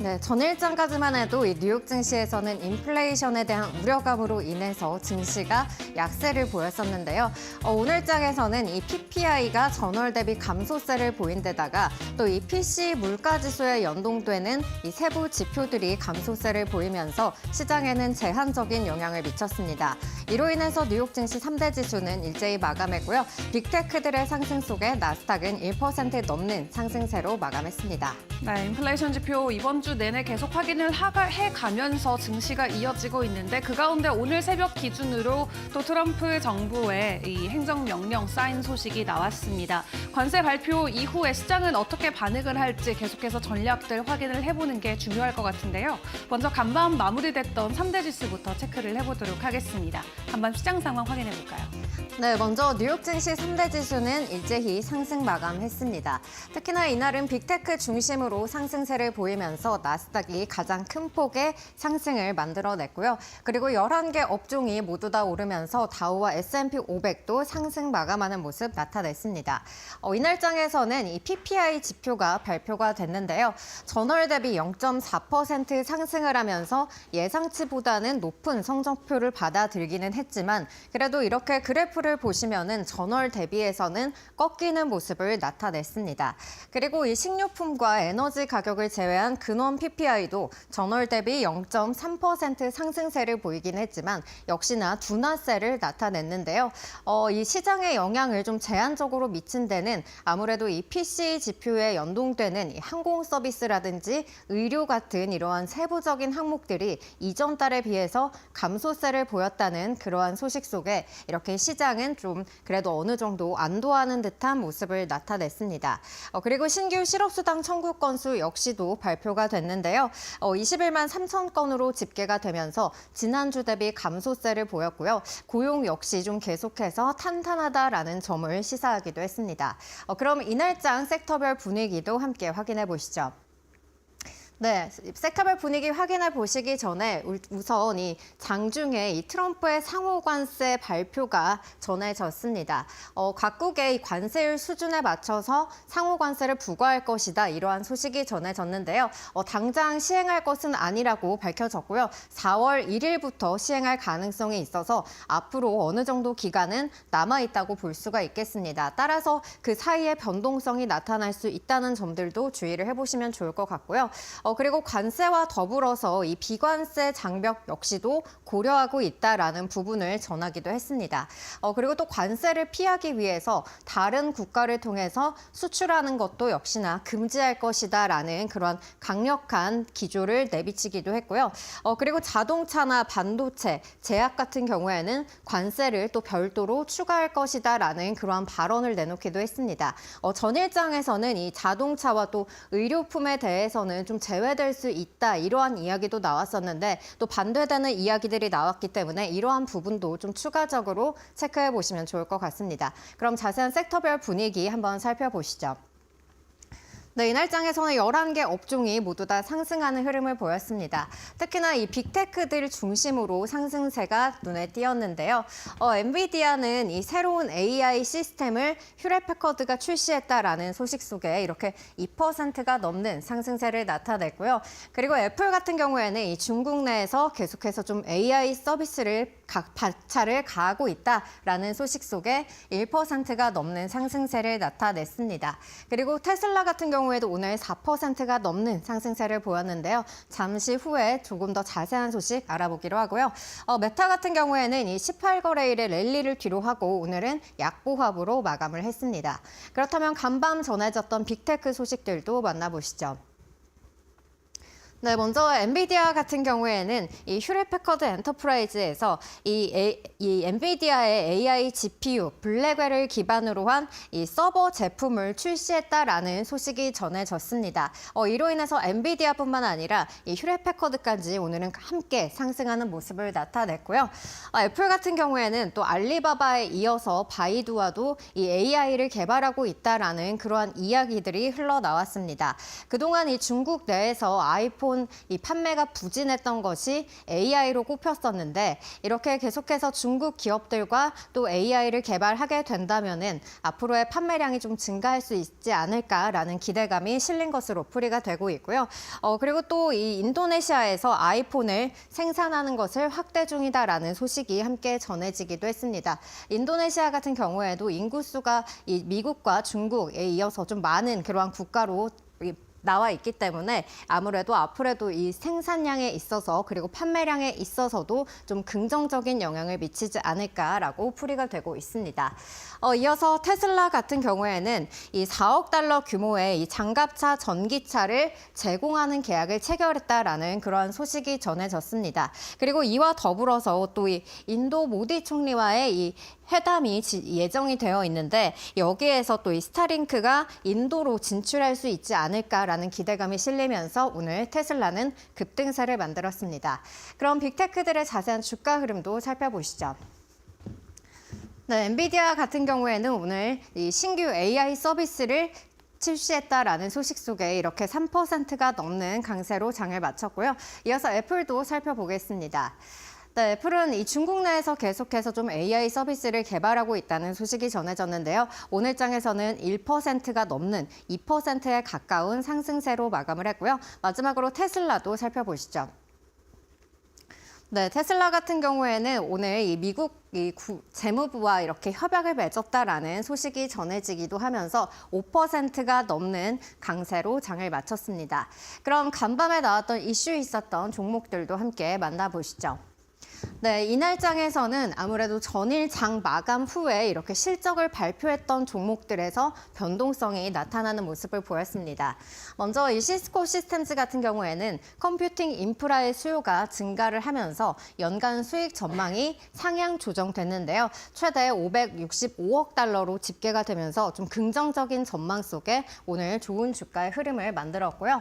네, 전일장까지만 해도 이 뉴욕 증시에서는 인플레이션에 대한 우려감으로 인해서 증시가 약세를 보였었는데요. 오늘장에서는 이 PPI가 전월 대비 감소세를 보인 데다가 또 이 PC 물가지수에 연동되는 이 세부 지표들이 감소세를 보이면서 시장에는 제한적인 영향을 미쳤습니다. 이로 인해서 뉴욕 증시 3대 지수는 일제히 마감했고요. 빅테크들의 상승 속에 나스닥은 1% 넘는 상승세로 마감했습니다. 네, 인플레이션 지표 이번 주 내내 계속 확인을 해가면서 증시가 이어지고 있는데 그 가운데 오늘 새벽 기준으로 또 트럼프 정부의 이 행정명령 사인 소식이 나왔습니다. 관세 발표 이후에 시장은 어떻게 반응을 할지 계속해서 전략들 확인을 해보는 게 중요할 것 같은데요. 먼저 간밤 마무리됐던 3대 지수부터 체크를 해보도록 하겠습니다. 간밤 시장 상황 확인해 볼까요? 네, 먼저 뉴욕 증시 3대 지수는 일제히 상승 마감했습니다. 특히나 이날은 빅테크 중심으로 상승세를 보이면서 나스닥이 가장 큰 폭의 상승을 만들어냈고요. 그리고 11개 업종이 모두 다 오르면서 다우와 S&P 500도 상승 마감하는 모습 나타냈습니다. 이날장에서는 이 PPI 지표가 발표가 됐는데요. 전월 대비 0.4% 상승을 하면서 예상치보다는 높은 성적표를 받아들기는 했지만 그래도 이렇게 그래프를 보시면은 전월 대비해서는 꺾이는 모습을 나타냈습니다. 그리고 이 식료품과 에너지 가격을 제외한 근원 PPI도 전월 대비 0.3% 상승세를 보이긴 했지만 역시나 둔화세를 나타냈는데요. 이 시장의 영향을 좀 제한적으로 미친 데는 아무래도 이 PC 지표에 연동되는 이 항공 서비스라든지 의료 같은 이러한 세부적인 항목들이 이전 달에 비해서 감소세를 보였다는 그러한 소식 속에 이렇게 시장은 좀 그래도 어느 정도 안도하는 듯한 모습을 나타냈습니다. 그리고 신규 실업수당 청구 건수 역시도 발표가 됐는데요. 21만 3천 건으로 집계가 되면서 지난주 대비 감소세를 보였고요. 고용 역시 좀 계속해서 탄탄하다라는 점을 시사하기도 했습니다. 그럼 이날장 섹터별 분위기도 함께 확인해 보시죠. 네, 섹터별 분위기 확인해 보시기 전에 우선 이 장중에 이 트럼프의 상호 관세 발표가 전해졌습니다. 각국의 이 관세율 수준에 맞춰서 상호 관세를 부과할 것이다 이러한 소식이 전해졌는데요. 당장 시행할 것은 아니라고 밝혀졌고요. 4월 1일부터 시행할 가능성이 있어서 앞으로 어느 정도 기간은 남아 있다고 볼 수가 있겠습니다. 따라서 그 사이에 변동성이 나타날 수 있다는 점들도 주의를 해보시면 좋을 것 같고요. 그리고 관세와 더불어서 이 비관세 장벽 역시도 고려하고 있다라는 부분을 전하기도 했습니다. 그리고 또 관세를 피하기 위해서 다른 국가를 통해서 수출하는 것도 역시나 금지할 것이다라는 그런 강력한 기조를 내비치기도 했고요. 그리고 자동차나 반도체, 제약 같은 경우에는 관세를 또 별도로 추가할 것이다라는 그러한 발언을 내놓기도 했습니다. 전일장에서는 이 자동차와 또 의료품에 대해서는 좀 제외될 수 있다 이러한 이야기도 나왔었는데 또 반대되는 이야기들이 나왔기 때문에 이러한 부분도 좀 추가적으로 체크해 보시면 좋을 것 같습니다. 그럼 자세한 섹터별 분위기 한번 살펴보시죠. 네, 이날장에서는 11개 업종이 모두 다 상승하는 흐름을 보였습니다. 특히나 이 빅테크들 중심으로 상승세가 눈에 띄었는데요. 엔비디아는 이 새로운 AI 시스템을 휴렛패커드가 출시했다라는 소식 속에 이렇게 2%가 넘는 상승세를 나타냈고요. 그리고 애플 같은 경우에는 이 중국 내에서 계속해서 좀 AI 서비스를 박차를 가하고 있다라는 소식 속에 1%가 넘는 상승세를 나타냈습니다. 그리고 테슬라 같은 경우에도 오늘 4%가 넘는 상승세를 보였는데요. 잠시 후에 조금 더 자세한 소식 알아보기로 하고요. 메타 같은 경우에는 이 18거래일에 랠리를 뒤로하고 오늘은 약보합으로 마감을 했습니다. 그렇다면 간밤 전해졌던 빅테크 소식들도 만나보시죠. 네, 먼저 엔비디아 같은 경우에는 이 휴렛패커드 엔터프라이즈에서 이 엔비디아의 AI GPU 블랙웰을 기반으로 한 이 서버 제품을 출시했다라는 소식이 전해졌습니다. 이로 인해서 엔비디아뿐만 아니라 이 휴렛패커드까지 오늘은 함께 상승하는 모습을 나타냈고요. 애플 같은 경우에는 또 알리바바에 이어서 바이두와도 이 AI를 개발하고 있다라는 그러한 이야기들이 흘러나왔습니다. 그동안 이 중국 내에서 아이폰 아이폰 이 판매가 부진했던 것이 AI로 꼽혔었는데 이렇게 계속해서 중국 기업들과 또 AI를 개발하게 된다면은 앞으로의 판매량이 좀 증가할 수 있지 않을까라는 기대감이 실린 것으로 풀이가 되고 있고요. 그리고 또 이 인도네시아에서 아이폰을 생산하는 것을 확대 중이다라는 소식이 함께 전해지기도 했습니다. 인도네시아 같은 경우에도 인구수가 이 미국과 중국에 이어서 좀 많은 그러한 국가로 나와 있기 때문에 아무래도 앞으로도 이 생산량에 있어서 그리고 판매량에 있어서도 좀 긍정적인 영향을 미치지 않을까라고 풀이가 되고 있습니다. 이어서 테슬라 같은 경우에는 이 4억 달러 규모의 이 장갑차 전기차를 제공하는 계약을 체결했다라는 그러한 소식이 전해졌습니다. 그리고 이와 더불어서 또 이 인도 모디 총리와의 이 회담이 예정이 되어 있는데 여기에서 또 이 스타링크가 인도로 진출할 수 있지 않을까라는 기대감이 실리면서 오늘 테슬라는 급등세를 만들었습니다. 그럼 빅테크들의 자세한 주가 흐름도 살펴보시죠. 네, 엔비디아 같은 경우에는 오늘 이 신규 AI 서비스를 출시했다라는 소식 속에 이렇게 3%가 넘는 강세로 장을 마쳤고요. 이어서 애플도 살펴보겠습니다. 네, 애플은 이 중국 내에서 계속해서 좀 AI 서비스를 개발하고 있다는 소식이 전해졌는데요. 오늘 장에서는 1%가 넘는 2%에 가까운 상승세로 마감을 했고요. 마지막으로 테슬라도 살펴보시죠. 네, 테슬라 같은 경우에는 오늘 이 미국 재무부와 이렇게 협약을 맺었다라는 소식이 전해지기도 하면서 5%가 넘는 강세로 장을 마쳤습니다. 그럼 간밤에 나왔던 이슈 있었던 종목들도 함께 만나보시죠. 네, 이날 장에서는 아무래도 전일 장 마감 후에 이렇게 실적을 발표했던 종목들에서 변동성이 나타나는 모습을 보였습니다. 먼저 이 시스코 시스템즈 같은 경우에는 컴퓨팅 인프라의 수요가 증가를 하면서 연간 수익 전망이 상향 조정됐는데요. 최대 565억 달러로 집계가 되면서 좀 긍정적인 전망 속에 오늘 좋은 주가의 흐름을 만들었고요.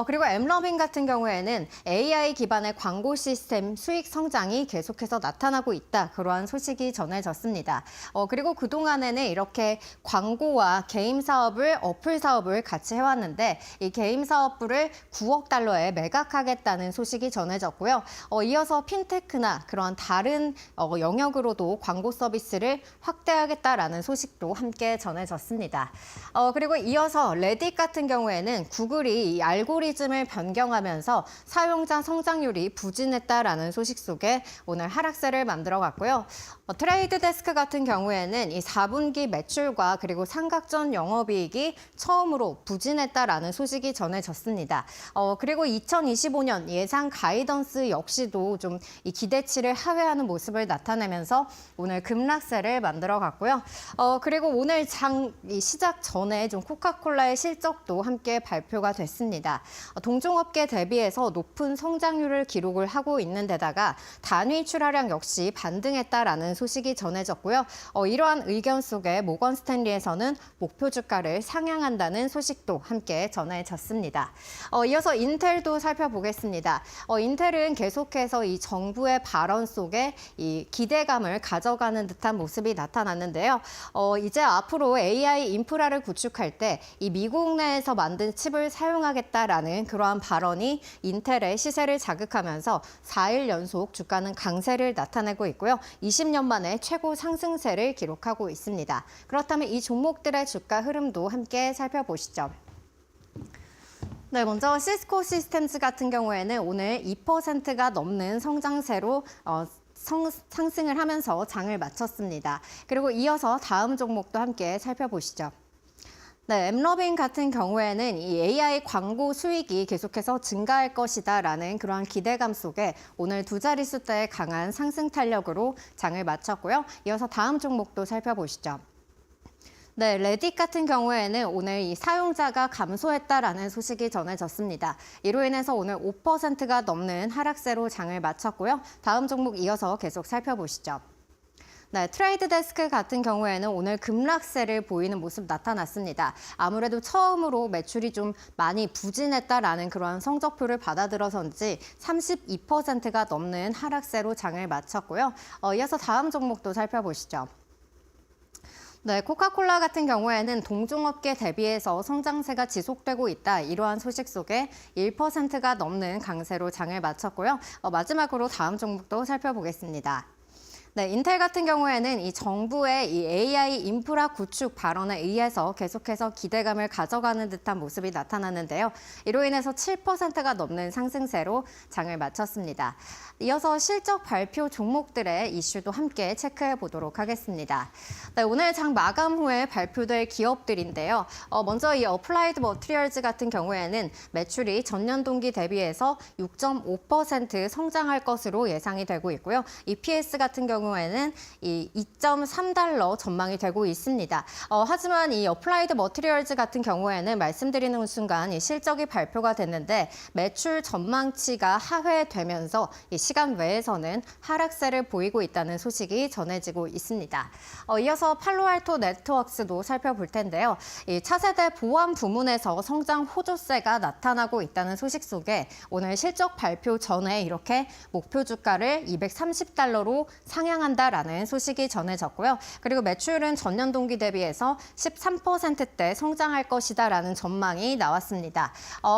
그리고 엠러빙 같은 경우에는 AI 기반의 광고 시스템 수익 성장이 계속해서 나타나고 있다. 그러한 소식이 전해졌습니다. 그리고 그동안에는 이렇게 광고와 게임 사업을, 어플 사업을 같이 해왔는데 이 게임 사업부를 9억 달러에 매각하겠다는 소식이 전해졌고요. 이어서 핀테크나 그런 다른 영역으로도 광고 서비스를 확대하겠다라는 소식도 함께 전해졌습니다. 그리고 이어서 레딧 같은 경우에는 구글이 이 알고리즘을 변경하면서 사용자 성장률이 부진했다라는 소식 속에 오늘 하락세를 만들어갔고요. 트레이드 데스크 같은 경우에는 이 4분기 매출과 그리고 삼각전 영업이익이 처음으로 부진했다라는 소식이 전해졌습니다. 그리고 2025년 예상 가이던스 역시도 좀 이 기대치를 하회하는 모습을 나타내면서 오늘 급락세를 만들어갔고요. 그리고 오늘 이 시작 전에 좀 코카콜라의 실적도 함께 발표가 됐습니다. 동종업계 대비해서 높은 성장률을 기록을 하고 있는 데다가 단위 출하량 역시 반등했다라는 소식이 전해졌고요. 이러한 의견 속에 모건 스탠리에서는 목표 주가를 상향한다는 소식도 함께 전해졌습니다. 이어서 인텔도 살펴보겠습니다. 인텔은 계속해서 이 정부의 발언 속에 이 기대감을 가져가는 듯한 모습이 나타났는데요. 이제 앞으로 AI 인프라를 구축할 때 이 미국 내에서 만든 칩을 사용하겠다라는 그러한 발언이 인텔의 시세를 자극하면서 4일 연속 주가는 강세를 나타내고 있고요. 20년 만에 최고 상승세를 기록하고 있습니다. 그렇다면 이 종목들의 주가 흐름도 함께 살펴보시죠. 네, 먼저 시스코 시스템즈 같은 경우에는 오늘 2%가 넘는 성장세로 상승을 하면서 장을 마쳤습니다. 그리고 이어서 다음 종목도 함께 살펴보시죠. 네, 엠러빙 같은 경우에는 이 AI 광고 수익이 계속해서 증가할 것이다라는 그러한 기대감 속에 오늘 두 자릿수대의 강한 상승 탄력으로 장을 마쳤고요. 이어서 다음 종목도 살펴보시죠. 네, 레딧 같은 경우에는 오늘 이 사용자가 감소했다라는 소식이 전해졌습니다. 이로 인해서 오늘 5%가 넘는 하락세로 장을 마쳤고요. 다음 종목 이어서 계속 살펴보시죠. 네, 트레이드 데스크 같은 경우에는 오늘 급락세를 보이는 모습 나타났습니다. 아무래도 처음으로 매출이 좀 많이 부진했다라는 그러한 성적표를 받아들어서인지 32%가 넘는 하락세로 장을 마쳤고요. 이어서 다음 종목도 살펴보시죠. 네, 코카콜라 같은 경우에는 동종업계 대비해서 성장세가 지속되고 있다. 이러한 소식 속에 1%가 넘는 강세로 장을 마쳤고요. 마지막으로 다음 종목도 살펴보겠습니다. 네, 인텔 같은 경우에는 이 정부의 이 AI 인프라 구축 발언에 의해서 계속해서 기대감을 가져가는 듯한 모습이 나타났는데요. 이로 인해서 7%가 넘는 상승세로 장을 마쳤습니다. 이어서 실적 발표 종목들의 이슈도 함께 체크해 보도록 하겠습니다. 네, 오늘 장 마감 후에 발표될 기업들인데요. 먼저 이 어플라이드 머티리얼즈 같은 경우에는 매출이 전년 동기 대비해서 6.5% 성장할 것으로 예상이 되고 있고요. EPS 같은 경우에는 이 2.3달러 전망이 되고 있습니다. 하지만 이 어플라이드 머티리얼즈 같은 경우에는 말씀드리는 순간 이 실적이 발표가 됐는데 매출 전망치가 하회되면서 이 시간 외에서는 하락세를 보이고 있다는 소식이 전해지고 있습니다. 이어서 팔로알토 네트워크스도 살펴볼 텐데요. 이 차세대 보안 부문에서 성장 호조세가 나타나고 있다는 소식 속에 오늘 실적 발표 전에 이렇게 목표 주가를 230달러로 상향한다라는 소식이 전해졌고요. 그리고 매출은 전년 동기 대비해서 13%대 성장할 것이다라는 전망이 나왔습니다.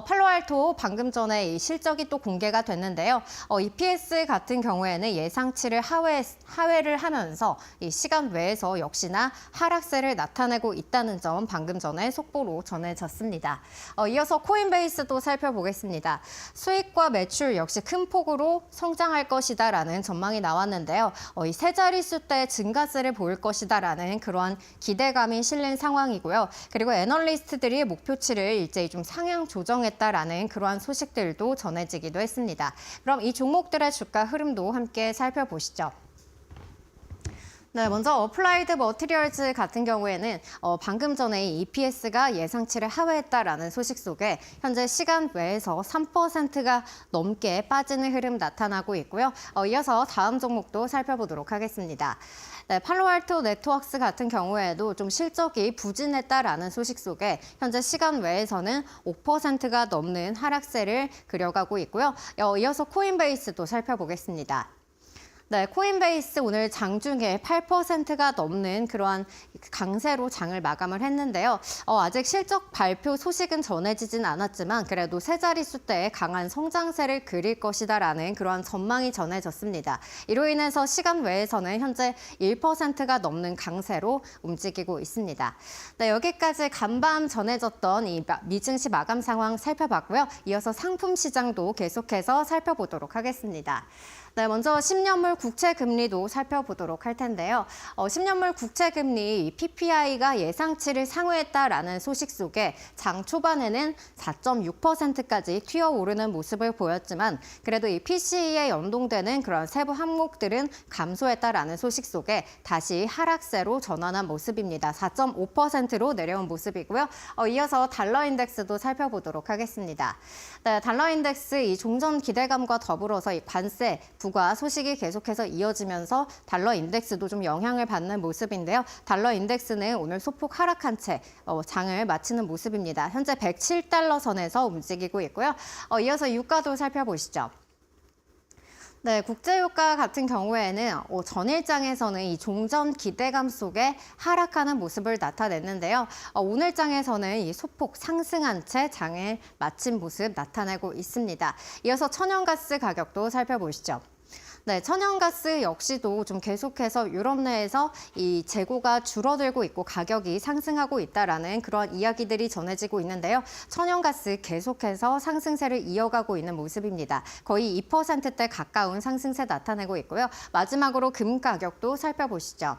팔로알토 방금 전에 이 실적이 또 공개가 됐는데요. EPS 같은 경우에는 예상치를 하회를 하면서 이 시간 외에서 역시나 하락세를 나타내고 있다는 점 방금 전에 속보로 전해졌습니다. 이어서 코인베이스도 살펴보겠습니다. 수익과 매출 역시 큰 폭으로 성장할 것이다라는 전망이 나왔는데요. 이 세 자릿수대 증가세를 보일 것이다라는 그러한 기대감이 실린 상황이고요. 그리고 애널리스트들이 목표치를 일제히 좀 상향 조정했다라는 그러한 소식들도 전해지기도 했습니다. 그럼 이 종목들의 주가 흐름도 함께 살펴보시죠. 네, 먼저 어플라이드 머티리얼즈 같은 경우에는 방금 전에 EPS가 예상치를 하회했다라는 소식 속에 현재 시간 외에서 3%가 넘게 빠지는 흐름 나타나고 있고요. 이어서 다음 종목도 살펴보도록 하겠습니다. 네, 팔로알토 네트워크스 같은 경우에도 좀 실적이 부진했다라는 소식 속에 현재 시간 외에서는 5%가 넘는 하락세를 그려가고 있고요. 이어서 코인베이스도 살펴보겠습니다. 네, 코인베이스 오늘 장중에 8%가 넘는 그러한 강세로 장을 마감을 했는데요. 아직 실적 발표 소식은 전해지진 않았지만 그래도 세 자릿수대의 강한 성장세를 그릴 것이다라는 그러한 전망이 전해졌습니다. 이로 인해서 시간 외에서는 현재 1%가 넘는 강세로 움직이고 있습니다. 네, 여기까지 간밤 전해졌던 이 미증시 마감 상황 살펴봤고요. 이어서 상품 시장도 계속해서 살펴보도록 하겠습니다. 네, 먼저 10년물 국채 금리도 살펴보도록 할 텐데요. 10년물 국채 금리 PPI가 예상치를 상회했다라는 소식 속에 장 초반에는 4.6%까지 튀어오르는 모습을 보였지만 그래도 이 PCE에 연동되는 그런 세부 항목들은 감소했다라는 소식 속에 다시 하락세로 전환한 모습입니다. 4.5%로 내려온 모습이고요. 이어서 달러 인덱스도 살펴보도록 하겠습니다. 네, 달러 인덱스 이 종전 기대감과 더불어서 이 관세 부과 소식이 계속해서 이어지면서 달러 인덱스도 좀 영향을 받는 모습인데요. 달러 인덱스는 오늘 소폭 하락한 채 장을 마치는 모습입니다. 현재 107달러 선에서 움직이고 있고요. 이어서 유가도 살펴보시죠. 네, 국제유가 같은 경우에는 전일장에서는 이 종전 기대감 속에 하락하는 모습을 나타냈는데요. 오늘장에서는 이 소폭 상승한 채 장을 마친 모습 나타내고 있습니다. 이어서 천연가스 가격도 살펴보시죠. 네, 천연가스 역시도 좀 계속해서 유럽 내에서 이 재고가 줄어들고 있고 가격이 상승하고 있다라는 그런 이야기들이 전해지고 있는데요. 천연가스 계속해서 상승세를 이어가고 있는 모습입니다. 거의 2%대 가까운 상승세 나타내고 있고요. 마지막으로 금 가격도 살펴보시죠.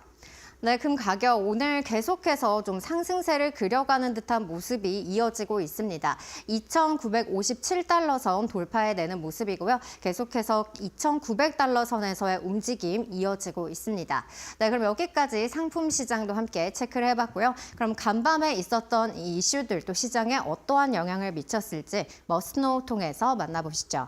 네, 금 가격 오늘 계속해서 좀 상승세를 그려가는 듯한 모습이 이어지고 있습니다. 2,957달러 선 돌파해내는 모습이고요. 계속해서 2,900달러 선에서의 움직임 이어지고 있습니다. 네, 그럼 여기까지 상품 시장도 함께 체크를 해봤고요. 그럼 간밤에 있었던 이 이슈들 또 시장에 어떠한 영향을 미쳤을지 머스노우 통해서 만나보시죠.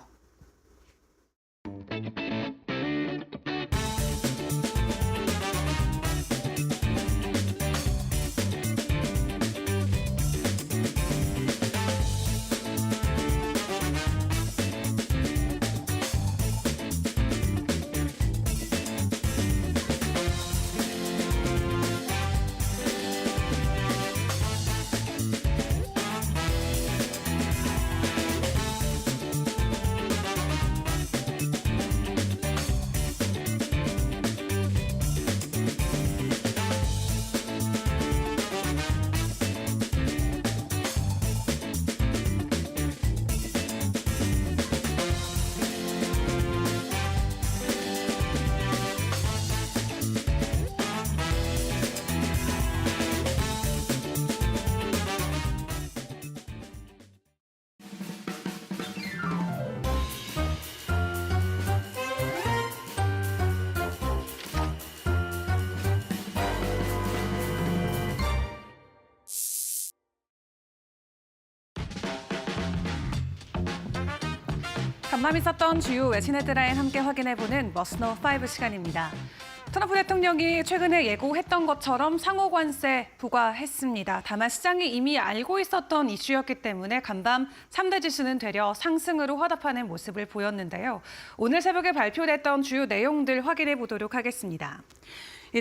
간밤 있었던 주요 외신 헤드라인 함께 확인해보는 머스너 5 시간입니다. 트럼프 대통령이 최근에 예고했던 것처럼 상호 관세 부과했습니다. 다만 시장이 이미 알고 있었던 이슈였기 때문에 간밤 3대 지수는 되려 상승으로 화답하는 모습을 보였는데요. 오늘 새벽에 발표됐던 주요 내용들 확인해 보도록 하겠습니다.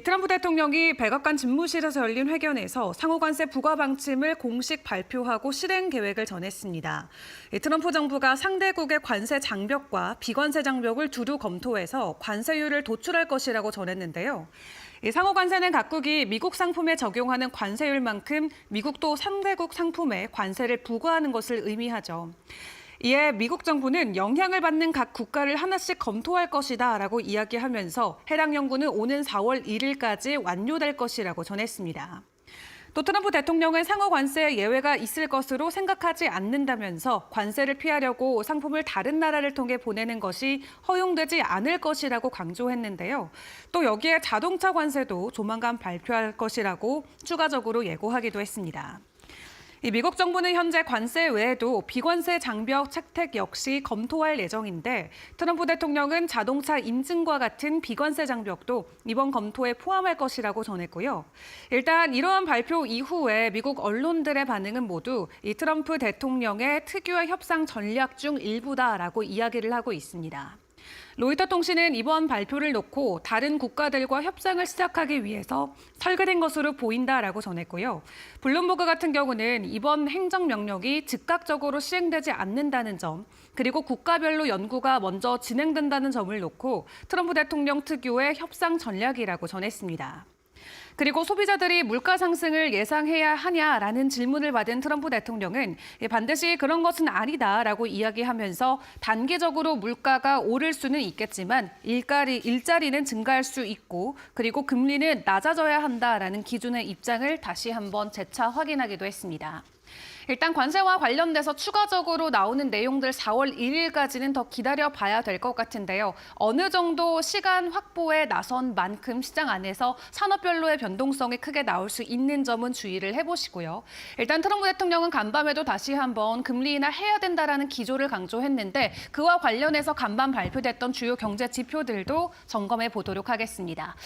트럼프 대통령이 백악관 집무실에서 열린 회견에서 상호관세 부과 방침을 공식 발표하고 실행 계획을 전했습니다. 트럼프 정부가 상대국의 관세 장벽과 비관세 장벽을 두루 검토해서 관세율을 도출할 것이라고 전했는데요. 상호관세는 각국이 미국 상품에 적용하는 관세율만큼 미국도 상대국 상품에 관세를 부과하는 것을 의미하죠. 이에 미국 정부는 영향을 받는 각 국가를 하나씩 검토할 것이다라고 이야기하면서 해당 연구는 오는 4월 1일까지 완료될 것이라고 전했습니다. 또 트럼프 대통령은 상호 관세에 예외가 있을 것으로 생각하지 않는다면서 관세를 피하려고 상품을 다른 나라를 통해 보내는 것이 허용되지 않을 것이라고 강조했는데요. 또 여기에 자동차 관세도 조만간 발표할 것이라고 추가적으로 예고하기도 했습니다. 미국 정부는 현재 관세 외에도 비관세 장벽 채택 역시 검토할 예정인데 트럼프 대통령은 자동차 인증과 같은 비관세 장벽도 이번 검토에 포함할 것이라고 전했고요. 일단 이러한 발표 이후에 미국 언론들의 반응은 모두 이 트럼프 대통령의 특유의 협상 전략 중 일부다라고 이야기를 하고 있습니다. 로이터 통신은 이번 발표를 놓고 다른 국가들과 협상을 시작하기 위해서 설계된 것으로 보인다라고 전했고요. 블룸버그 같은 경우는 이번 행정명령이 즉각적으로 시행되지 않는다는 점, 그리고 국가별로 연구가 먼저 진행된다는 점을 놓고 트럼프 대통령 특유의 협상 전략이라고 전했습니다. 그리고 소비자들이 물가 상승을 예상해야 하냐라는 질문을 받은 트럼프 대통령은 반드시 그런 것은 아니다라고 이야기하면서 단기적으로 물가가 오를 수는 있겠지만 일자리는 증가할 수 있고 그리고 금리는 낮아져야 한다라는 기준의 입장을 다시 한번 재차 확인하기도 했습니다. 일단 관세와 관련돼서 추가적으로 나오는 내용들 4월 1일까지는 더 기다려봐야 될 것 같은데요. 어느 정도 시간 확보에 나선 만큼 시장 안에서 산업별로의 변동성이 크게 나올 수 있는 점은 주의를 해보시고요. 일단 트럼프 대통령은 간밤에도 다시 한번 금리 인하해야 된다라는 기조를 강조했는데 그와 관련해서 간밤 발표됐던 주요 경제 지표들도 점검해 보도록 하겠습니다.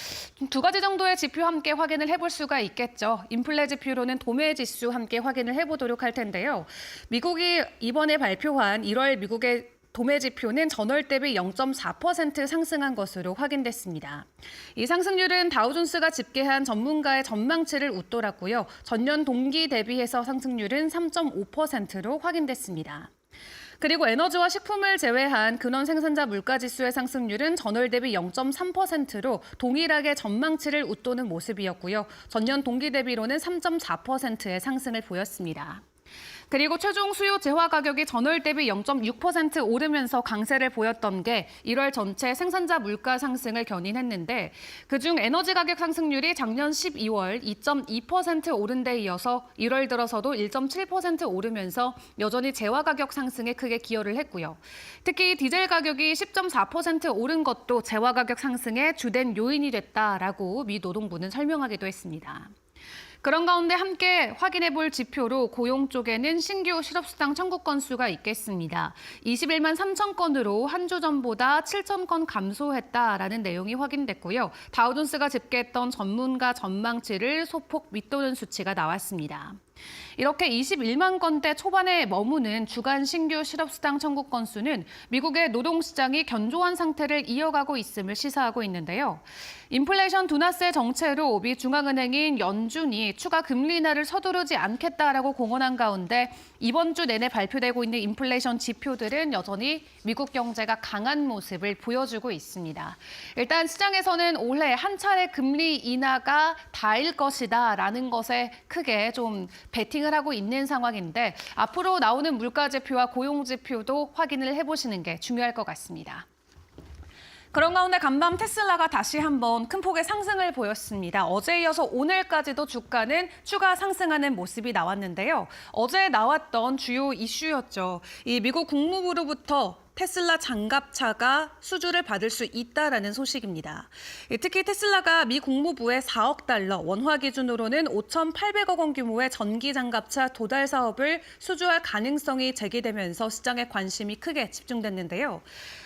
두 가지 정도의 지표 함께 확인을 해볼 수가 있겠죠. 인플레 지표로는 도매 지수 함께 확인을 해보도록 할 텐데요. 미국이 이번에 발표한 1월 미국의 도매 지표는 전월 대비 0.4% 상승한 것으로 확인됐습니다. 이 상승률은 다우존스가 집계한 전문가의 전망치를 웃돌았고요. 전년 동기 대비해서 상승률은 3.5%로 확인됐습니다. 그리고 에너지와 식품을 제외한 근원 생산자 물가지수의 상승률은 전월 대비 0.3%로 동일하게 전망치를 웃도는 모습이었고요. 전년 동기 대비로는 3.4%의 상승을 보였습니다. 그리고 최종 수요 재화 가격이 전월 대비 0.6% 오르면서 강세를 보였던 게 1월 전체 생산자 물가 상승을 견인했는데 그중 에너지 가격 상승률이 작년 12월 2.2% 오른 데 이어서 1월 들어서도 1.7% 오르면서 여전히 재화 가격 상승에 크게 기여를 했고요. 특히 디젤 가격이 10.4% 오른 것도 재화 가격 상승의 주된 요인이 됐다라고 미 노동부는 설명하기도 했습니다. 그런 가운데 함께 확인해 볼 지표로 고용 쪽에는 신규 실업수당 청구 건수가 있겠습니다. 21만 3천 건으로 한 주 전보다 7천 건 감소했다라는 내용이 확인됐고요. 다우존스가 집계했던 전문가 전망치를 소폭 밑도는 수치가 나왔습니다. 이렇게 21만 건대 초반에 머무는 주간 신규 실업수당 청구 건수는 미국의 노동시장이 견조한 상태를 이어가고 있음을 시사하고 있는데요. 인플레이션 둔화세 정체로 미 중앙은행인 연준이 추가 금리 인하를 서두르지 않겠다라고 공언한 가운데 이번 주 내내 발표되고 있는 인플레이션 지표들은 여전히 미국 경제가 강한 모습을 보여주고 있습니다. 일단 시장에서는 올해 한 차례 금리 인하가 다일 것이다라는 것에 크게 좀 베팅을 하고 있는 상황인데 앞으로 나오는 물가 지표와 고용 지표도 확인을 해보시는 게 중요할 것 같습니다. 그런 가운데 간밤 테슬라가 다시 한번 큰 폭의 상승을 보였습니다. 어제에 이어서 오늘까지도 주가는 추가 상승하는 모습이 나왔는데요. 어제 나왔던 주요 이슈였죠. 이 미국 국무부로부터 테슬라 장갑차가 수주를 받을 수 있다라는 소식입니다. 특히 테슬라가 미 국무부에 4억 달러, 원화 기준으로는 5,800억 원 규모의 전기 장갑차 도달 사업을 수주할 가능성이 제기되면서 시장의 관심이 크게 집중됐는데요.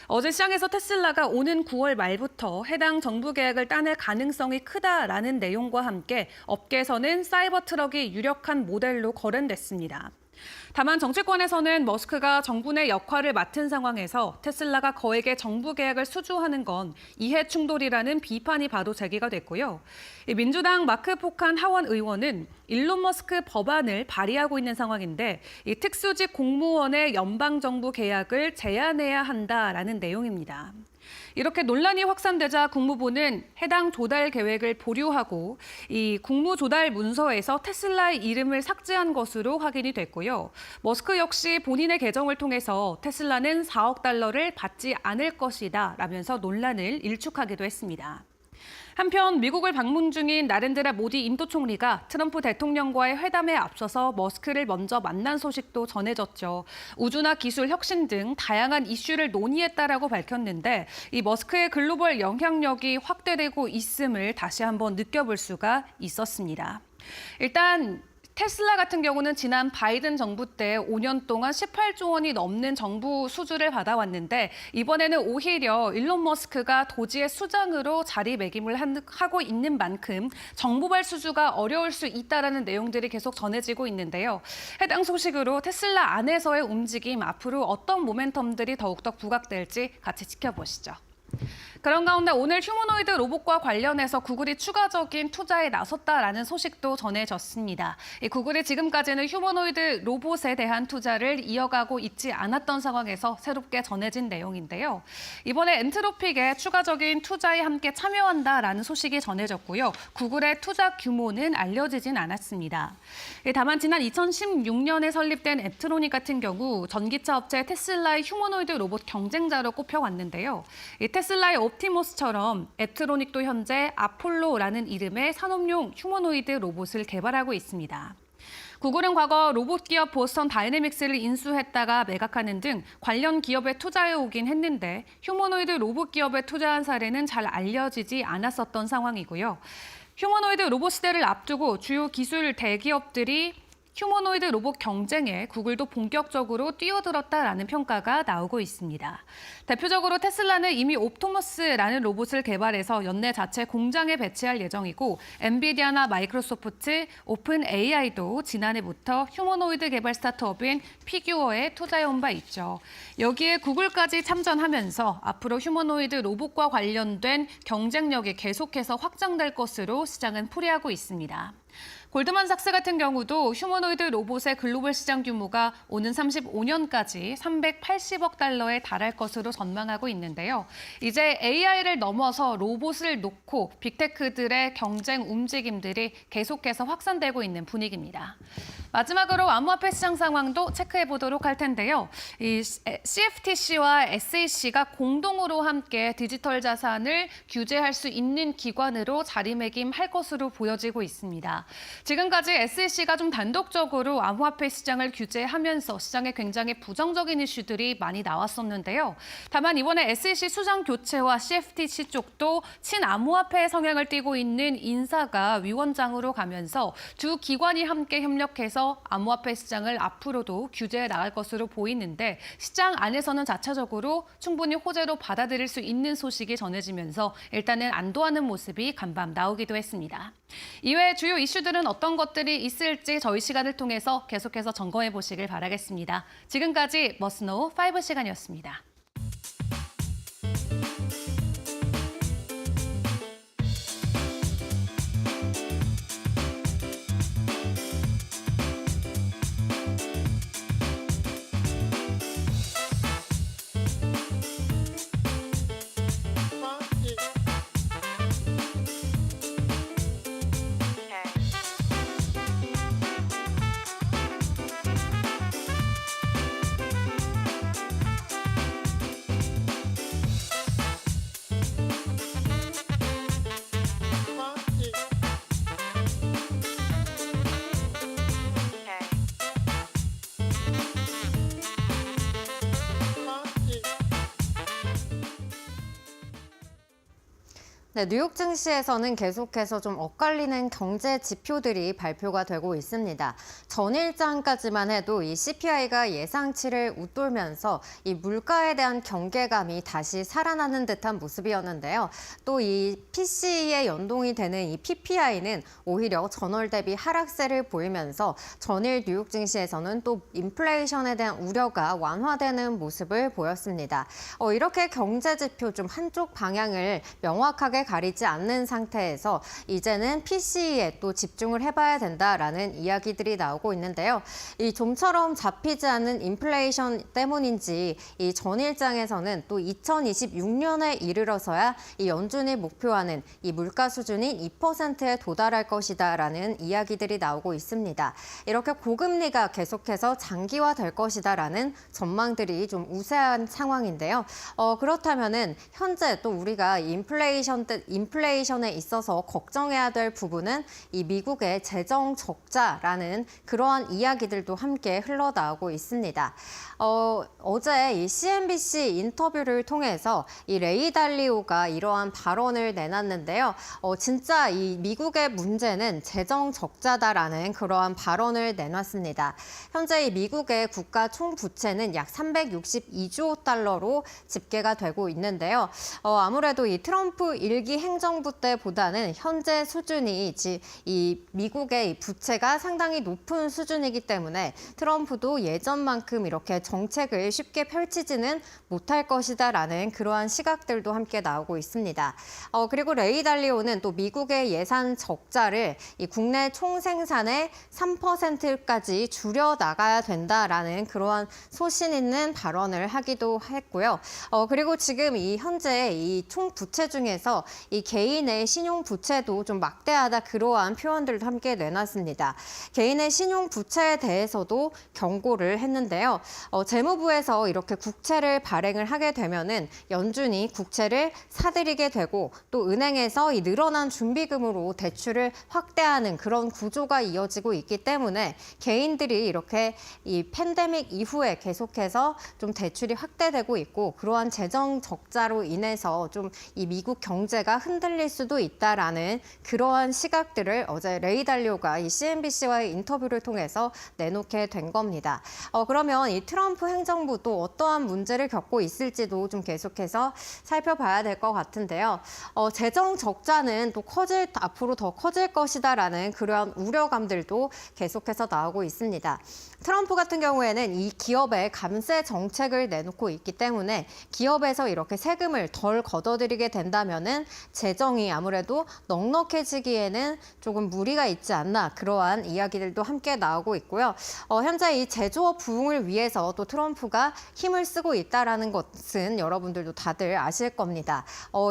어제 시장에서 테슬라가 오는 9월 말부터 해당 정부 계약을 따낼 가능성이 크다라는 내용과 함께 업계에서는 사이버 트럭이 유력한 모델로 거론됐습니다. 다만 정치권에서는 머스크가 정부 내 역할을 맡은 상황에서 테슬라가 거액의 정부 계약을 수주하는 건 이해 충돌이라는 비판이 바로 제기가 됐고요. 민주당 마크 포칸 하원 의원은 일론 머스크 법안을 발의하고 있는 상황인데 이 특수직 공무원의 연방정부 계약을 제한해야 한다라는 내용입니다. 이렇게 논란이 확산되자 국무부는 해당 조달 계획을 보류하고 이 국무 조달 문서에서 테슬라의 이름을 삭제한 것으로 확인이 됐고요. 머스크 역시 본인의 계정을 통해서 테슬라는 4억 달러를 받지 않을 것이다 라면서 논란을 일축하기도 했습니다. 한편 미국을 방문 중인 나렌드라 모디 인도 총리가 트럼프 대통령과의 회담에 앞서서 머스크를 먼저 만난 소식도 전해졌죠. 우주나 기술 혁신 등 다양한 이슈를 논의했다라고 밝혔는데 이 머스크의 글로벌 영향력이 확대되고 있음을 다시 한번 느껴볼 수가 있었습니다. 일단 테슬라 같은 경우는 지난 바이든 정부 때 5년 동안 18조 원이 넘는 정부 수주를 받아왔는데 이번에는 오히려 일론 머스크가 도지의 수장으로 자리매김을 하고 있는 만큼 정부발 수주가 어려울 수 있다라는 내용들이 계속 전해지고 있는데요. 해당 소식으로 테슬라 안에서의 움직임 앞으로 어떤 모멘텀들이 더욱더 부각될지 같이 지켜보시죠. 그런 가운데 오늘 휴머노이드 로봇과 관련해서 구글이 추가적인 투자에 나섰다라는 소식도 전해졌습니다. 구글이 지금까지는 휴머노이드 로봇에 대한 투자를 이어가고 있지 않았던 상황에서 새롭게 전해진 내용인데요. 이번에 엔트로픽에 추가적인 투자에 함께 참여한다라는 소식이 전해졌고요. 구글의 투자 규모는 알려지진 않았습니다. 다만 지난 2016년에 설립된 앱트로닉 같은 경우 전기차 업체 테슬라의 휴머노이드 로봇 경쟁자로 꼽혀왔는데요. 테슬라의 옵티머스처럼 앱트로닉도 현재 아폴로라는 이름의 산업용 휴머노이드 로봇을 개발하고 있습니다. 구글은 과거 로봇 기업 보스턴 다이내믹스를 인수했다가 매각하는 등 관련 기업에 투자해오긴 했는데 휴머노이드 로봇 기업에 투자한 사례는 잘 알려지지 않았었던 상황이고요. 휴머노이드 로봇 시대를 앞두고 주요 기술 대기업들이 휴머노이드 로봇 경쟁에 구글도 본격적으로 뛰어들었다라는 평가가 나오고 있습니다. 대표적으로 테슬라는 이미 옵토머스라는 로봇을 개발해서 연내 자체 공장에 배치할 예정이고 엔비디아나 마이크로소프트, 오픈 AI도 지난해부터 휴머노이드 개발 스타트업인 피규어에 투자해온 바 있죠. 여기에 구글까지 참전하면서 앞으로 휴머노이드 로봇과 관련된 경쟁력이 계속해서 확장될 것으로 시장은 풀이하고 있습니다. 골드만삭스 같은 경우도 휴머노이드 로봇의 글로벌 시장 규모가 오는 35년까지 380억 달러에 달할 것으로 전망하고 있는데요. 이제 AI를 넘어서 로봇을 놓고 빅테크들의 경쟁 움직임들이 계속해서 확산되고 있는 분위기입니다. 마지막으로 암호화폐 시장 상황도 체크해 보도록 할 텐데요. 이 CFTC와 SEC가 공동으로 함께 디지털 자산을 규제할 수 있는 기관으로 자리매김할 것으로 보여지고 있습니다. 지금까지 SEC가 좀 단독적으로 암호화폐 시장을 규제하면서 시장에 굉장히 부정적인 이슈들이 많이 나왔었는데요. 다만 이번에 SEC 수장 교체와 CFTC 쪽도 친암호화폐 성향을 띠고 있는 인사가 위원장으로 가면서 두 기관이 함께 협력해서 암호화폐 시장을 앞으로도 규제해 나갈 것으로 보이는데 시장 안에서는 자체적으로 충분히 호재로 받아들일 수 있는 소식이 전해지면서 일단은 안도하는 모습이 간밤 나오기도 했습니다. 이외에 주요 이슈들은 어떤 것들이 있을지 저희 시간을 통해서 계속해서 점검해 보시길 바라겠습니다. 지금까지 머스노우 5 시간이었습니다. 네, 뉴욕 증시에서는 계속해서 좀 엇갈리는 경제 지표들이 발표가 되고 있습니다. 전일장까지만 해도 이 CPI가 예상치를 웃돌면서 이 물가에 대한 경계감이 다시 살아나는 듯한 모습이었는데요. 또 이 PCE에 연동이 되는 이 PPI는 오히려 전월 대비 하락세를 보이면서 전일 뉴욕 증시에서는 또 인플레이션에 대한 우려가 완화되는 모습을 보였습니다. 이렇게 경제 지표 좀 한쪽 방향을 명확하게 가리지 않는 상태에서 이제는 PCE에 또 집중을 해봐야 된다라는 이야기들이 나오고 있는데요. 이 좀처럼 잡히지 않는 인플레이션 때문인지 이 전일장에서는 또 2026년에 이르러서야 이 연준이 목표하는 이 물가 수준인 2%에 도달할 것이다라는 이야기들이 나오고 있습니다. 이렇게 고금리가 계속해서 장기화될 것이다라는 전망들이 좀 우세한 상황인데요. 그렇다면은 현재 또 우리가 인플레이션에 있어서 걱정해야 될 부분은 이 미국의 재정 적자라는 그러한 이야기들도 함께 흘러나오고 있습니다. 어제 이 CNBC 인터뷰를 통해서 이 레이 달리오가 이러한 발언을 내놨는데요. 진짜 이 미국의 문제는 재정 적자다라는 그러한 발언을 내놨습니다. 현재 이 미국의 국가 총부채는 약 362조 달러로 집계가 되고 있는데요. 아무래도 이 트럼프 일기 행정부 때보다는 현재 수준이 이 미국의 이 부채가 상당히 높은 수준이기 때문에 트럼프도 예전만큼 이렇게 정책을 쉽게 펼치지는 못할 것이다라는 그러한 시각들도 함께 나오고 있습니다. 그리고 레이 달리오는 또 미국의 예산 적자를 이 국내 총생산의 3%까지 줄여 나가야 된다라는 그러한 소신 있는 발언을 하기도 했고요. 그리고 지금 이 현재 이 총 부채 중에서 이 개인의 신용 부채도 좀 막대하다 그러한 표현들도 함께 내놨습니다. 개인의 신용 부채에 대해서도 경고를 했는데요. 재무부에서 이렇게 국채를 발행을 하게 되면은 연준이 국채를 사들이게 되고 또 은행에서 이 늘어난 준비금으로 대출을 확대하는 그런 구조가 이어지고 있기 때문에 개인들이 이렇게 이 팬데믹 이후에 계속해서 좀 대출이 확대되고 있고 그러한 재정 적자로 인해서 좀 이 미국 경제가 흔들릴 수도 있다라는 그러한 시각들을 어제 레이 달리오가 이 CNBC와의 인터뷰를 통해서 내놓게 된 겁니다. 그러면 이 트럼프 행정부도 어떠한 문제를 겪고 있을지도 좀 계속해서 살펴봐야 될 것 같은데요. 재정 적자는 또 앞으로 더 커질 것이다라는 그러한 우려감들도 계속해서 나오고 있습니다. 트럼프 같은 경우에는 이 기업의 감세 정책을 내놓고 있기 때문에 기업에서 이렇게 세금을 덜 걷어들이게 된다면은 재정이 아무래도 넉넉해지기에는 조금 무리가 있지 않나 그러한 이야기들도 함께 나오고 있고요. 현재 이 제조업 부흥을 위해서 또 트럼프가 힘을 쓰고 있다라는 것은 여러분들도 다들 아실 겁니다.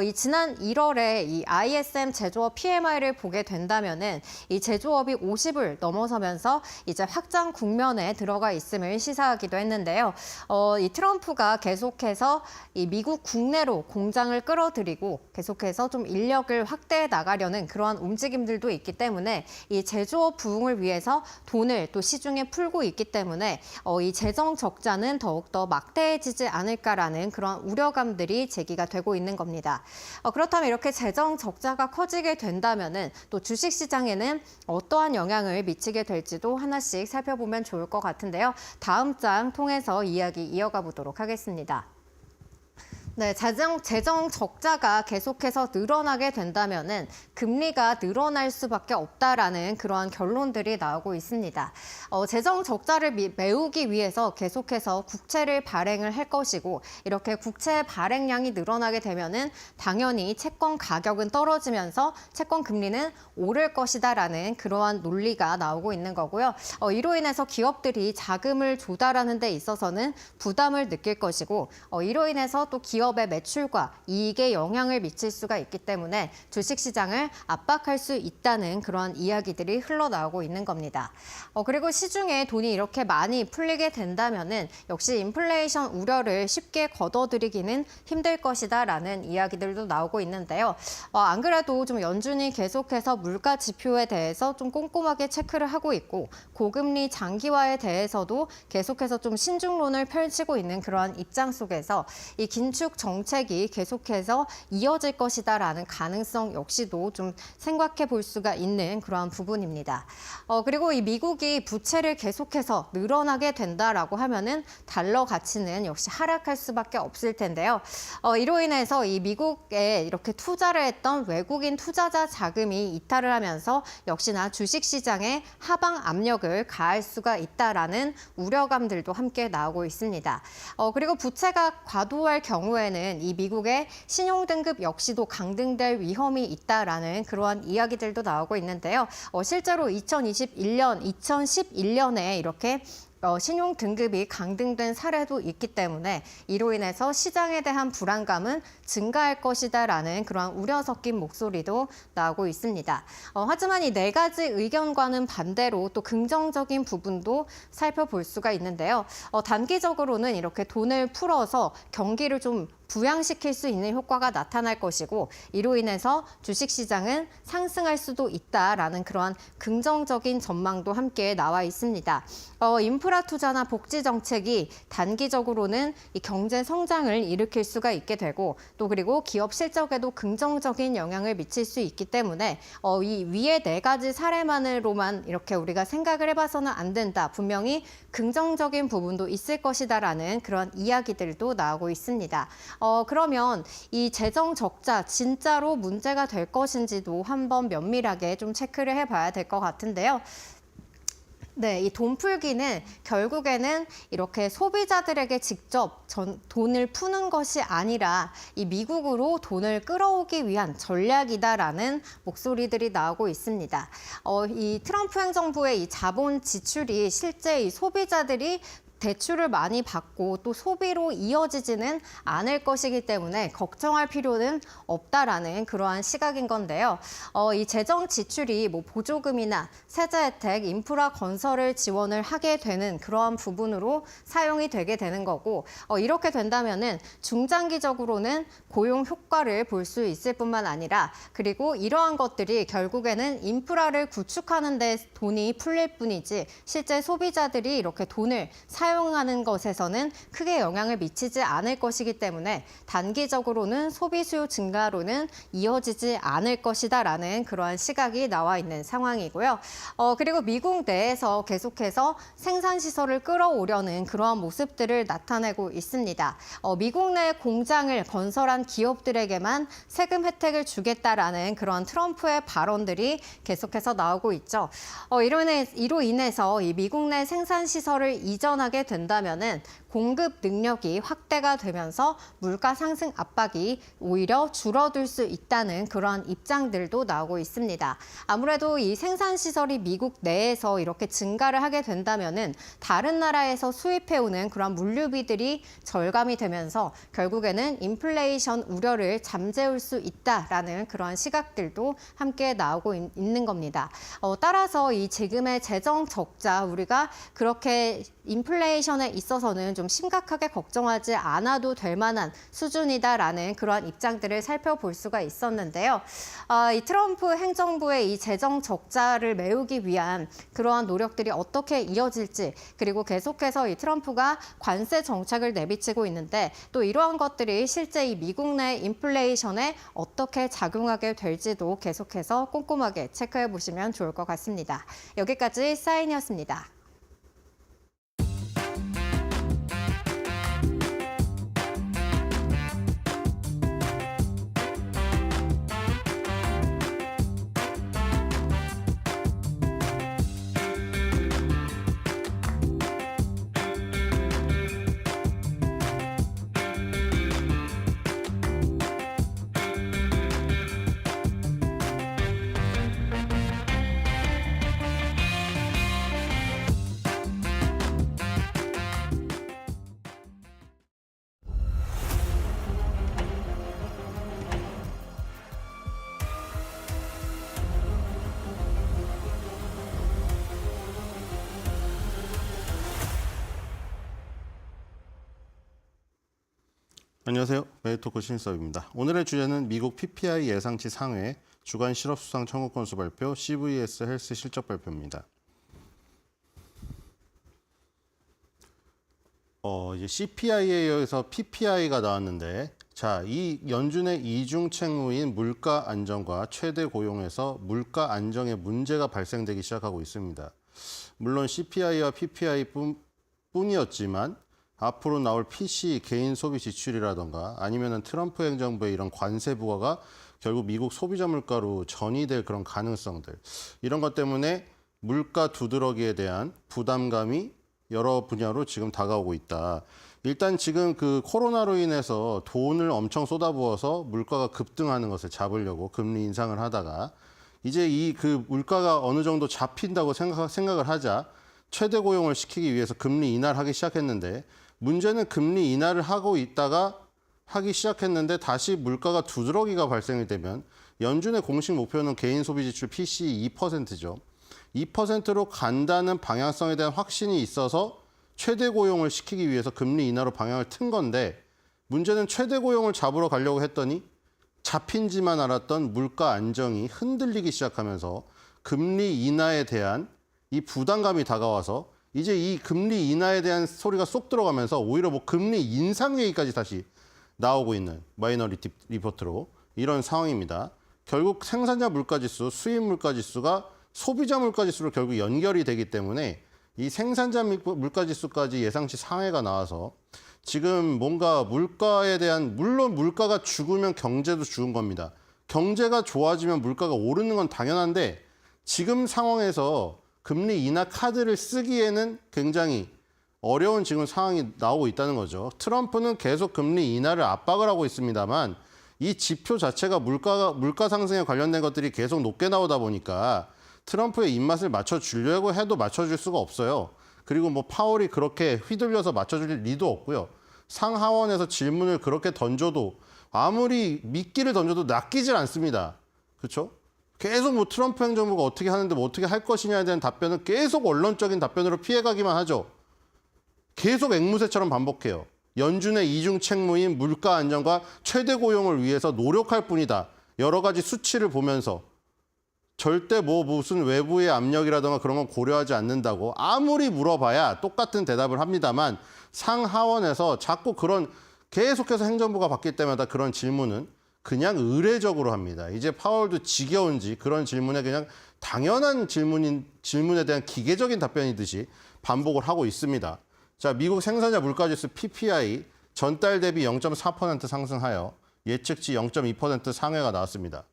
이 지난 1월에 이 ISM 제조업 PMI를 보게 된다면은 이 제조업이 50을 넘어서면서 이제 확장 국면에 들어가 있음을 시사하기도 했는데요. 이 트럼프가 계속해서 이 미국 국내로 공장을 끌어들이고 계속해서 좀 인력을 확대해 나가려는 그러한 움직임들도 있기 때문에 이 제조업 부흥을 위해서 돈을 또 시중에 풀고 있기 때문에 이 재정 적자는 더욱더 막대해지지 않을까라는 그런 우려감들이 제기가 되고 있는 겁니다. 그렇다면 이렇게 재정 적자가 커지게 된다면은 또 주식 시장에는 어떠한 영향을 미치게 될지도 하나씩 살펴보면 좋을 것 같은데요. 다음 장 통해서 이야기 이어가 보도록 하겠습니다. 네, 재정 적자가 계속해서 늘어나게 된다면은 금리가 늘어날 수밖에 없다라는 그러한 결론들이 나오고 있습니다. 재정 적자를 메우기 위해서 계속해서 국채를 발행을 할 것이고 이렇게 국채 발행량이 늘어나게 되면은 당연히 채권 가격은 떨어지면서 채권 금리는 오를 것이다라는 그러한 논리가 나오고 있는 거고요. 이로 인해서 기업들이 자금을 조달하는 데 있어서는 부담을 느낄 것이고 이로 인해서 또 기업의 매출과 이익에 영향을 미칠 수가 있기 때문에 주식시장을 압박할 수 있다는 그런 이야기들이 흘러나오고 있는 겁니다. 그리고 시중에 돈이 이렇게 많이 풀리게 된다면은 역시 인플레이션 우려를 쉽게 걷어들이기는 힘들 것이다라는 이야기들도 나오고 있는데요. 안 그래도 좀 연준이 계속해서 물가 지표에 대해서 좀 꼼꼼하게 체크를 하고 있고 고금리 장기화에 대해서도 계속해서 좀 신중론을 펼치고 있는 그러한 입장 속에서 이 긴축 쪽 정책이 계속해서 이어질 것이다라는 가능성 역시도 좀 생각해 볼 수가 있는 그러한 부분입니다. 그리고 이 미국이 부채를 계속해서 늘어나게 된다라고 하면은 달러 가치는 역시 하락할 수밖에 없을 텐데요. 이로 인해서 이 미국에 이렇게 투자를 했던 외국인 투자자 자금이 이탈을 하면서 역시나 주식시장에 하방 압력을 가할 수가 있다라는 우려감들도 함께 나오고 있습니다. 그리고 부채가 과도할 경우에는 이 미국의 신용등급 역시도 강등될 위험이 있다라는 그러한 이야기들도 나오고 있는데요. 실제로 2021년, 2011년에 이렇게 신용 등급이 강등된 사례도 있기 때문에 이로 인해서 시장에 대한 불안감은 증가할 것이다라는 그러한 우려 섞인 목소리도 나오고 있습니다. 하지만 이 네 가지 의견과는 반대로 또 긍정적인 부분도 살펴볼 수가 있는데요. 단기적으로는 이렇게 돈을 풀어서 경기를 좀 부양시킬 수 있는 효과가 나타날 것이고 이로 인해서 주식시장은 상승할 수도 있다라는 그러한 긍정적인 전망도 함께 나와 있습니다. 인프라 투자나 복지 정책이 단기적으로는 이 경제 성장을 일으킬 수가 있게 되고 또 그리고 기업 실적에도 긍정적인 영향을 미칠 수 있기 때문에 이 위의 네 가지 사례만으로만 이렇게 우리가 생각을 해봐서는 안 된다. 분명히 긍정적인 부분도 있을 것이다라는 그런 이야기들도 나오고 있습니다. 그러면 이 재정 적자 진짜로 문제가 될 것인지도 한번 면밀하게 좀 체크를 해봐야 될 것 같은데요. 네, 이 돈 풀기는 결국에는 이렇게 소비자들에게 직접 돈을 푸는 것이 아니라 이 미국으로 돈을 끌어오기 위한 전략이다라는 목소리들이 나오고 있습니다. 이 트럼프 행정부의 이 자본 지출이 실제 이 소비자들이 대출을 많이 받고 또 소비로 이어지지는 않을 것이기 때문에 걱정할 필요는 없다라는 그러한 시각인 건데요. 이 재정 지출이 뭐 보조금이나 세제 혜택, 인프라 건설을 지원을 하게 되는 그러한 부분으로 사용이 되게 되는 거고 이렇게 된다면은 중장기적으로는 고용 효과를 볼 수 있을 뿐만 아니라 그리고 이러한 것들이 결국에는 인프라를 구축하는 데 돈이 풀릴 뿐이지 실제 소비자들이 이렇게 돈을 사용하는 것에서는 크게 영향을 미치지 않을 것이기 때문에 단기적으로는 소비 수요 증가로는 이어지지 않을 것이다라는 그러한 시각이 나와 있는 상황이고요. 그리고 미국 내에서 계속해서 생산 시설을 끌어오려는 그러한 모습들을 나타내고 있습니다. 미국 내 공장을 건설한 기업들에게만 세금 혜택을 주겠다라는 그런 트럼프의 발언들이 계속해서 나오고 있죠. 이로 인해서 이 미국 내 생산 시설을 이전하게 된다면은 공급 능력이 확대가 되면서 물가 상승 압박이 오히려 줄어들 수 있다는 그러한 입장들도 나오고 있습니다. 아무래도 이 생산 시설이 미국 내에서 이렇게 증가를 하게 된다면은 다른 나라에서 수입해오는 그런 물류비들이 절감이 되면서 결국에는 인플레이션 우려를 잠재울 수 있다라는 그러한 시각들도 함께 나오고 있는 겁니다. 따라서 이 지금의 재정 적자 우리가 그렇게 인플레이션에 있어서는 좀 심각하게 걱정하지 않아도 될 만한 수준이다라는 그러한 입장들을 살펴볼 수가 있었는데요. 이 트럼프 행정부의 이 재정 적자를 메우기 위한 그러한 노력들이 어떻게 이어질지 그리고 계속해서 이 트럼프가 관세 정책을 내비치고 있는데 또 이러한 것들이 실제 이 미국 내 인플레이션에 어떻게 작용하게 될지도 계속해서 꼼꼼하게 체크해 보시면 좋을 것 같습니다. 여기까지 사인이었습니다. 안녕하세요. 메이토크 신수업입니다. 오늘의 주제는 미국 PPI 예상치 상회, 주간 실업수당 청구 건수 발표, CVS 헬스 실적 발표입니다. 이제 CPI에 이어서 PPI가 나왔는데 자, 이 연준의 이중 책무인 물가 안정과 최대 고용에서 물가 안정에 문제가 발생되기 시작하고 있습니다. 물론 CPI와 PPI 뿐이었지만 앞으로 나올 PC 개인 소비 지출이라던가 아니면은 트럼프 행정부의 이런 관세 부과가 결국 미국 소비자 물가로 전이될 그런 가능성들, 이런 것 때문에 물가 두드러기에 대한 부담감이 여러 분야로 지금 다가오고 있다. 일단 지금 그 코로나로 인해서 돈을 엄청 쏟아부어서 물가가 급등하는 것을 잡으려고 금리 인상을 하다가 이제 이 그 물가가 어느 정도 잡힌다고 생각을 하자 최대 고용을 시키기 위해서 금리 인하를 하기 시작했는데, 문제는 금리 인하를 하고 있다가 하기 시작했는데 다시 물가가 두드러기가 발생이 되면 연준의 공식 목표는 개인 소비 지출 PCE 2%죠. 2%로 간다는 방향성에 대한 확신이 있어서 최대 고용을 시키기 위해서 금리 인하로 방향을 튼 건데, 문제는 최대 고용을 잡으러 가려고 했더니 잡힌지만 알았던 물가 안정이 흔들리기 시작하면서 금리 인하에 대한 이 부담감이 다가와서 이제 이 금리 인하에 대한 소리가 쏙 들어가면서 오히려 뭐 금리 인상 얘기까지 다시 나오고 있는 마이너리티 리포트로 이런 상황입니다. 결국 생산자 물가지수, 수입 물가지수가 소비자 물가지수로 결국 연결이 되기 때문에 이 생산자 물가지수까지 예상치 상해가 나와서 지금 뭔가 물가에 대한, 물론 물가가 죽으면 경제도 죽은 겁니다. 경제가 좋아지면 물가가 오르는 건 당연한데 지금 상황에서 금리 인하 카드를 쓰기에는 굉장히 어려운 지금 상황이 나오고 있다는 거죠. 트럼프는 계속 금리 인하를 압박을 하고 있습니다만 이 지표 자체가 물가 상승에 관련된 것들이 계속 높게 나오다 보니까 트럼프의 입맛을 맞춰주려고 해도 맞춰줄 수가 없어요. 그리고 뭐 파월이 그렇게 휘둘려서 맞춰줄 리도 없고요. 상하원에서 질문을 그렇게 던져도 아무리 미끼를 던져도 낚이질 않습니다. 그렇죠? 계속 뭐 트럼프 행정부가 어떻게 하는데 뭐 어떻게 할 것이냐에 대한 답변은 계속 언론적인 답변으로 피해가기만 하죠. 계속 앵무새처럼 반복해요. 연준의 이중 책무인 물가 안정과 최대 고용을 위해서 노력할 뿐이다. 여러 가지 수치를 보면서 절대 뭐 무슨 외부의 압력이라든가 그런 건 고려하지 않는다고 아무리 물어봐야 똑같은 대답을 합니다만 상하원에서 자꾸 그런 계속해서 행정부가 바뀔 때마다 그런 질문은 그냥 의례적으로 합니다. 이제 파월도 지겨운지 그런 질문에 그냥 당연한 질문에 대한 기계적인 답변이듯이 반복을 하고 있습니다. 자, 미국 생산자 물가지수 PPI 전달 대비 0.4% 상승하여 예측치 0.2% 상회가 나왔습니다.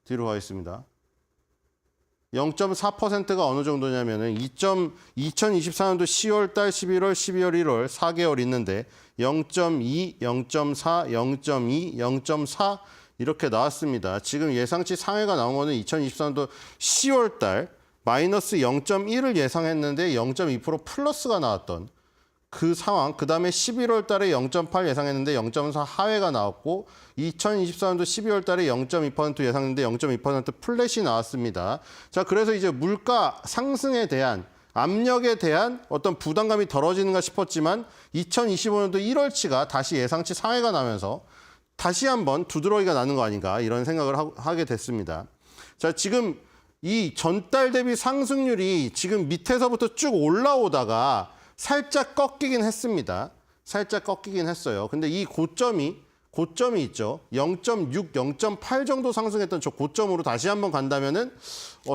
뒤로 가겠습니다. 0.4%가 어느 정도냐면은 2024년도 10월 달, 11월, 12월, 1월 4개월 있는데 0.2, 0.4, 0.2, 0.4 이렇게 나왔습니다. 지금 예상치 상회가 나온 거는 2024년도 10월 달 마이너스 0.1을 예상했는데 0.2% 플러스가 나왔던 그 상황, 그 다음에 11월 달에 0.8 예상했는데 0.4 하회가 나왔고 2024년도 12월 달에 0.2% 예상했는데 0.2% 플랫이 나왔습니다. 자, 그래서 이제 물가 상승에 대한 압력에 대한 어떤 부담감이 덜어지는가 싶었지만 2025년도 1월치가 다시 예상치 상회가 나면서 다시 한번 두드러기가 나는 거 아닌가 이런 생각을 하게 됐습니다. 자, 지금 이 전달 대비 상승률이 지금 밑에서부터 쭉 올라오다가 살짝 꺾이긴 했습니다. 살짝 꺾이긴 했어요. 근데 이 고점이 있죠. 0.6, 0.8 정도 상승했던 저 고점으로 다시 한번 간다면은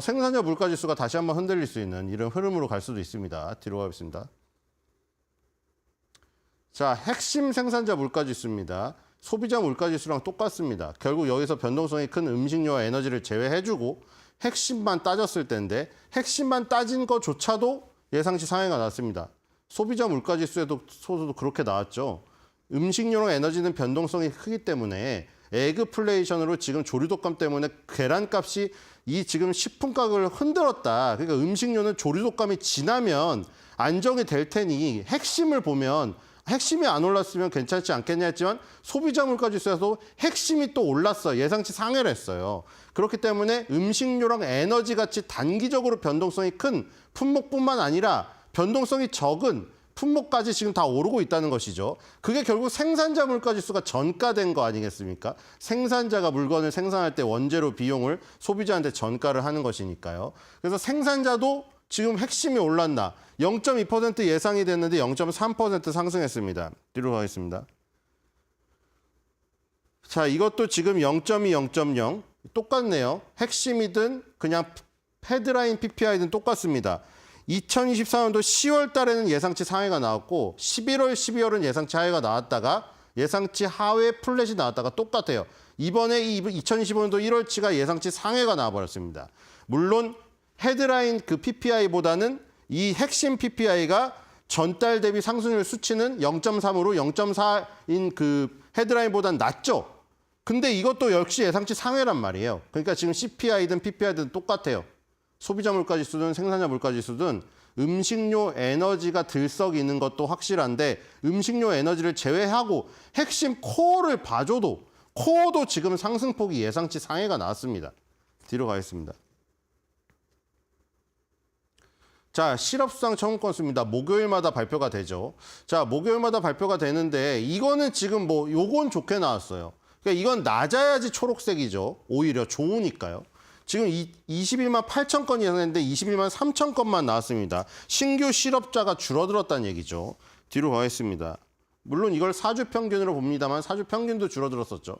생산자 물가지수가 다시 한번 흔들릴 수 있는 이런 흐름으로 갈 수도 있습니다. 뒤로 가겠습니다. 자, 핵심 생산자 물가지수입니다. 소비자 물가지수랑 똑같습니다. 결국 여기서 변동성이 큰 음식료와 에너지를 제외해주고 핵심만 따졌을 때인데 핵심만 따진 것조차도 예상치 상회가 났습니다. 소비자 물가지수에도 그렇게 나왔죠. 음식료랑 에너지는 변동성이 크기 때문에 에그플레이션으로 지금 조류독감 때문에 계란값이 이 지금 식품 가격을 흔들었다. 그러니까 음식료는 조류독감이 지나면 안정이 될 테니 핵심을 보면 핵심이 안 올랐으면 괜찮지 않겠냐 했지만 소비자 물가지수에서 핵심이 또 올랐어요. 예상치 상회를 했어요. 그렇기 때문에 음식료랑 에너지 같이 단기적으로 변동성이 큰 품목뿐만 아니라 변동성이 적은 품목까지 지금 다 오르고 있다는 것이죠. 그게 결국 생산자 물가지수가 전가된 거 아니겠습니까? 생산자가 물건을 생산할 때 원재료 비용을 소비자한테 전가를 하는 것이니까요. 그래서 생산자도 지금 핵심이 올랐나? 0.2% 예상이 됐는데 0.3% 상승했습니다. 뒤로 가겠습니다. 자, 이것도 지금 0.2, 0.0 똑같네요. 핵심이든 그냥 헤드라인 PPI든 똑같습니다. 2024년도 10월 달에는 예상치 상회가 나왔고 11월, 12월은 예상치 하회가 나왔다가 예상치 하회 플랫이 나왔다가 똑같아요. 이번에 2025년도 1월치가 예상치 상회가 나와버렸습니다. 물론 헤드라인 그 PPI보다는 이 핵심 PPI가 전달 대비 상승률 수치는 0.3으로 0.4인 그 헤드라인보다는 낮죠. 근데 이것도 역시 예상치 상회란 말이에요. 그러니까 지금 CPI든 PPI든 똑같아요. 소비자 물가지수든 생산자 물가지수든 음식료 에너지가 들썩 있는 것도 확실한데 음식료 에너지를 제외하고 핵심 코어를 봐줘도 코어도 지금 상승폭이 예상치 상회가 나왔습니다. 뒤로 가겠습니다. 자, 실업수당 청구 건수입니다. 목요일마다 발표가 되죠. 자, 목요일마다 발표가 되는데 이거는 지금 뭐 요건 좋게 나왔어요. 그러니까 이건 낮아야지 초록색이죠. 오히려 좋으니까요. 지금 21만 8천 건이 예상했는데 21만 3천 건만 나왔습니다. 신규 실업자가 줄어들었다는 얘기죠. 뒤로 가겠습니다. 물론 이걸 4주 평균으로 봅니다만 4주 평균도 줄어들었었죠.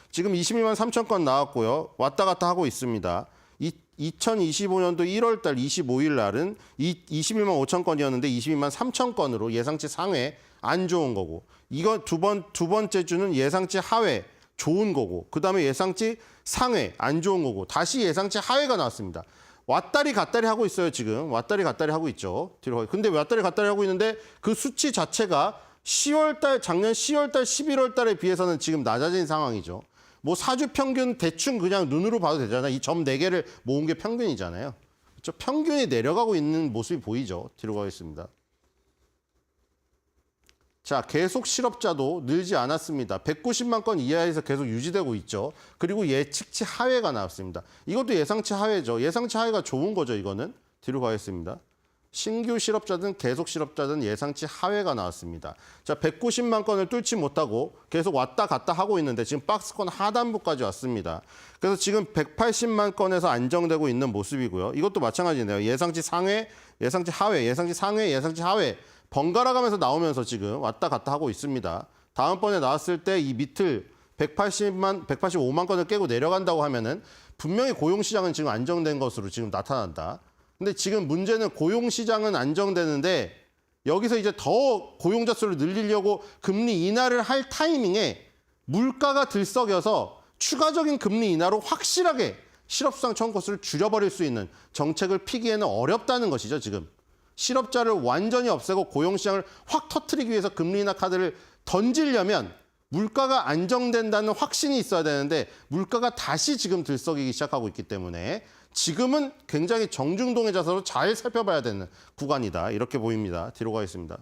지금 22만 3천 건 나왔고요. 왔다 갔다 하고 있습니다. 2025년도 1월 달 25일 날은 21만 5천 건이었는데 22만 3천 건으로 예상치 상회 안 좋은 거고 이건 두 번째 주는 예상치 하회 좋은 거고 그다음에 예상치 상회 안 좋은 거고 다시 예상치 하회가 나왔습니다. 왔다리 갔다리 하고 있어요. 지금 왔다리 갔다리 하고 있죠. 뒤로 근데 왔다리 갔다리 하고 있는데 그 수치 자체가 10월 달 작년 10월 달 11월 달에 비해서는 지금 낮아진 상황이죠. 뭐 4주 평균 대충 그냥 눈으로 봐도 되잖아요. 이 점 4개를 모은 게 평균이잖아요. 그렇죠? 평균이 내려가고 있는 모습이 보이죠. 뒤로 가겠습니다. 자, 계속 실업자도 늘지 않았습니다. 190만 건 이하에서 계속 유지되고 있죠. 그리고 예측치 하회가 나왔습니다. 이것도 예상치 하회죠. 예상치 하회가 좋은 거죠, 이거는. 뒤로 가겠습니다. 신규 실업자든 계속 실업자든 예상치 하회가 나왔습니다. 자, 190만 건을 뚫지 못하고 계속 왔다 갔다 하고 있는데 지금 박스권 하단부까지 왔습니다. 그래서 지금 180만 건에서 안정되고 있는 모습이고요. 이것도 마찬가지네요. 예상치 상회, 예상치 하회, 예상치 상회, 예상치 하회. 번갈아 가면서 나오면서 지금 왔다 갔다 하고 있습니다. 다음번에 나왔을 때 이 밑을 185만 건을 깨고 내려간다고 하면은 분명히 고용시장은 지금 안정된 것으로 지금 나타난다. 근데 지금 문제는 고용시장은 안정되는데 여기서 이제 더 고용자 수를 늘리려고 금리 인하를 할 타이밍에 물가가 들썩여서 추가적인 금리 인하로 확실하게 실업수당 청구 건수를 줄여버릴 수 있는 정책을 피기에는 어렵다는 것이죠, 지금. 실업자를 완전히 없애고 고용시장을 확 터뜨리기 위해서 금리 인하 카드를 던지려면 물가가 안정된다는 확신이 있어야 되는데 물가가 다시 지금 들썩이기 시작하고 있기 때문에 지금은 굉장히 정중동의 자세로 잘 살펴봐야 되는 구간이다. 이렇게 보입니다. 뒤로 가겠습니다.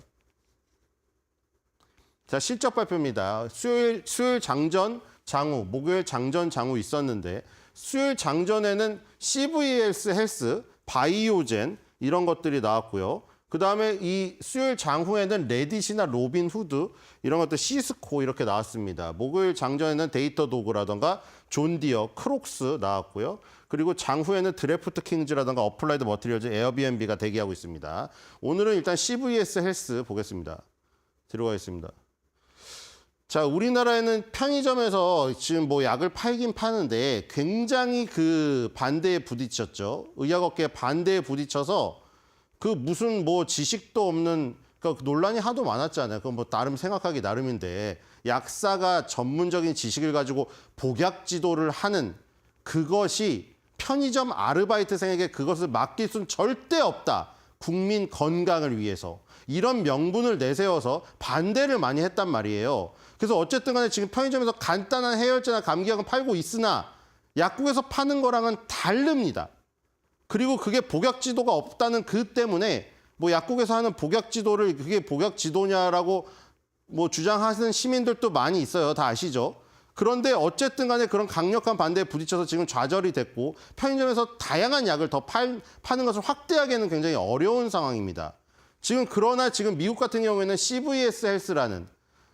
자, 실적 발표입니다. 수요일 장전, 장후, 목요일 장전, 장후 있었는데 수요일 장전에는 CVS 헬스, 바이오젠 이런 것들이 나왔고요. 그다음에 이 수요일 장후에는 레딧이나 로빈 후드 이런 것들 시스코 이렇게 나왔습니다. 목요일 장전에는 데이터 도구라던가 존디어, 크록스 나왔고요. 그리고 장후에는 드래프트 킹즈라던가 어플라이드 머티리얼즈, 에어비앤비가 대기하고 있습니다. 오늘은 일단 CVS 헬스 보겠습니다. 들어가겠습니다. 자, 우리나라에는 편의점에서 지금 뭐 약을 팔긴 파는데 굉장히 그 반대에 부딪혔죠. 의약업계에 반대에 부딪혀서 그 무슨 뭐 지식도 없는 그 논란이 하도 많았잖아요. 그건 뭐 나름 생각하기 나름인데 약사가 전문적인 지식을 가지고 복약 지도를 하는 그것이 편의점 아르바이트생에게 그것을 맡길 수는 절대 없다. 국민 건강을 위해서. 이런 명분을 내세워서 반대를 많이 했단 말이에요. 그래서 어쨌든 간에 지금 편의점에서 간단한 해열제나 감기약은 팔고 있으나 약국에서 파는 거랑은 다릅니다. 그리고 그게 복약 지도가 없다는 그 때문에 뭐 약국에서 하는 복약 지도를 그게 복약 지도냐라고 뭐 주장하는 시민들도 많이 있어요. 다 아시죠? 그런데 어쨌든 간에 그런 강력한 반대에 부딪혀서 지금 좌절이 됐고 편의점에서 다양한 약을 더 파는 것을 확대하기에는 굉장히 어려운 상황입니다. 지금 그러나 지금 미국 같은 경우에는 CVS 헬스라는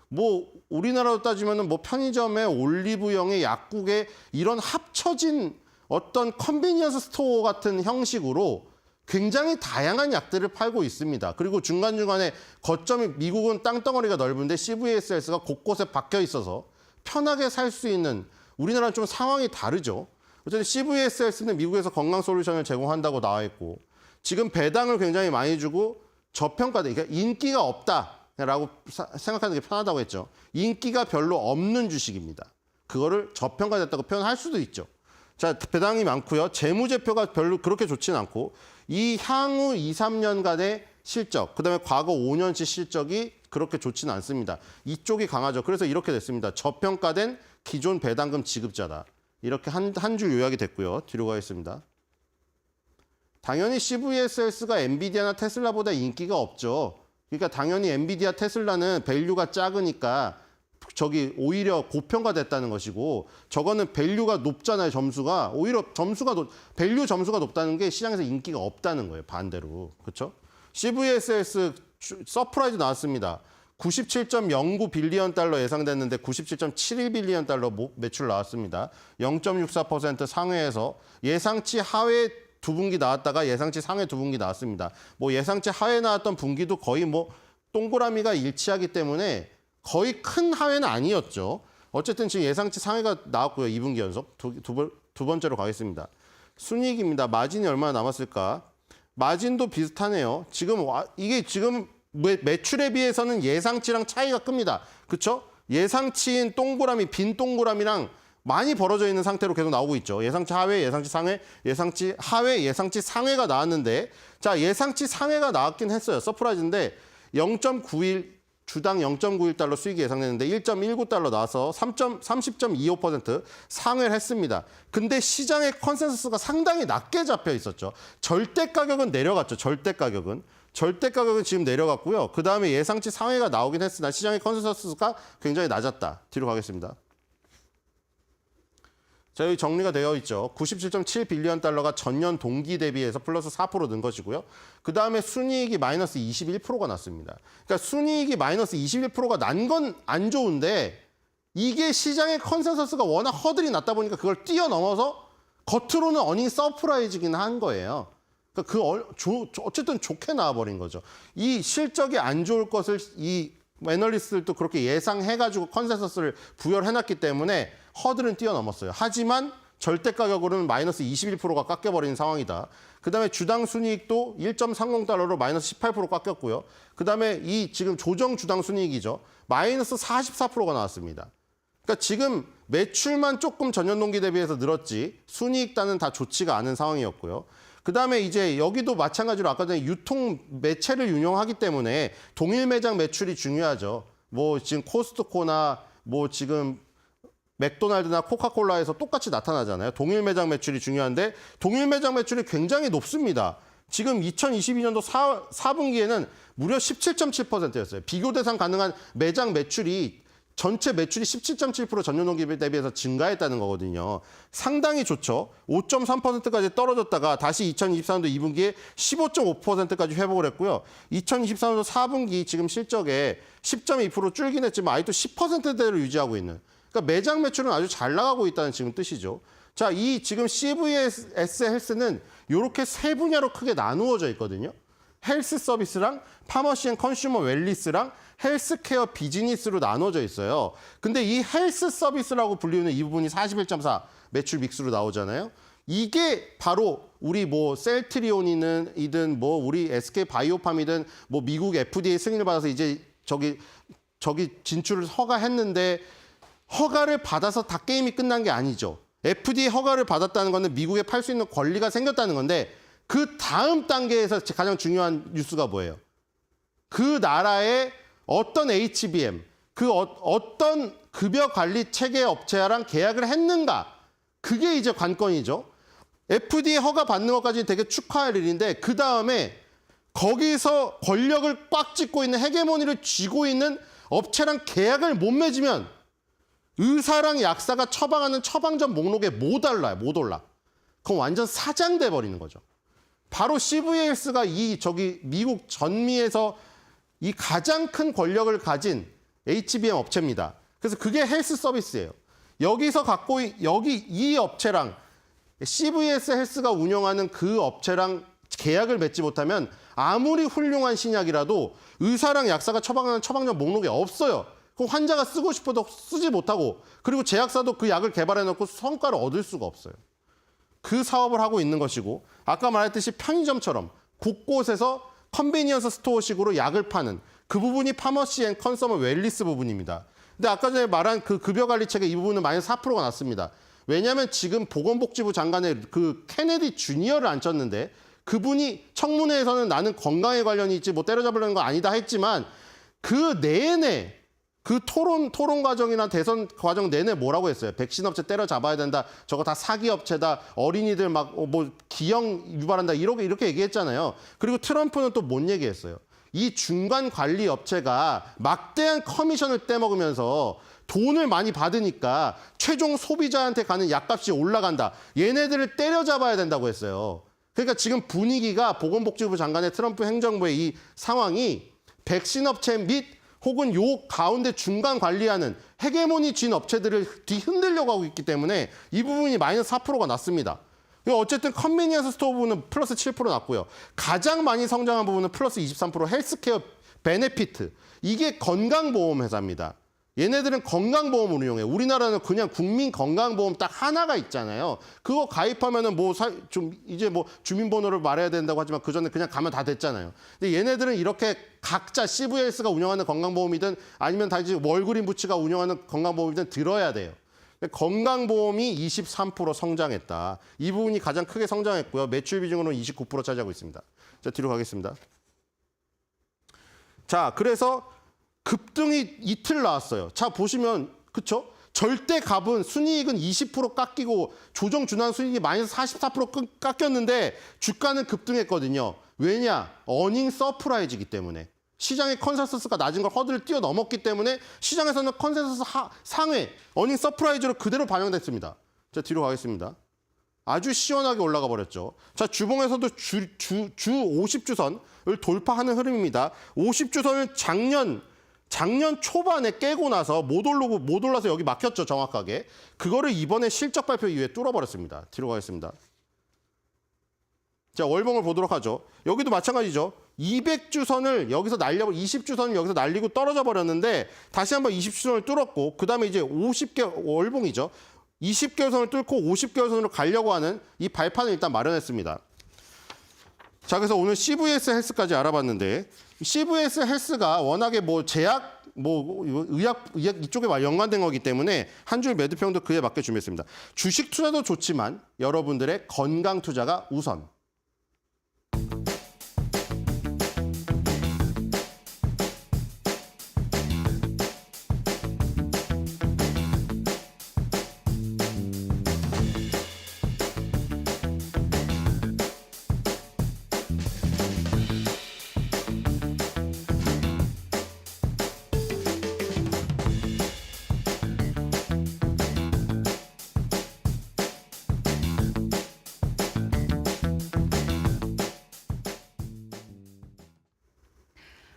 뭐 우리나라로 따지면은 뭐 편의점의 올리브영의 약국의 이런 합쳐진 어떤 컨비니언스 스토어 같은 형식으로 굉장히 다양한 약들을 팔고 있습니다. 그리고 중간중간에 거점이 미국은 땅덩어리가 넓은데 CVS 헬스가 곳곳에 박혀 있어서 편하게 살 수 있는 우리나라는 좀 상황이 다르죠. 어쨌든 CVS 헬스는 미국에서 건강 솔루션을 제공한다고 나와 있고 지금 배당을 굉장히 많이 주고 저평가돼. 그러니까 인기가 없다라고 생각하는 게 편하다고 했죠. 인기가 별로 없는 주식입니다. 그거를 저평가됐다고 표현할 수도 있죠. 자, 배당이 많고요. 재무제표가 별로 그렇게 좋지는 않고 이 향후 2, 3년간의 실적, 그다음에 과거 5년치 실적이 그렇게 좋지는 않습니다. 이쪽이 강하죠. 그래서 이렇게 됐습니다. 저평가된 기존 배당금 지급자다. 이렇게 한 줄 요약이 됐고요. 뒤로 가겠습니다. 당연히 CVSS가 엔비디아나 테슬라보다 인기가 없죠. 그러니까 당연히 엔비디아, 테슬라는 밸류가 작으니까 저기 오히려 고평가됐다는 것이고 저거는 밸류가 높잖아요. 점수가. 오히려 밸류 점수가 높다는 게 시장에서 인기가 없다는 거예요. 반대로. 그렇죠? CVSS 서프라이즈 나왔습니다. 97.09 빌리언 달러 예상됐는데 97.71 빌리언 달러 매출 나왔습니다. 0.64% 상회에서 예상치 하회 두 분기 나왔다가 예상치 상회 두 분기 나왔습니다. 뭐 예상치 하회 나왔던 분기도 거의 뭐 동그라미가 일치하기 때문에 거의 큰 하회는 아니었죠. 어쨌든 지금 예상치 상회가 나왔고요. 2분기 연속. 두 번째로 가겠습니다. 순이익입니다. 마진이 얼마나 남았을까? 마진도 비슷하네요. 이게 지금 매출에 비해서는 예상치랑 차이가 큽니다. 그렇죠? 예상치인 동그라미, 빈 동그라미랑 많이 벌어져 있는 상태로 계속 나오고 있죠. 예상치 하회, 예상치 상회, 예상치 하회, 예상치 상회가 나왔는데 자, 예상치 상회가 나왔긴 했어요. 서프라이즈인데 0.91 주당 0.91달러 수익이 예상됐는데 1.19달러 나와서 30.25% 상회를 했습니다. 근데 시장의 컨센서스가 상당히 낮게 잡혀 있었죠. 절대 가격은 내려갔죠. 절대 가격은 지금 내려갔고요. 그다음에 예상치 상회가 나오긴 했으나 시장의 컨센서스가 굉장히 낮았다. 뒤로 가겠습니다. 자, 여기 정리가 되어 있죠. 97.7 빌리언 달러가 전년 동기 대비해서 플러스 4% 는 것이고요. 그다음에 순이익이 마이너스 21%가 났습니다. 그러니까 순이익이 마이너스 21%가 난 건 안 좋은데 이게 시장의 컨센서스가 워낙 허들이 낮다 보니까 그걸 뛰어넘어서 겉으로는 어닝 서프라이즈긴 한 거예요. 그러니까 어쨌든 좋게 나와버린 거죠. 이 실적이 안 좋을 것을 이 애널리스트들도 그렇게 예상해가지고 컨센서스를 부여를 해놨기 때문에 허들은 뛰어넘었어요. 하지만 절대 가격으로는 마이너스 21%가 깎여버린 상황이다. 그다음에 주당 순이익도 1.30달러로 마이너스 18% 깎였고요. 그다음에 이 지금 조정 주당 순이익이죠. 마이너스 44%가 나왔습니다. 그러니까 지금 매출만 조금 전년 동기 대비해서 늘었지 순이익단은 다 좋지가 않은 상황이었고요. 그다음에 이제 여기도 마찬가지로 아까 전에 유통 매체를 운영하기 때문에 동일 매장 매출이 중요하죠. 뭐 지금 코스트코나 뭐 지금 맥도날드나 코카콜라에서 똑같이 나타나잖아요. 동일 매장 매출이 중요한데 동일 매장 매출이 굉장히 높습니다. 지금 2022년도 4분기에는 무려 17.7%였어요. 비교 대상 가능한 매장 매출이 전체 매출이 17.7% 전년 동기 대비해서 증가했다는 거거든요. 상당히 좋죠. 5.3%까지 떨어졌다가 다시 2023년도 2분기에 15.5%까지 회복을 했고요. 2023년도 4분기 지금 실적에 10.2% 줄긴 했지만 아직도 10%대로 유지하고 있는. 그러니까 매장 매출은 아주 잘 나가고 있다는 지금 뜻이죠. 자, 이 지금 CVS 헬스는 이렇게 세 분야로 크게 나누어져 있거든요. 헬스 서비스랑 파머시 앤 컨슈머 웰리스랑 헬스케어 비즈니스로 나눠져 있어요. 근데 이 헬스 서비스라고 불리는 이 부분이 41.4 매출 믹스로 나오잖아요. 이게 바로 우리 뭐 셀트리온이든 뭐 우리 SK 바이오팜이든 뭐 미국 FDA 승인을 받아서 이제 저기 진출을 허가했는데 허가를 받아서 다 게임이 끝난 게 아니죠. FDA 허가를 받았다는 거는 미국에 팔 수 있는 권리가 생겼다는 건데 그 다음 단계에서 가장 중요한 뉴스가 뭐예요? 그 나라의 어떤 HBM, 어떤 급여 관리 체계 업체랑 계약을 했는가? 그게 이제 관건이죠. FDA 허가 받는 것까지는 되게 축하할 일인데 그 다음에 거기서 권력을 꽉 쥐고 있는 헤게모니를 쥐고 있는 업체랑 계약을 못 맺으면 의사랑 약사가 처방하는 처방전 목록에 못 올라. 그럼 완전 사장돼 버리는 거죠. 바로 CVS가 미국 전미에서 이 가장 큰 권력을 가진 HBM 업체입니다. 그래서 그게 헬스 서비스예요. 여기 이 업체랑 CVS 헬스가 운영하는 그 업체랑 계약을 맺지 못하면 아무리 훌륭한 신약이라도 의사랑 약사가 처방하는 처방전 목록에 없어요. 그 환자가 쓰고 싶어도 쓰지 못하고 그리고 제약사도 그 약을 개발해놓고 성과를 얻을 수가 없어요. 그 사업을 하고 있는 것이고 아까 말했듯이 편의점처럼 곳곳에서 컨비니언스 스토어식으로 약을 파는 그 부분이 파머시 앤 컨서머 웰리스 부분입니다. 근데 아까 전에 말한 그 급여관리책에 이 부분은 마이너스 4%가 났습니다. 왜냐하면 지금 보건복지부 장관의 그 케네디 주니어를 앉혔는데 그분이 청문회에서는 나는 건강에 관련이 있지 뭐 때려잡으려는 거 아니다 했지만 그 내내 그 토론 과정이나 대선 과정 내내 뭐라고 했어요? 백신 업체 때려잡아야 된다. 저거 다 사기 업체다. 어린이들 막 뭐 기형 유발한다. 이렇게 얘기했잖아요. 그리고 트럼프는 또 뭔 얘기했어요? 이 중간 관리 업체가 막대한 커미션을 떼먹으면서 돈을 많이 받으니까 최종 소비자한테 가는 약값이 올라간다. 얘네들을 때려잡아야 된다고 했어요. 그러니까 지금 분위기가 보건복지부 장관의 트럼프 행정부의 이 상황이 백신 업체 및 혹은 요 가운데 중간 관리하는 헤게모니 쥔 업체들을 뒤흔들려고 하고 있기 때문에 이 부분이 마이너스 4%가 났습니다. 어쨌든 컨비니언스 스토어 부분은 플러스 7% 났고요. 가장 많이 성장한 부분은 플러스 23% 헬스케어 베네피트. 이게 건강보험 회사입니다. 얘네들은 건강보험을 이용해. 우리나라는 그냥 국민건강보험 딱 하나가 있잖아요. 그거 가입하면은 좀 이제 주민번호를 말해야 된다고 하지만 그 전에 그냥 가면 다 됐잖아요. 근데 얘네들은 이렇게 각자 CVS가 운영하는 건강보험이든 아니면 다시 월그린부츠가 운영하는 건강보험이든 들어야 돼요. 건강보험이 23% 성장했다. 이 부분이 가장 크게 성장했고요. 매출 비중으로는 29% 차지하고 있습니다. 자, 뒤로 가겠습니다. 자, 그래서 급등이 이틀 나왔어요. 자, 보시면 그쵸? 절대 값은 순이익은 20% 깎이고 조정 준환 순이익이 마이너스 44% 깎였는데 주가는 급등했거든요. 왜냐? 어닝 서프라이즈이기 때문에. 시장의 컨센서스가 낮은 걸 허들을 뛰어넘었기 때문에 시장에서는 컨센서스 상회, 어닝 서프라이즈로 그대로 반영됐습니다. 자, 뒤로 가겠습니다. 아주 시원하게 올라가 버렸죠. 자, 주봉에서도 주 50주선을 돌파하는 흐름입니다. 50주선을 작년 초반에 깨고 나서 못 올라서 여기 막혔죠, 정확하게. 그거를 이번에 실적 발표 이후에 뚫어버렸습니다. 뒤로 가겠습니다. 자, 월봉을 보도록 하죠. 여기도 마찬가지죠. 200주선을 여기서 날려버리고 20주선을 여기서 날리고 떨어져 버렸는데 다시 한번 20주선을 뚫었고 그다음에 이제 50개 월봉이죠. 20개선을 뚫고 50개선으로 가려고 하는 이 발판을 일단 마련했습니다. 자, 그래서 오늘 CVS 헬스까지 알아봤는데 CVS 헬스가 워낙에 제약, 의학 이쪽에 연관된 거기 때문에 한 줄 매도평도 그에 맞게 준비했습니다. 주식 투자도 좋지만 여러분들의 건강 투자가 우선.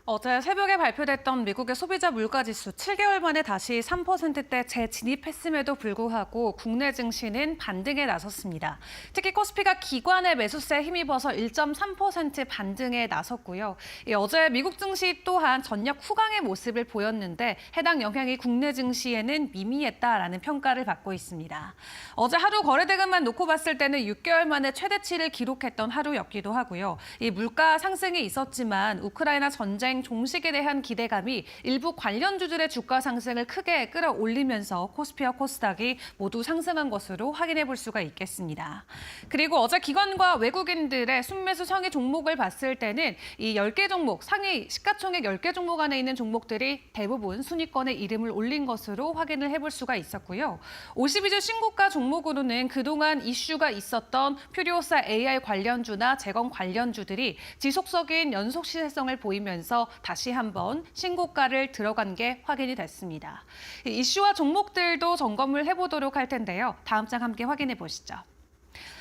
어제 새벽에 발표됐던 미국의 소비자 물가지수 7개월 만에 다시 3%대 재진입했음에도 불구하고 국내 증시는 반등에 나섰습니다. 특히 코스피가 기관의 매수세에 힘입어서 1.3% 반등에 나섰고요. 어제 미국 증시 또한 전력 후강의 모습을 보였는데 해당 영향이 국내 증시에는 미미했다라는 평가를 받고 있습니다. 어제 하루 거래대금만 놓고 봤을 때는 6개월 만에 최대치를 기록했던 하루였기도 하고요. 이 물가 상승이 있었지만 우크라이나 전쟁 종식에 대한 기대감이 일부 관련주들의 주가 상승을 크게 끌어올리면서 코스피와 코스닥이 모두 상승한 것으로 확인해 볼 수가 있겠습니다. 그리고 어제 기관과 외국인들의 순매수 상위 종목을 봤을 때는 이 10개 종목, 상위 시가총액 10개 종목 안에 있는 종목들이 대부분 순위권에 이름을 올린 것으로 확인을 해볼 수가 있었고요. 52주 신고가 종목으로는 그동안 이슈가 있었던 퓨리오사 AI 관련주나 재건 관련주들이 지속적인 연속 시세성을 보이면서 다시 한번 신고가를 들어간 게 확인이 됐습니다. 이슈와 종목들도 점검을 해보도록 할 텐데요. 다음 장 함께 확인해 보시죠.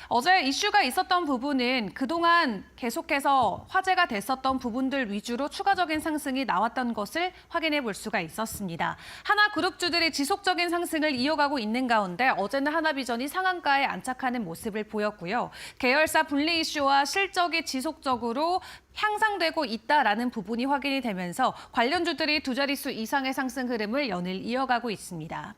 어제 이슈가 있었던 부분은 그동안 계속해서 화제가 됐었던 부분들 위주로 추가적인 상승이 나왔던 것을 확인해 볼 수가 있었습니다. 하나그룹주들이 지속적인 상승을 이어가고 있는 가운데 어제는 하나비전이 상한가에 안착하는 모습을 보였고요. 계열사 분리 이슈와 실적이 지속적으로 향상되고 있다라는 부분이 확인이 되면서 관련주들이 두 자릿수 이상의 상승 흐름을 연일 이어가고 있습니다.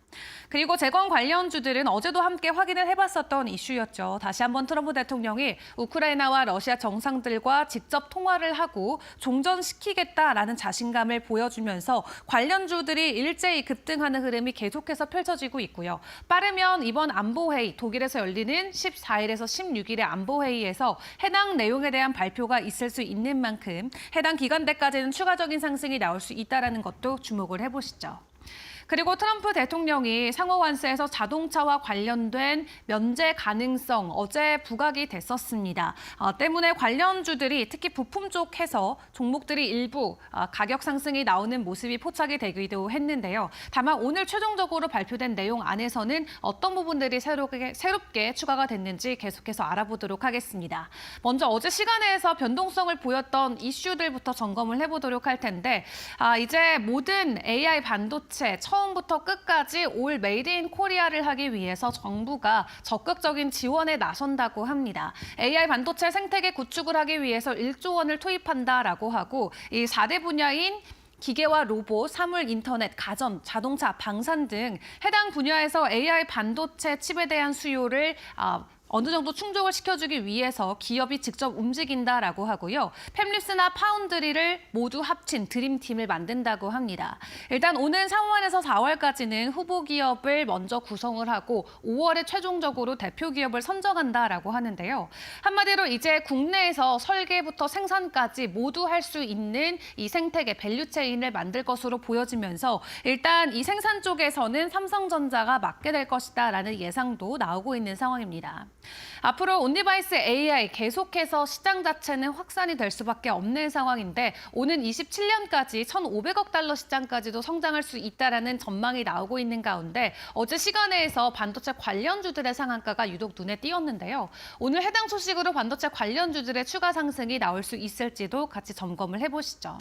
그리고 재건 관련주들은 어제도 함께 확인을 해봤었던 이슈였죠. 다시 한번 트럼프 대통령이 우크라이나와 러시아 정상들과 직접 통화를 하고 종전시키겠다라는 자신감을 보여주면서 관련주들이 일제히 급등하는 흐름이 계속해서 펼쳐지고 있고요. 빠르면 이번 안보회의, 독일에서 열리는 14일에서 16일의 안보회의에서 해당 내용에 대한 발표가 있을 수 있는 만큼 해당 기간대까지는 추가적인 상승이 나올 수 있다는 것도 주목을 해보시죠. 그리고 트럼프 대통령이 상호관세에서 자동차와 관련된 면제 가능성 어제 부각이 됐었습니다. 때문에 관련주들이 특히 부품 쪽에서 종목들이 일부 가격 상승이 나오는 모습이 포착이 되기도 했는데요. 다만 오늘 최종적으로 발표된 내용 안에서는 어떤 부분들이 새롭게 추가가 됐는지 계속해서 알아보도록 하겠습니다. 먼저 어제 시간에서 변동성을 보였던 이슈들부터 점검을 해보도록 할 텐데 이제 모든 AI 반도체 처음부터 끝까지 올 메이드 인 코리아를 하기 위해서 정부가 적극적인 지원에 나선다고 합니다. AI 반도체 생태계 구축을 하기 위해서 1조 원을 투입한다라고 하고 이 4대 분야인 기계와 로봇, 사물 인터넷, 가전, 자동차, 방산 등 해당 분야에서 AI 반도체 칩에 대한 수요를 어느 정도 충족을 시켜주기 위해서 기업이 직접 움직인다라고 하고요. 팹립스나 파운드리를 모두 합친 드림팀을 만든다고 합니다. 일단 오는 3월에서 4월까지는 후보 기업을 먼저 구성을 하고 5월에 최종적으로 대표 기업을 선정한다라고 하는데요. 한마디로 이제 국내에서 설계부터 생산까지 모두 할 수 있는 이 생태계 밸류체인을 만들 것으로 보여지면서 일단 이 생산 쪽에서는 삼성전자가 맡게 될 것이다라는 예상도 나오고 있는 상황입니다. 앞으로 온디바이스 AI 계속해서 시장 자체는 확산이 될 수밖에 없는 상황인데 오는 27년까지 1,500억 달러 시장까지도 성장할 수 있다라는 전망이 나오고 있는 가운데 어제 시간에서 반도체 관련주들의 상한가가 유독 눈에 띄었는데요. 오늘 해당 소식으로 반도체 관련주들의 추가 상승이 나올 수 있을지도 같이 점검을 해보시죠.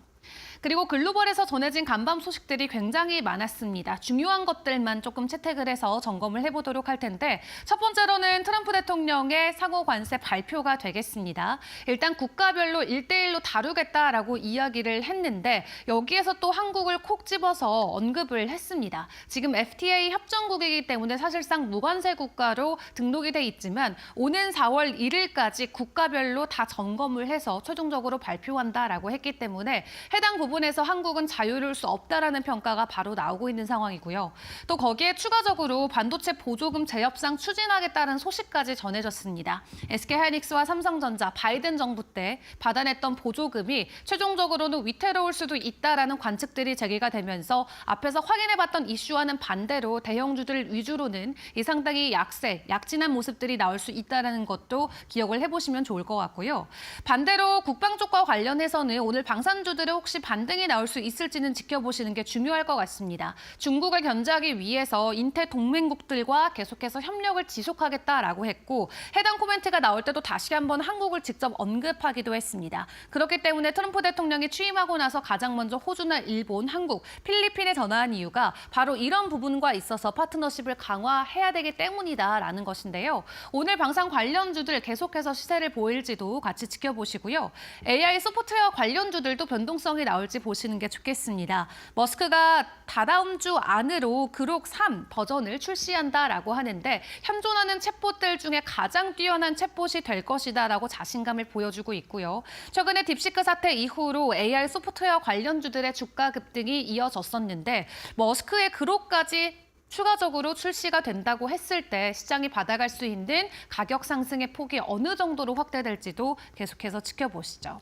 그리고 글로벌에서 전해진 간밤 소식들이 굉장히 많았습니다. 중요한 것들만 조금 채택을 해서 점검을 해보도록 할 텐데 첫 번째로는 트럼프 대통령의 상호 관세 발표가 되겠습니다. 일단 국가별로 1대1로 다루겠다라고 이야기를 했는데 여기에서 또 한국을 콕 집어서 언급을 했습니다. 지금 FTA 협정국이기 때문에 사실상 무관세 국가로 등록이 돼 있지만 오는 4월 1일까지 국가별로 다 점검을 해서 최종적으로 발표한다라고 했기 때문에 해당 부분에서 한국은 자유로울 수 없다라는 평가가 바로 나오고 있는 상황이고요. 또 거기에 추가적으로 반도체 보조금 재협상 추진하겠다는 소식까지 전해졌습니다. SK하이닉스와 삼성전자, 바이든 정부 때 받아냈던 보조금이 최종적으로는 위태로울 수도 있다라는 관측들이 제기가 되면서 앞에서 확인해봤던 이슈와는 반대로 대형주들 위주로는 이 상당히 약진한 모습들이 나올 수 있다는 것도 기억을 해보시면 좋을 것 같고요. 반대로 국방 쪽과 관련해서는 오늘 방산주들의 혹시 반등이 나올 수 있을지는 지켜보시는 게 중요할 것 같습니다. 중국을 견제하기 위해서 인태 동맹국들과 계속해서 협력을 지속하겠다라고 했고 해당 코멘트가 나올 때도 다시 한번 한국을 직접 언급하기도 했습니다. 그렇기 때문에 트럼프 대통령이 취임하고 나서 가장 먼저 호주나 일본, 한국, 필리핀에 전화한 이유가 바로 이런 부분과 있어서 파트너십을 강화해야 되기 때문이다라는 것인데요. 오늘 방산 관련주들 계속해서 시세를 보일지도 같이 지켜보시고요. AI 소프트웨어 관련주들도 변동성이 나올지 보시는 게 좋겠습니다. 머스크가 다다음 주 안으로 그록 3 버전을 출시한다라고 하는데 현존하는 챗봇들 중에 가장 뛰어난 챗봇이 될 것이다라고 자신감을 보여주고 있고요. 최근에 딥시크 사태 이후로 AI 소프트웨어 관련주들의 주가 급등이 이어졌었는데 머스크의 그록까지 추가적으로 출시가 된다고 했을 때 시장이 받아갈 수 있는 가격 상승의 폭이 어느 정도로 확대될지도 계속해서 지켜보시죠.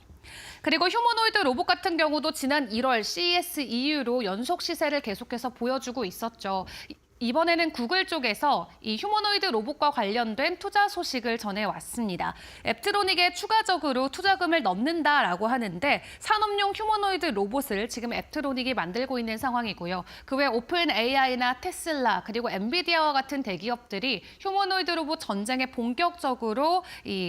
그리고 휴머노이드 로봇 같은 경우도 지난 1월 CES EU로 연속 시세를 계속해서 보여주고 있었죠. 이번에는 구글 쪽에서 이 휴머노이드 로봇과 관련된 투자 소식을 전해왔습니다. 앱트로닉에 추가적으로 투자금을 넣는다라고 하는데 산업용 휴머노이드 로봇을 지금 앱트로닉이 만들고 있는 상황이고요. 그 외 오픈 AI나 테슬라 그리고 엔비디아와 같은 대기업들이 휴머노이드 로봇 전쟁에 본격적으로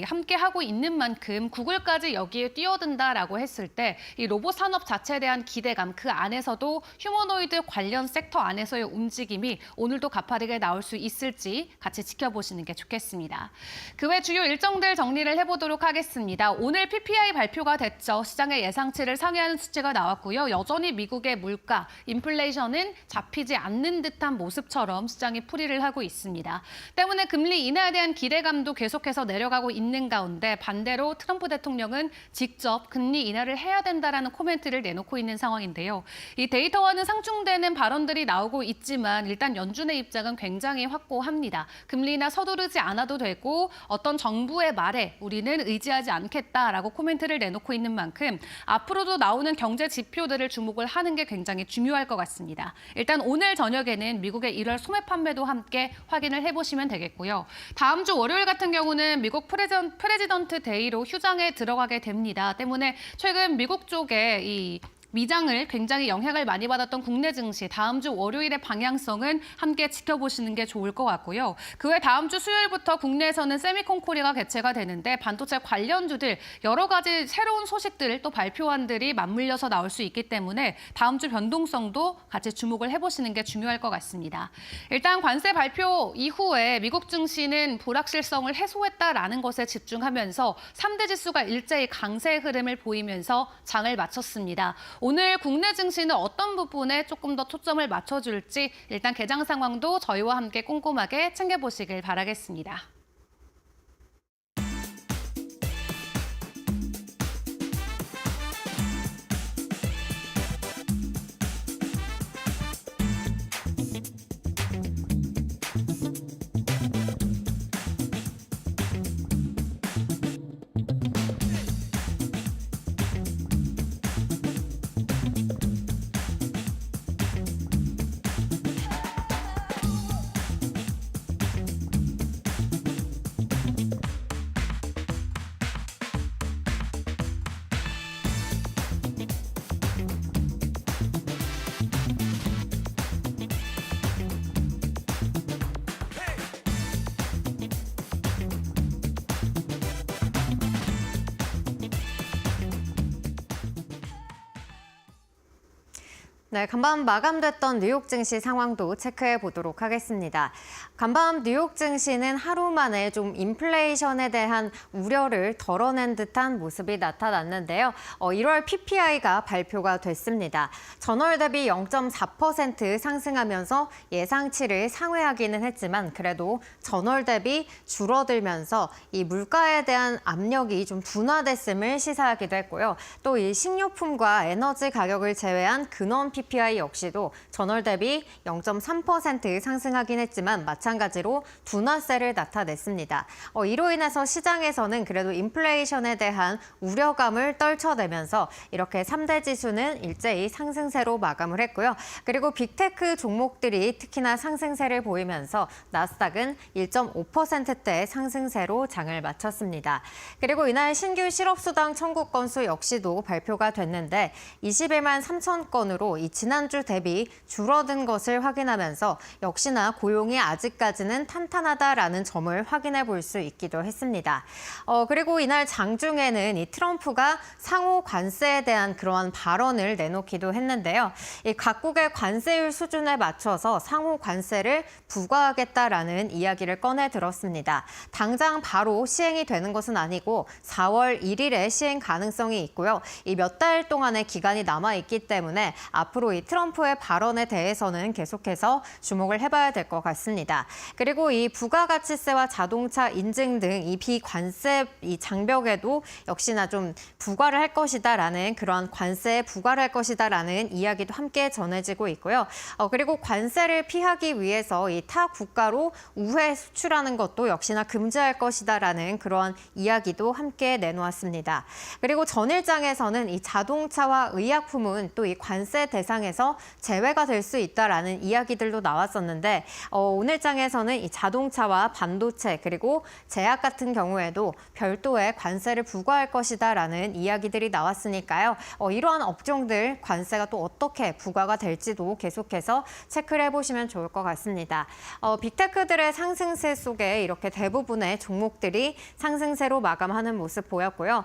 함께하고 있는 만큼 구글까지 여기에 뛰어든다라고 했을 때 이 로봇 산업 자체에 대한 기대감, 그 안에서도 휴머노이드 관련 섹터 안에서의 움직임이 오늘도 가파르게 나올 수 있을지 같이 지켜보시는 게 좋겠습니다. 그 외 주요 일정들 정리를 해보도록 하겠습니다. 오늘 PPI 발표가 됐죠. 시장의 예상치를 상회하는 수치가 나왔고요. 여전히 미국의 물가, 인플레이션은 잡히지 않는 듯한 모습처럼 시장이 풀이를 하고 있습니다. 때문에 금리 인하에 대한 기대감도 계속해서 내려가고 있는 가운데 반대로 트럼프 대통령은 직접 금리 인하를 해야 된다라는 코멘트를 내놓고 있는 상황인데요. 이 데이터와는 상충되는 발언들이 나오고 있지만 일단 연준의 입장은 굉장히 확고합니다. 금리 인하 서두르지 않아도 되고 어떤 정부의 말에 우리는 의지하지 않겠다라고 코멘트를 내놓고 있는 만큼 앞으로도 나오는 경제 지표들을 주목을 하는 게 굉장히 중요할 것 같습니다. 일단 오늘 저녁에는 미국의 1월 소매 판매도 함께 확인을 해보시면 되겠고요. 다음 주 월요일 같은 경우는 미국 프레지던트 데이로 휴장에 들어가게 됩니다. 때문에 최근 미국 쪽에 이 미장을 굉장히 영향을 많이 받았던 국내 증시 다음 주 월요일의 방향성은 함께 지켜보시는 게 좋을 것 같고요. 그 외 다음 주 수요일부터 국내에서는 세미콘 코리아가 개최가 되는데 반도체 관련주들 여러 가지 새로운 소식들 또 발표안들이 맞물려서 나올 수 있기 때문에 다음 주 변동성도 같이 주목을 해보시는 게 중요할 것 같습니다. 일단 관세 발표 이후에 미국 증시는 불확실성을 해소했다라는 것에 집중하면서 3대 지수가 일제히 강세 흐름을 보이면서 장을 마쳤습니다. 오늘 국내 증시는 어떤 부분에 조금 더 초점을 맞춰줄지 일단 개장 상황도 저희와 함께 꼼꼼하게 챙겨보시길 바라겠습니다. 네, 간밤 마감됐던 뉴욕 증시 상황도 체크해 보도록 하겠습니다. 간밤 뉴욕 증시는 하루 만에 좀 인플레이션에 대한 우려를 덜어낸 듯한 모습이 나타났는데요. 1월 PPI가 발표가 됐습니다. 전월 대비 0.4% 상승하면서 예상치를 상회하기는 했지만 그래도 전월 대비 줄어들면서 이 물가에 대한 압력이 좀 둔화됐음을 시사하기도 했고요. 또 이 식료품과 에너지 가격을 제외한 근원 PPI 역시도 전월 대비 0.3% 상승하긴 했지만 마찬가지로 둔화세를 나타냈습니다. 이로 인해서 시장에서는 그래도 인플레이션에 대한 우려감을 떨쳐내면서 이렇게 3대 지수는 일제히 상승세로 마감을 했고요. 그리고 빅테크 종목들이 특히나 상승세를 보이면서 나스닥은 1.5%대 상승세로 장을 마쳤습니다. 그리고 이날 신규 실업수당 청구 건수 역시도 발표가 됐는데 21만 3천 건으로 지난주 대비 줄어든 것을 확인하면서 역시나 고용이 아직까지는 탄탄하다라는 점을 확인해 볼 수 있기도 했습니다. 그리고 이날 장중에는 이 트럼프가 상호 관세에 대한 그러한 발언을 내놓기도 했는데요. 이 각국의 관세율 수준에 맞춰서 상호 관세를 부과하겠다라는 이야기를 꺼내 들었습니다. 당장 바로 시행이 되는 것은 아니고 4월 1일에 시행 가능성이 있고요. 이 몇 달 동안의 기간이 남아 있기 때문에 앞으로 이 트럼프의 발언에 대해서는 계속해서 주목을 해봐야 될 것 같습니다. 그리고 이 부가가치세와 자동차 인증 등 이 비관세 이 장벽에도 역시나 좀 부과를 할 것이다라는 그런 관세에 부과를 할 것이다라는 이야기도 함께 전해지고 있고요. 그리고 관세를 피하기 위해서 이 타 국가로 우회 수출하는 것도 역시나 금지할 것이다라는 그런 이야기도 함께 내놓았습니다. 그리고 전일장에서는 이 자동차와 의약품은 또 이 관세 대상에서 제외가 될 수 있다라는 이야기들도 나왔었는데 오늘 장에서는 이 자동차와 반도체 그리고 제약 같은 경우에도 별도의 관세를 부과할 것이다라는 이야기들이 나왔으니까요. 이러한 업종들 관세가 또 어떻게 부과가 될지도 계속해서 체크를 해보시면 좋을 것 같습니다. 빅테크들의 상승세 속에 이렇게 대부분의 종목들이 상승세로 마감하는 모습 보였고요.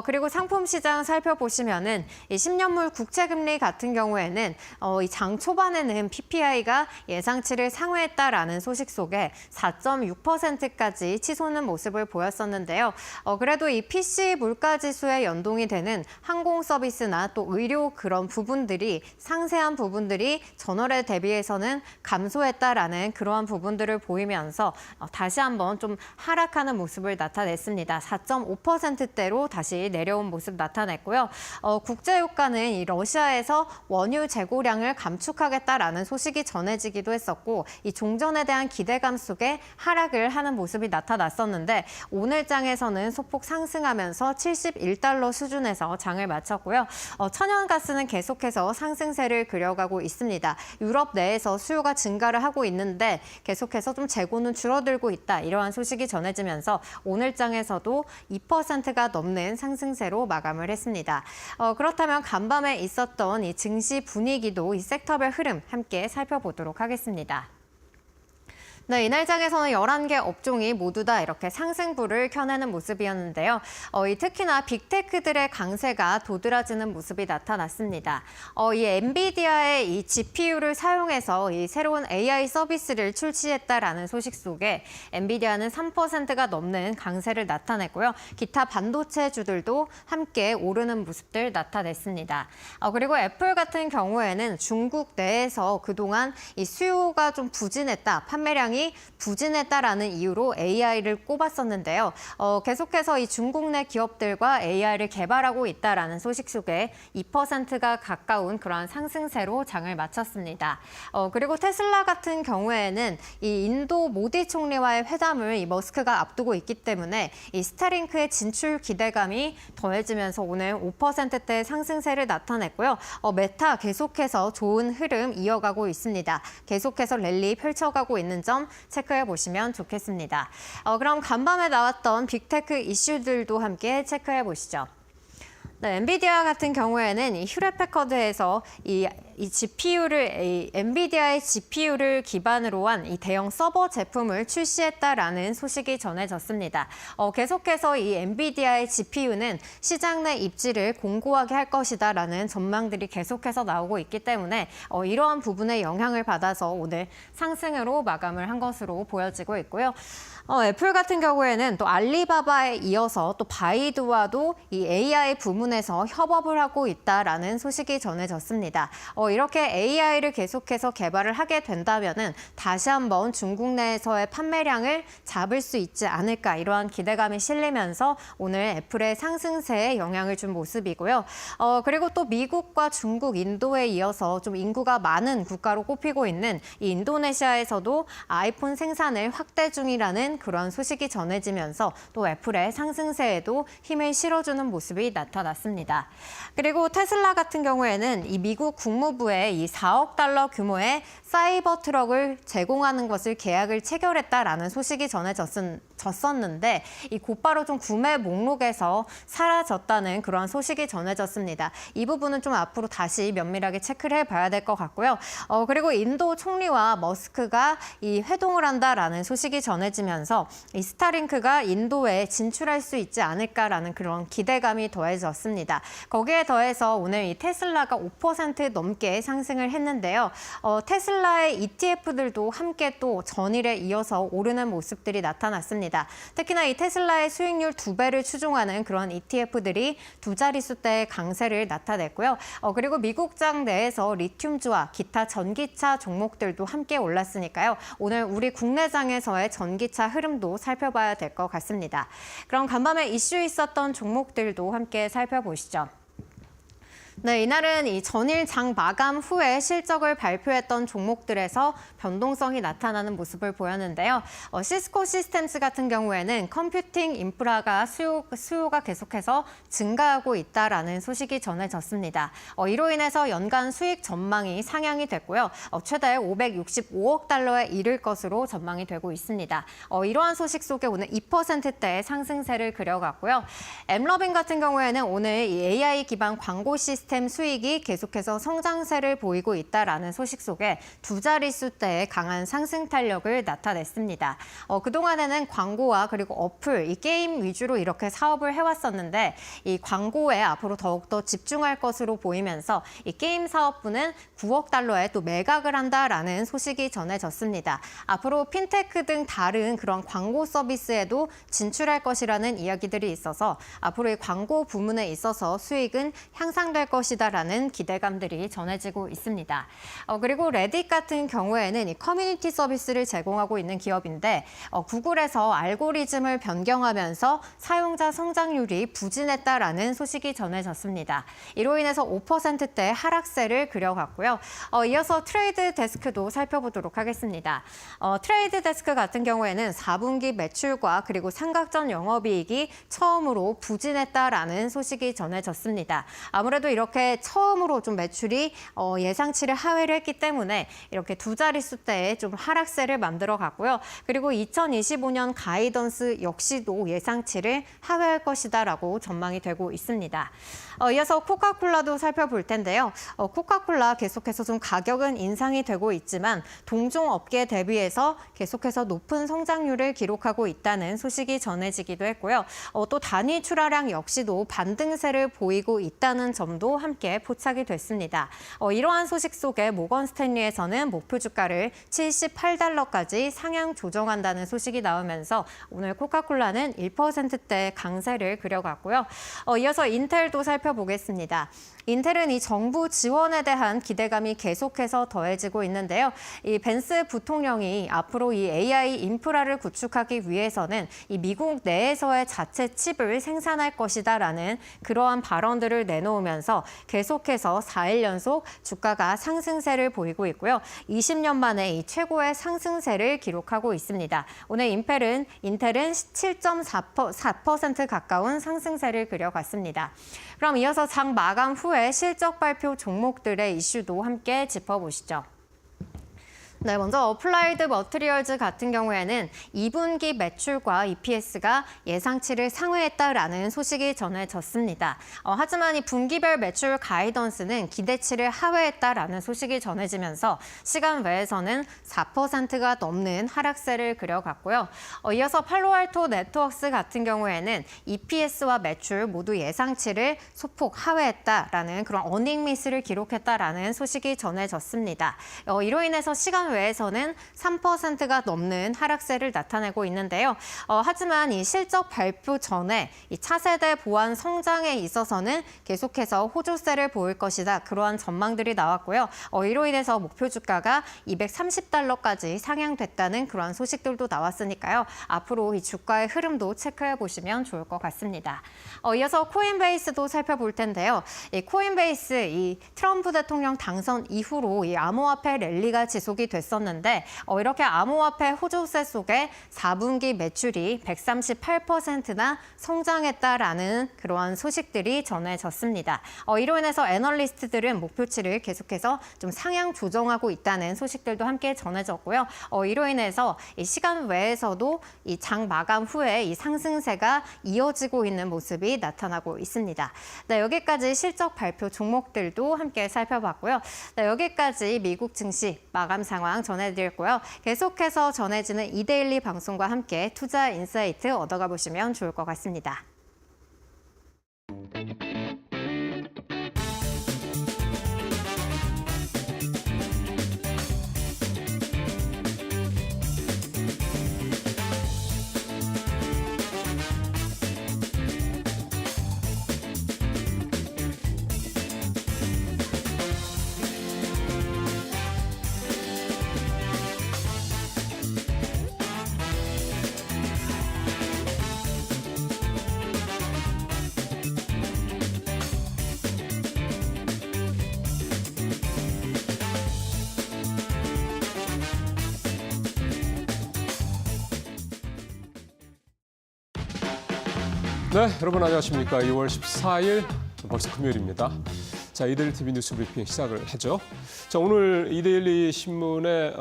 그리고 상품 시장 살펴보시면은 이 10년물 국채금리 같은 경우에는 이 장 초반에는 PPI가 예상치를 상회했다라는 소식 속에 4.6%까지 치솟는 모습을 보였었는데요. 그래도 이 PC 물가지수에 연동이 되는 항공 서비스나 또 의료 그런 부분들이 상세한 부분들이 전월에 대비해서는 감소했다라는 그러한 부분들을 보이면서 다시 한번 좀 하락하는 모습을 나타냈습니다. 4.5%대로 다시 내려온 모습 나타냈고요. 국제유가는 이 러시아에서 원유 재고량을 감축하겠다라는 소식이 전해지기도 했었고 이 종전에 대한 기대감 속에 하락을 하는 모습이 나타났었는데 오늘 장에서는 소폭 상승하면서 71달러 수준에서 장을 마쳤고요. 천연가스는 계속해서 상승세를 그려가고 있습니다. 유럽 내에서 수요가 증가를 하고 있는데 계속해서 좀 재고는 줄어들고 있다. 이러한 소식이 전해지면서 오늘 장에서도 2%가 넘는 상승세로 마감을 했습니다. 그렇다면 간밤에 있었던 이 증시 분위기도 이 섹터별 흐름 함께 살펴보도록 하겠습니다. 네, 이날 장에서는 11개 업종이 모두 다 이렇게 상승불을 켜내는 모습이었는데요. 특히나 빅테크들의 강세가 도드라지는 모습이 나타났습니다. 이 엔비디아의 이 GPU를 사용해서 이 새로운 AI 서비스를 출시했다라는 소식 속에 엔비디아는 3%가 넘는 강세를 나타냈고요. 기타 반도체주들도 함께 오르는 모습들 나타냈습니다. 그리고 애플 같은 경우에는 중국 내에서 그동안 이 수요가 좀 부진했다, 판매량이 부진했다라는 이유로 AI를 꼽았었는데요. 계속해서 이 중국 내 기업들과 AI를 개발하고 있다라는 소식 속에 2%가 가까운 그러한 상승세로 장을 마쳤습니다. 그리고 테슬라 같은 경우에는 이 인도 모디 총리와의 회담을 이 머스크가 앞두고 있기 때문에 이 스타링크의 진출 기대감이 더해지면서 오늘 5%대 상승세를 나타냈고요. 메타 계속해서 좋은 흐름 이어가고 있습니다. 계속해서 랠리 펼쳐가고 있는 점 체크해 보시면 좋겠습니다. 그럼 간밤에 나왔던 빅테크 이슈들도 함께 체크해 보시죠. 네, 엔비디아 같은 경우에는 이 휴렛패커드에서 이 엔비디아의 GPU를 기반으로 한 이 대형 서버 제품을 출시했다라는 소식이 전해졌습니다. 계속해서 이 엔비디아의 GPU는 시장 내 입지를 공고하게 할 것이다라는 전망들이 계속해서 나오고 있기 때문에 이러한 부분에 영향을 받아서 오늘 상승으로 마감을 한 것으로 보여지고 있고요. 애플 같은 경우에는 또 알리바바에 이어서 또 바이두와도 이 AI 부문에서 협업을 하고 있다라는 소식이 전해졌습니다. 이렇게 AI를 계속해서 개발을 하게 된다면은 다시 한번 중국 내에서의 판매량을 잡을 수 있지 않을까 이러한 기대감이 실리면서 오늘 애플의 상승세에 영향을 준 모습이고요. 그리고 또 미국과 중국, 인도에 이어서 좀 인구가 많은 국가로 꼽히고 있는 이 인도네시아에서도 아이폰 생산을 확대 중이라는 그런 소식이 전해지면서 또 애플의 상승세에도 힘을 실어주는 모습이 나타났습니다. 그리고 테슬라 같은 경우에는 이 미국 국무부에 이 4억 달러 규모의 사이버 트럭을 제공하는 것을 계약을 체결했다라는 소식이 전해졌었는데 이 곧바로 좀 구매 목록에서 사라졌다는 그런 소식이 전해졌습니다. 이 부분은 좀 앞으로 다시 면밀하게 체크를 해봐야 될 것 같고요. 그리고 인도 총리와 머스크가 이 회동을 한다라는 소식이 전해지면서 이 스타링크가 인도에 진출할 수 있지 않을까라는 그런 기대감이 더해졌습니다. 거기에 더해서 오늘 이 테슬라가 5% 넘게 상승을 했는데요. 테슬라의 ETF들도 함께 또 전일에 이어서 오르는 모습들이 나타났습니다. 특히나 이 테슬라의 수익률 2배를 추종하는 그런 ETF들이 두 자릿수대의 강세를 나타냈고요. 그리고 미국장 내에서 리튬주와 기타 전기차 종목들도 함께 올랐으니까요. 오늘 우리 국내장에서의 전기차 흐름도 살펴봐야 될 것 같습니다. 그럼 간밤에 이슈 있었던 종목들도 함께 살펴보시죠. 네, 이날은 이 전일 장 마감 후에 실적을 발표했던 종목들에서 변동성이 나타나는 모습을 보였는데요. 시스코 시스템스 같은 경우에는 컴퓨팅 인프라가 수요가 계속해서 증가하고 있다라는 소식이 전해졌습니다. 이로 인해서 연간 수익 전망이 상향이 됐고요. 최대 565억 달러에 이를 것으로 전망이 되고 있습니다. 이러한 소식 속에 오늘 2%대의 상승세를 그려갔고요. 엠러빙 같은 경우에는 오늘 이 AI 기반 광고 시스템 수익이 계속해서 성장세를 보이고 있다라는 소식 속에 두 자릿수대의 강한 상승 탄력을 나타냈습니다. 그동안에는 광고와 그리고 어플, 이 게임 위주로 이렇게 사업을 해왔었는데 이 광고에 앞으로 더욱더 집중할 것으로 보이면서 이 게임 사업부는 9억 달러에 또 매각을 한다라는 소식이 전해졌습니다. 앞으로 핀테크 등 다른 그런 광고 서비스에도 진출할 것이라는 이야기들이 있어서 앞으로 이 광고 부문에 있어서 수익은 향상될 것이다라는 기대감들이 전해지고 있습니다. 그리고 레딧 같은 경우에는 이 커뮤니티 서비스를 제공하고 있는 기업인데 구글에서 알고리즘을 변경하면서 사용자 성장률이 부진했다라는 소식이 전해졌습니다. 이로 인해서 5%대 하락세를 그려갔고요. 이어서 트레이드 데스크도 살펴보도록 하겠습니다. 트레이드 데스크 같은 경우에는 4분기 매출과 그리고 삼각전 영업이익이 처음으로 부진했다라는 소식이 전해졌습니다. 아무래도 이렇게 처음으로 좀 매출이 예상치를 하회를 했기 때문에 이렇게 두 자릿수대의 좀 하락세를 만들어 갔고요. 그리고 2025년 가이던스 역시도 예상치를 하회할 것이다라고 전망이 되고 있습니다. 이어서 코카콜라도 살펴볼 텐데요. 코카콜라 계속해서 좀 가격은 인상이 되고 있지만 동종 업계 대비해서 계속해서 높은 성장률을 기록하고 있다는 소식이 전해지기도 했고요. 또 단위 출하량 역시도 반등세를 보이고 있다는 점도 함께 포착이 됐습니다. 이러한 소식 속에 모건 스탠리에서는 목표 주가를 78달러까지 상향 조정한다는 소식이 나오면서 오늘 코카콜라는 1%대 강세를 그려갔고요. 이어서 인텔도 살펴보겠습니다. 인텔은 이 정부 지원에 대한 기대감이 계속해서 더해지고 있는데요. 이 벤스 부통령이 앞으로 이 AI 인프라를 구축하기 위해서는 이 미국 내에서의 자체 칩을 생산할 것이다라는 그러한 발언들을 내놓으면서 계속해서 4일 연속 주가가 상승세를 보이고 있고요. 20년 만에 이 최고의 상승세를 기록하고 있습니다. 오늘 인텔은 7.4% 가까운 상승세를 그려갔습니다. 그럼 이어서 장 마감 후에 실적 발표 종목들의 이슈도 함께 짚어보시죠. 네, 먼저 어플라이드 머티리얼즈 같은 경우에는 2분기 매출과 EPS가 예상치를 상회했다라는 소식이 전해졌습니다. 하지만 이 분기별 매출 가이던스는 기대치를 하회했다라는 소식이 전해지면서 시간 외에서는 4%가 넘는 하락세를 그려갔고요. 이어서 팔로알토 네트워크스 같은 경우에는 EPS와 매출 모두 예상치를 소폭 하회했다라는 그런 어닝 미스를 기록했다라는 소식이 전해졌습니다. 이로 인해서 시간 외에서는 3%가 넘는 하락세를 나타내고 있는데요. 하지만 이 실적 발표 전에 이 차세대 보안 성장에 있어서는 계속해서 호조세를 보일 것이다. 그러한 전망들이 나왔고요. 이로 인해서 목표 주가가 230달러까지 상향됐다는 그러한 소식들도 나왔으니까요. 앞으로 이 주가의 흐름도 체크해 보시면 좋을 것 같습니다. 이어서 코인베이스도 살펴볼 텐데요. 이 코인베이스 이 트럼프 대통령 당선 이후로 이 암호화폐 랠리가 지속이 됐었는데 이렇게 암호화폐 호조세 속에 4분기 매출이 138%나 성장했다라는 그러한 소식들이 전해졌습니다. 이로 인해서 애널리스트들은 목표치를 계속해서 좀 상향 조정하고 있다는 소식들도 함께 전해졌고요. 이로 인해서 이 시간 외에서도 이 장 마감 후에 이 상승세가 이어지고 있는 모습이 나타나고 있습니다. 네, 여기까지 실적 발표 종목들도 함께 살펴봤고요. 네, 여기까지 미국 증시 마감 상황 전해드렸고요. 계속해서 전해지는 이데일리 방송과 함께 투자 인사이트 얻어가 보시면 좋을 것 같습니다. 네, 여러분 안녕하십니까. 2월 14일 벌써 금요일입니다. 자, 이데일리 TV 뉴스 브리핑 시작을 하죠. 자, 오늘 이데일리 신문의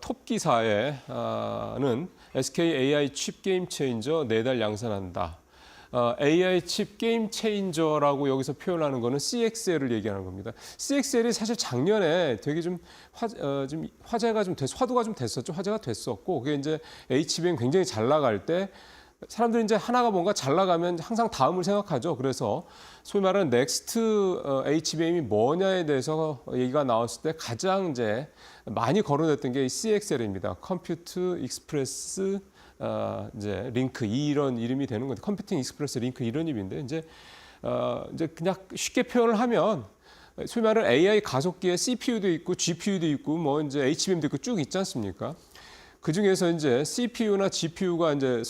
톱 기사에는 SK AI 칩 게임 체인저 4달 양산한다. AI 칩 게임 체인저라고 여기서 표현하는 거는 CXL을 얘기하는 겁니다. CXL이 사실 작년에 되게 좀 화제가 좀 화두가 좀 됐었죠. 화제가 됐었고 그게 이제 HBM 굉장히 잘 나갈 때 사람들이 이제 하나가 뭔가 잘 나가면 항상 다음을 생각하죠. 그래서 소위 말하는 넥스트 HBM이 뭐냐에 대해서 얘기가 나왔을 때 가장 이제 많이 거론됐던 게 CXL입니다. 컴퓨트 익스프레스 이제 링크 이런 이름이 되는 건데 컴퓨팅 익스프레스 링크 이런 이름인데 이제 그냥 쉽게 표현을 하면 소위 말하는 AI 가속기에 CPU도 있고 GPU도 있고 뭐 이제 HBM도 있고 쭉 있지 않습니까? 그 중에서 이제 CPU나 GPU가 이제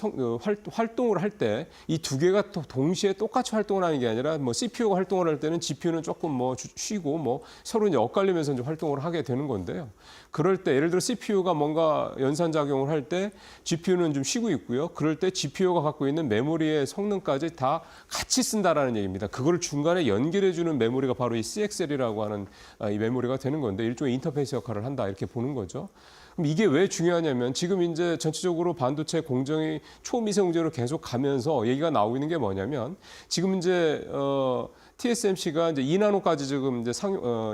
활동을 할 때 이 두 개가 또 동시에 똑같이 활동을 하는 게 아니라 뭐 CPU가 활동을 할 때는 GPU는 조금 뭐 쉬고 뭐 서로 이제 엇갈리면서 이제 활동을 하게 되는 건데요. 그럴 때 예를 들어 CPU가 뭔가 연산 작용을 할 때 GPU는 좀 쉬고 있고요. 그럴 때 GPU가 갖고 있는 메모리의 성능까지 다 같이 쓴다라는 얘기입니다. 그거를 중간에 연결해 주는 메모리가 바로 이 CXL이라고 하는 이 메모리가 되는 건데 일종의 인터페이스 역할을 한다 이렇게 보는 거죠. 그럼 이게 왜 중요하냐면 지금 이제 전체적으로 반도체 공정이 초미세공정으로 계속 가면서 얘기가 나오고 있는 게 뭐냐면 지금 이제 TSMC가 이제 2나노까지 지금 이제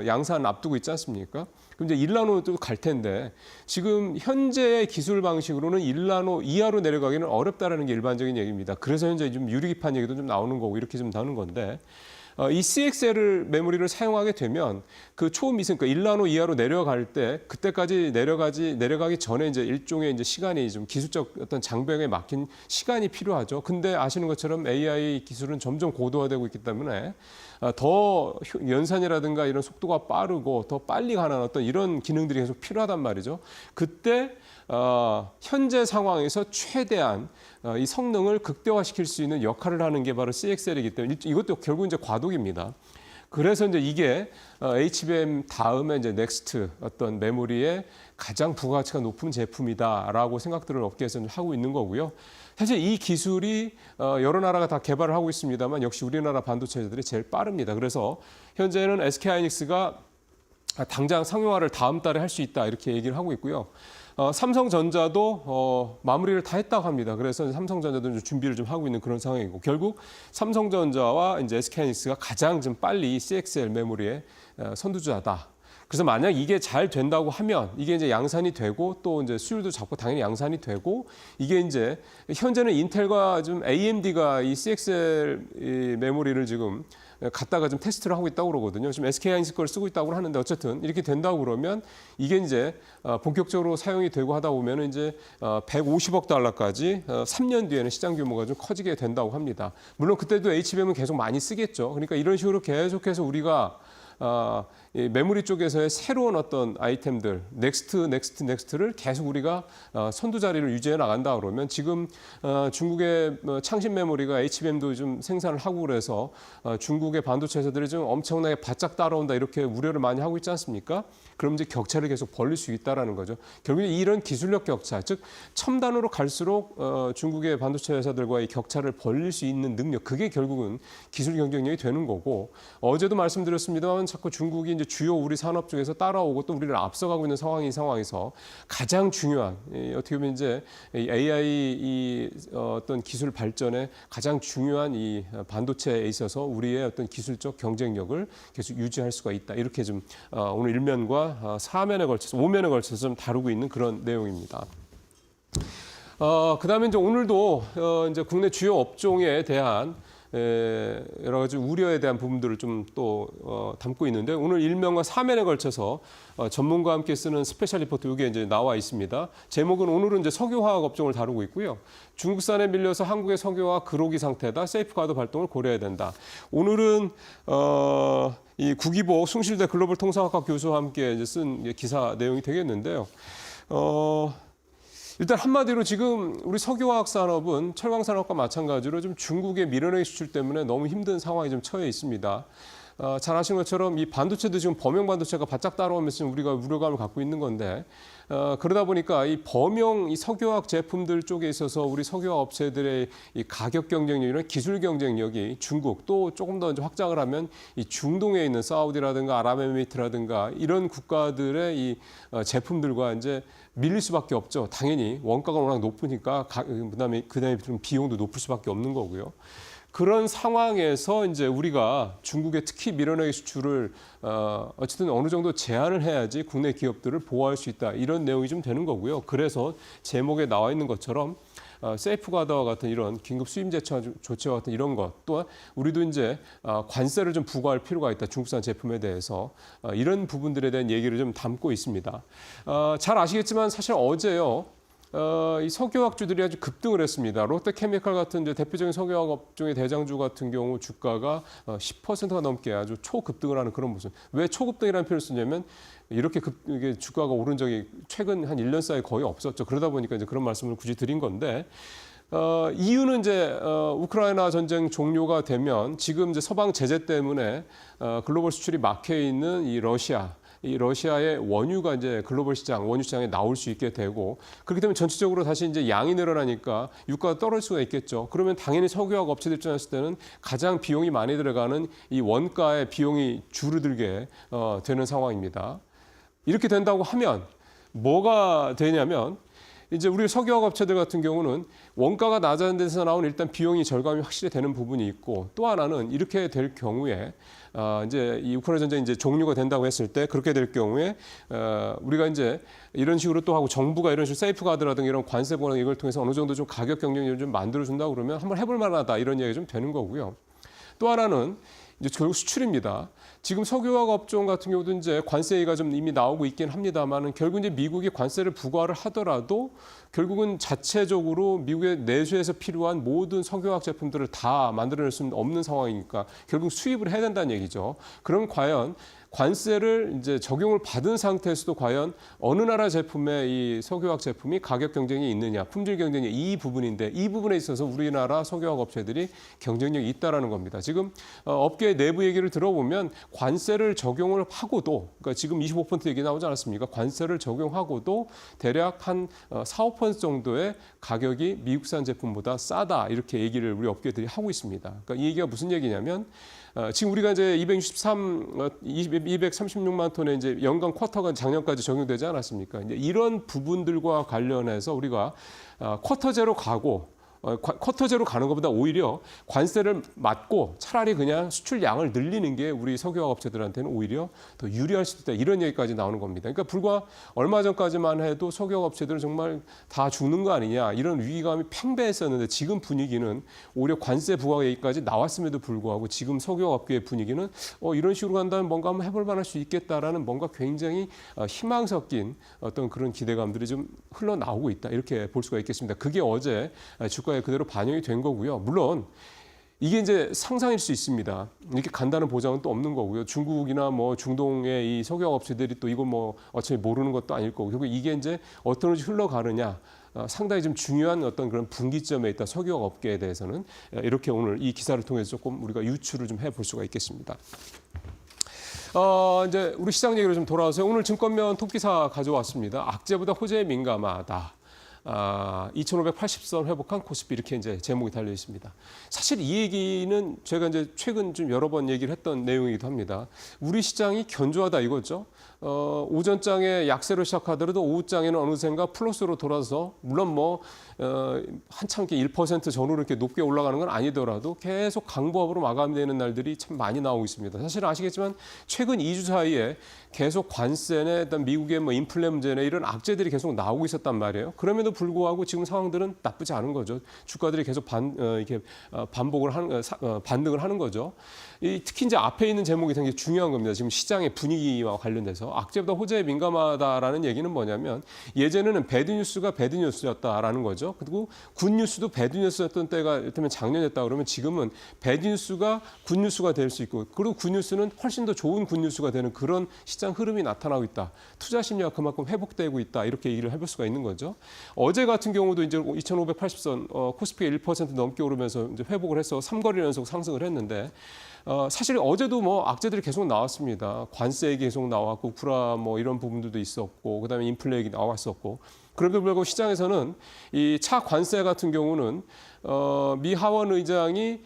양산 앞두고 있지 않습니까? 그럼 이제 1나노도 갈 텐데 지금 현재의 기술 방식으로는 1나노 이하로 내려가기는 어렵다라는 게 일반적인 얘기입니다. 그래서 현재 좀 유리기판 얘기도 좀 나오는 거고 이렇게 좀 나오는 건데 이 CXL 메모리를 사용하게 되면 그 초미세, 그러니까 1나노 이하로 내려갈 때 그때까지 내려가기 전에 이제 일종의 이제 시간이 좀 기술적 어떤 장벽에 막힌 시간이 필요하죠. 근데 아시는 것처럼 AI 기술은 점점 고도화되고 있기 때문에 더 연산이라든가 이런 속도가 빠르고 더 빨리 가는 어떤 이런 기능들이 계속 필요하단 말이죠. 그때 현재 상황에서 최대한 이 성능을 극대화시킬 수 있는 역할을 하는 게 바로 CXL이기 때문에 이것도 결국 이제 과도기입니다. 그래서 이제 이게 HBM 다음에 이제 넥스트 어떤 메모리의 가장 부가가치가 높은 제품이다라고 생각들을 업계에서는 하고 있는 거고요. 사실 이 기술이 여러 나라가 다 개발을 하고 있습니다만 역시 우리나라 반도체 회사들이 제일 빠릅니다. 그래서 현재는 SK하이닉스가 당장 상용화를 다음 달에 할 수 있다 이렇게 얘기를 하고 있고요. 삼성전자도 마무리를 다 했다고 합니다. 그래서 삼성전자도 좀 준비를 좀 하고 있는 그런 상황이고 결국 삼성전자와 이제 SK하이닉스가 가장 좀 빨리 CXL 메모리의 선두주자다. 그래서 만약 이게 잘 된다고 하면 이게 이제 양산이 되고 또 이제 수율도 잡고 당연히 양산이 되고 이게 이제 현재는 인텔과 좀 AMD가 이 CXL 메모리를 지금 갖다가 좀 테스트를 하고 있다고 그러거든요. 지금 SK하이닉스 걸 쓰고 있다고 하는데 어쨌든 이렇게 된다고 그러면 이게 이제 본격적으로 사용이 되고 하다 보면 이제 150억 달러까지 3년 뒤에는 시장 규모가 좀 커지게 된다고 합니다. 물론 그때도 HBM은 계속 많이 쓰겠죠. 그러니까 이런 식으로 계속해서 우리가 이 메모리 쪽에서의 새로운 어떤 아이템들, 넥스트를 계속 우리가 선두 자리를 유지해 나간다 그러면 지금 중국의 창신 메모리가 HBM도 좀 생산을 하고 그래서 중국의 반도체 회사들이 좀 엄청나게 바짝 따라온다 이렇게 우려를 많이 하고 있지 않습니까? 그럼 이제 격차를 계속 벌릴 수 있다라는 거죠. 결국 이런 기술력 격차, 즉 첨단으로 갈수록 중국의 반도체 회사들과의 격차를 벌릴 수 있는 능력, 그게 결국은 기술 경쟁력이 되는 거고 어제도 말씀드렸습니다만 자꾸 중국이 이제 주요 우리 산업 중에서 따라오고 또 우리를 앞서가고 있는 상황에서 가장 중요한 어떻게 보면 이제 AI 어떤 기술 발전에 가장 중요한 이 반도체에 있어서 우리의 어떤 기술적 경쟁력을 계속 유지할 수가 있다. 이렇게 좀 오늘 1면과 4면에 걸쳐서 5면에 걸쳐서 좀 다루고 있는 그런 내용입니다. 그다음에 이제 오늘도 이제 국내 주요 업종에 대한 여러 가지 우려에 대한 부분들을 좀 또 담고 있는데 오늘 1면과 4면에 걸쳐서 전문가와 함께 쓰는 스페셜 리포트 이게 이제 나와 있습니다. 제목은 오늘은 이제 석유화학 업종을 다루고 있고요. 중국산에 밀려서 한국의 석유화학 그로기 상태다. 세이프가드 발동을 고려해야 된다. 오늘은 이 구기보 숭실대 글로벌 통상학과 교수와 함께 이제 쓴 기사 내용이 되겠는데요. 일단 한마디로 지금 우리 석유화학 산업은 철강 산업과 마찬가지로 좀 중국의 밀연의 수출 때문에 너무 힘든 상황에 좀 처해 있습니다. 잘 아시는 것처럼 이 반도체도 지금 범용 반도체가 바짝 따라오면서 지금 우리가 우려감을 갖고 있는 건데 그러다 보니까 이 범용 이 석유화학 제품들 쪽에 있어서 우리 석유화학 업체들의 이 가격 경쟁력이나 기술 경쟁력이 중국 또 조금 더 이제 확장을 하면 이 중동에 있는 사우디라든가 아랍에미리트라든가 이런 국가들의 이 제품들과 이제 밀릴 수밖에 없죠. 당연히 원가가 워낙 높으니까 그다음에 좀 비용도 높을 수밖에 없는 거고요. 그런 상황에서 이제 우리가 중국에 특히 밀어내기 수출을 어쨌든 어느 정도 제한을 해야지 국내 기업들을 보호할 수 있다. 이런 내용이 좀 되는 거고요. 그래서 제목에 나와 있는 것처럼 세이프가드와 같은 이런 긴급 수임 조치와 같은 이런 것 또한 우리도 이제 관세를 좀 부과할 필요가 있다. 중국산 제품에 대해서 이런 부분들에 대한 얘기를 좀 담고 있습니다. 잘 아시겠지만 사실 어제요. 이 석유화학주들이 아주 급등을 했습니다. 롯데케미칼 같은 이제 대표적인 석유화학 업종의 대장주 같은 경우 주가가 10%가 넘게 아주 초급등을 하는 그런 모습. 왜 초급등이라는 표현을 쓰냐면 이렇게 이게 주가가 오른 적이 최근 한 1년 사이에 거의 없었죠. 그러다 보니까 이제 그런 말씀을 굳이 드린 건데 이유는 이제 우크라이나 전쟁 종료가 되면 지금 이제 서방 제재 때문에 글로벌 수출이 막혀 있는 이 러시아의 원유가 이제 글로벌 시장, 원유 시장에 나올 수 있게 되고 그렇기 때문에 전체적으로 다시 이제 양이 늘어나니까 유가가 떨어질 수가 있겠죠. 그러면 당연히 석유화학 업체들 입장에서 때는 가장 비용이 많이 들어가는 이 원가의 비용이 줄어들게 되는 상황입니다. 이렇게 된다고 하면 뭐가 되냐면 이제 우리 석유화학 업체들 같은 경우는 원가가 낮은 데서 나온 일단 비용이 절감이 확실히 되는 부분이 있고 또 하나는 이렇게 될 경우에 이제 이 우크라이나 전쟁이 이제 종료가 된다고 했을 때 그렇게 될 경우에 우리가 이제 이런 식으로 또 하고 정부가 이런 식으로 세이프가드라든가 이런 관세 보완 이걸 통해서 어느 정도 좀 가격 경쟁력을 좀 만들어 준다 그러면 한번 해볼 만하다 이런 얘기가 좀 되는 거고요. 또 하나는 이제 결국 수출입니다. 지금 석유화학 업종 같은 경우도 이제 관세가 좀 이미 나오고 있긴 합니다만은 결국 이제 미국이 관세를 부과를 하더라도 결국은 자체적으로 미국의 내수에서 필요한 모든 석유화학 제품들을 다 만들어낼 수는 없는 상황이니까 결국 수입을 해야 된다는 얘기죠. 그럼 과연 관세를 이제 적용을 받은 상태에서도 과연 어느 나라 제품의 이 석유화학 제품이 가격 경쟁이 있느냐, 품질 경쟁이 이 부분인데 이 부분에 있어서 우리나라 석유화학 업체들이 경쟁력이 있다라는 겁니다. 지금 업계 내부 얘기를 들어보면 관세를 적용을 하고도 그러니까 지금 25% 얘기 나오지 않았습니까? 관세를 적용하고도 대략 한 4~5% 정도의 가격이 미국산 제품보다 싸다 이렇게 얘기를 우리 업계들이 하고 있습니다. 그러니까 이 얘기가 무슨 얘기냐면 지금 우리가 이제 236만 톤의 이제 연간 쿼터가 작년까지 적용되지 않았습니까? 이제 이런 부분들과 관련해서 우리가 쿼터제로 가고 쿼터제로 가는 것보다 오히려 관세를 맞고 차라리 그냥 수출량을 늘리는 게 우리 석유화학 업체들한테는 오히려 더 유리할 수도 있다. 이런 얘기까지 나오는 겁니다. 그러니까 불과 얼마 전까지만 해도 석유화학 업체들은 정말 다 죽는 거 아니냐 이런 위기감이 팽배했었는데 지금 분위기는 오히려 관세 부과 얘기까지 나왔음에도 불구하고 지금 석유화학 업계의 분위기는 이런 식으로 간다면 뭔가 한번 해볼 만할 수 있겠다라는 뭔가 굉장히 희망 섞인 어떤 그런 기대감들이 좀 흘러나오고 있다. 이렇게 볼 수가 있겠습니다. 그게 어제 주가에 그대로 반영이 된 거고요. 물론 이게 이제 상상일 수 있습니다. 이렇게 간다는 보장은 또 없는 거고요. 중국이나 뭐 중동의 이 석유화학 업체들이 또 이거 뭐 어차피 모르는 것도 아닐 거고. 결국 이게 이제 어떤 식으로 흘러가느냐 상당히 좀 중요한 어떤 그런 분기점에 있다. 석유화학 업계에 대해서는 이렇게 오늘 이 기사를 통해서 조금 우리가 유추를 좀 해볼 수가 있겠습니다. 이제 우리 시장 얘기로 좀 돌아와서 오늘 증권면 톱기사 가져왔습니다. 악재보다 호재에 민감하다. 2,580선 회복한 코스피 이렇게 이제 제목이 달려 있습니다. 사실 이 얘기는 제가 이제 최근 좀 여러 번 얘기를 했던 내용이기도 합니다. 우리 시장이 견조하다 이거죠. 오전장에 약세로 시작하더라도 오후장에는 어느샌가 플러스로 돌아서 물론 뭐 한참 이렇게 1% 전후로 이렇게 높게 올라가는 건 아니더라도 계속 강보합으로 마감되는 날들이 참 많이 나오고 있습니다. 사실 아시겠지만 최근 2주 사이에 계속 관세나 일단 미국의 뭐 인플레 문제나 이런 악재들이 계속 나오고 있었단 말이에요. 그럼에도 불구하고 지금 상황들은 나쁘지 않은 거죠. 주가들이 계속 반복을 하는 반등을 하는 거죠. 특히 이제 앞에 있는 제목이 굉장히 중요한 겁니다. 지금 시장의 분위기와 관련돼서 악재보다 호재에 민감하다라는 얘기는 뭐냐면 예전에는 배드 뉴스가 배드 뉴스였다라는 거죠. 그리고 굿 뉴스도 배드 뉴스였던 때가 이를테면 작년이었다 그러면 지금은 배드 뉴스가 굿 뉴스가 될 수 있고 그리고 굿 뉴스는 훨씬 더 좋은 굿 뉴스가 되는 그런 시장 흐름이 나타나고 있다. 투자 심리가 그만큼 회복되고 있다. 이렇게 얘기를 해볼 수가 있는 거죠. 어제 같은 경우도 이제 2,580선 코스피가 1% 넘게 오르면서 이제 회복을 해서 3거리 연속 상승을 했는데 사실 어제도 뭐 악재들이 계속 나왔습니다. 관세 얘기 계속 나왔고, 우크라 뭐 이런 부분들도 있었고, 그다음에 인플레 얘기 나왔었고. 그럼에도 불구하고 시장에서는 이 차 관세 같은 경우는 미 하원 의장이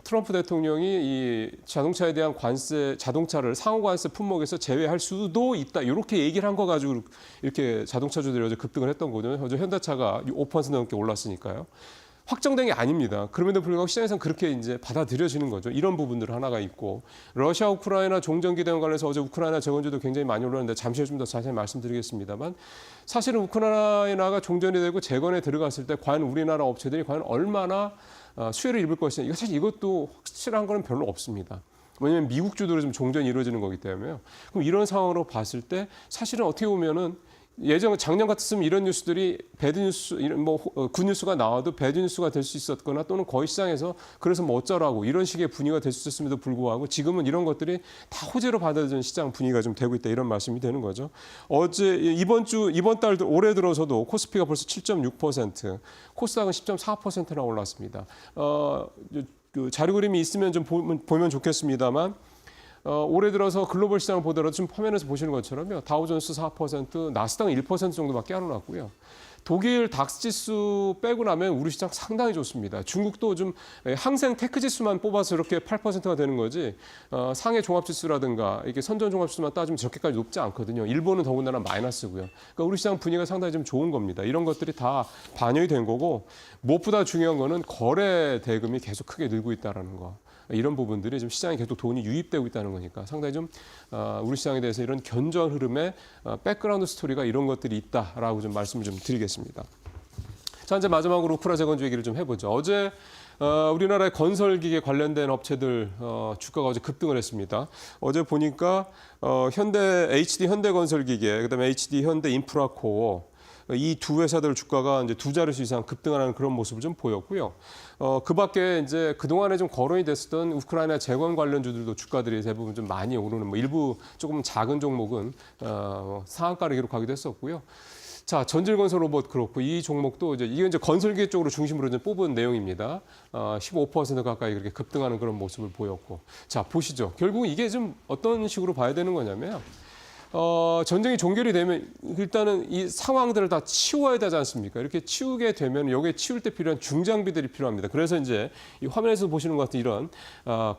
트럼프 대통령이 이 자동차에 대한 관세, 자동차를 상호 관세 품목에서 제외할 수도 있다. 이렇게 얘기를 한 거 가지고 이렇게 자동차주들이 어제 급등을 했던 거죠. 어제 현대차가 5% 넘게 올랐으니까요. 확정된 게 아닙니다. 그럼에도 불구하고 시장에서는 그렇게 이제 받아들여지는 거죠. 이런 부분들 하나가 있고, 러시아 우크라이나 종전기 대응 관련해서 어제 우크라이나 재건주도 굉장히 많이 올랐는데 잠시 후에 좀 더 자세히 말씀드리겠습니다만, 사실은 우크라이나가 종전이 되고 재건에 들어갔을 때 과연 우리나라 업체들이 과연 얼마나 수혜를 입을 것이냐, 이거 사실 이것도 확실한 거는 별로 없습니다. 왜냐하면 미국 주도로 좀 종전이 이루어지는 거기 때문에요. 그럼 이런 상황으로 봤을 때 사실은 어떻게 보면은 작년 같았으면 이런 뉴스들이 배드 뉴스, 굿 뉴스가 나와도 배드 뉴스가 될 수 있었거나 또는 거의 시장에서 그래서 뭐 어쩌라고 이런 식의 분위기가 될 수 있었음에도 불구하고 지금은 이런 것들이 다 호재로 받아들여진 시장 분위기가 좀 되고 있다, 이런 말씀이 되는 거죠. 어제 이번 달 올해 들어서도 코스피가 벌써 7.6%, 코스닥은 10.4%나 올랐습니다. 그 자료 그림이 있으면 좀 보면 좋겠습니다만. 올해 들어서 글로벌 시장을 보더라도 지금 화면에서 보시는 것처럼요. 다우존스 4%, 나스닥은 1% 정도밖에 안 올랐고요. 독일 닥스 지수 빼고 나면 우리 시장 상당히 좋습니다. 중국도 좀 항생 테크 지수만 뽑아서 이렇게 8%가 되는 거지, 상해 종합 지수라든가 이렇게 선전 종합 지수만 따지면 저렇게까지 높지 않거든요. 일본은 더군다나 마이너스고요. 그러니까 우리 시장 분위기가 상당히 좀 좋은 겁니다. 이런 것들이 다 반영이 된 거고, 무엇보다 중요한 거는 거래 대금이 계속 크게 늘고 있다는 거. 이런 부분들이 좀 시장에 계속 돈이 유입되고 있다는 거니까 상당히 좀 우리 시장에 대해서 이런 견조한 흐름의 백그라운드 스토리가 이런 것들이 있다라고 좀 말씀을 좀 드리겠습니다. 자, 이제 마지막으로 우크라 재건주 얘기를 좀 해보죠. 어제 우리나라의 건설기계 관련된 업체들 주가가 어제 급등을 했습니다. 어제 보니까 HD 현대건설기계, 그다음에 HD 현대인프라코어, 이 두 회사들 주가가 이제 두 자릿수 이상 급등하는 그런 모습을 좀 보였고요. 그 밖에 이제 그동안에 좀 거론이 됐었던 우크라이나 재건 관련주들도 주가들이 대부분 좀 많이 오르는, 뭐 일부 조금 작은 종목은 상한가를 기록하기도 했었고요. 자, 전질건설 로봇 그렇고, 이 종목도 이게 이제 건설기 쪽으로 중심으로 이제 뽑은 내용입니다. 15% 가까이 그렇게 급등하는 그런 모습을 보였고. 자, 보시죠. 결국 이게 좀 어떤 식으로 봐야 되는 거냐면요. 전쟁이 종결이 되면 일단은 이 상황들을 다 치워야 되지 않습니까? 이렇게 치우게 되면 여기에 치울 때 필요한 중장비들이 필요합니다. 그래서 이제 이 화면에서 보시는 것 같은 이런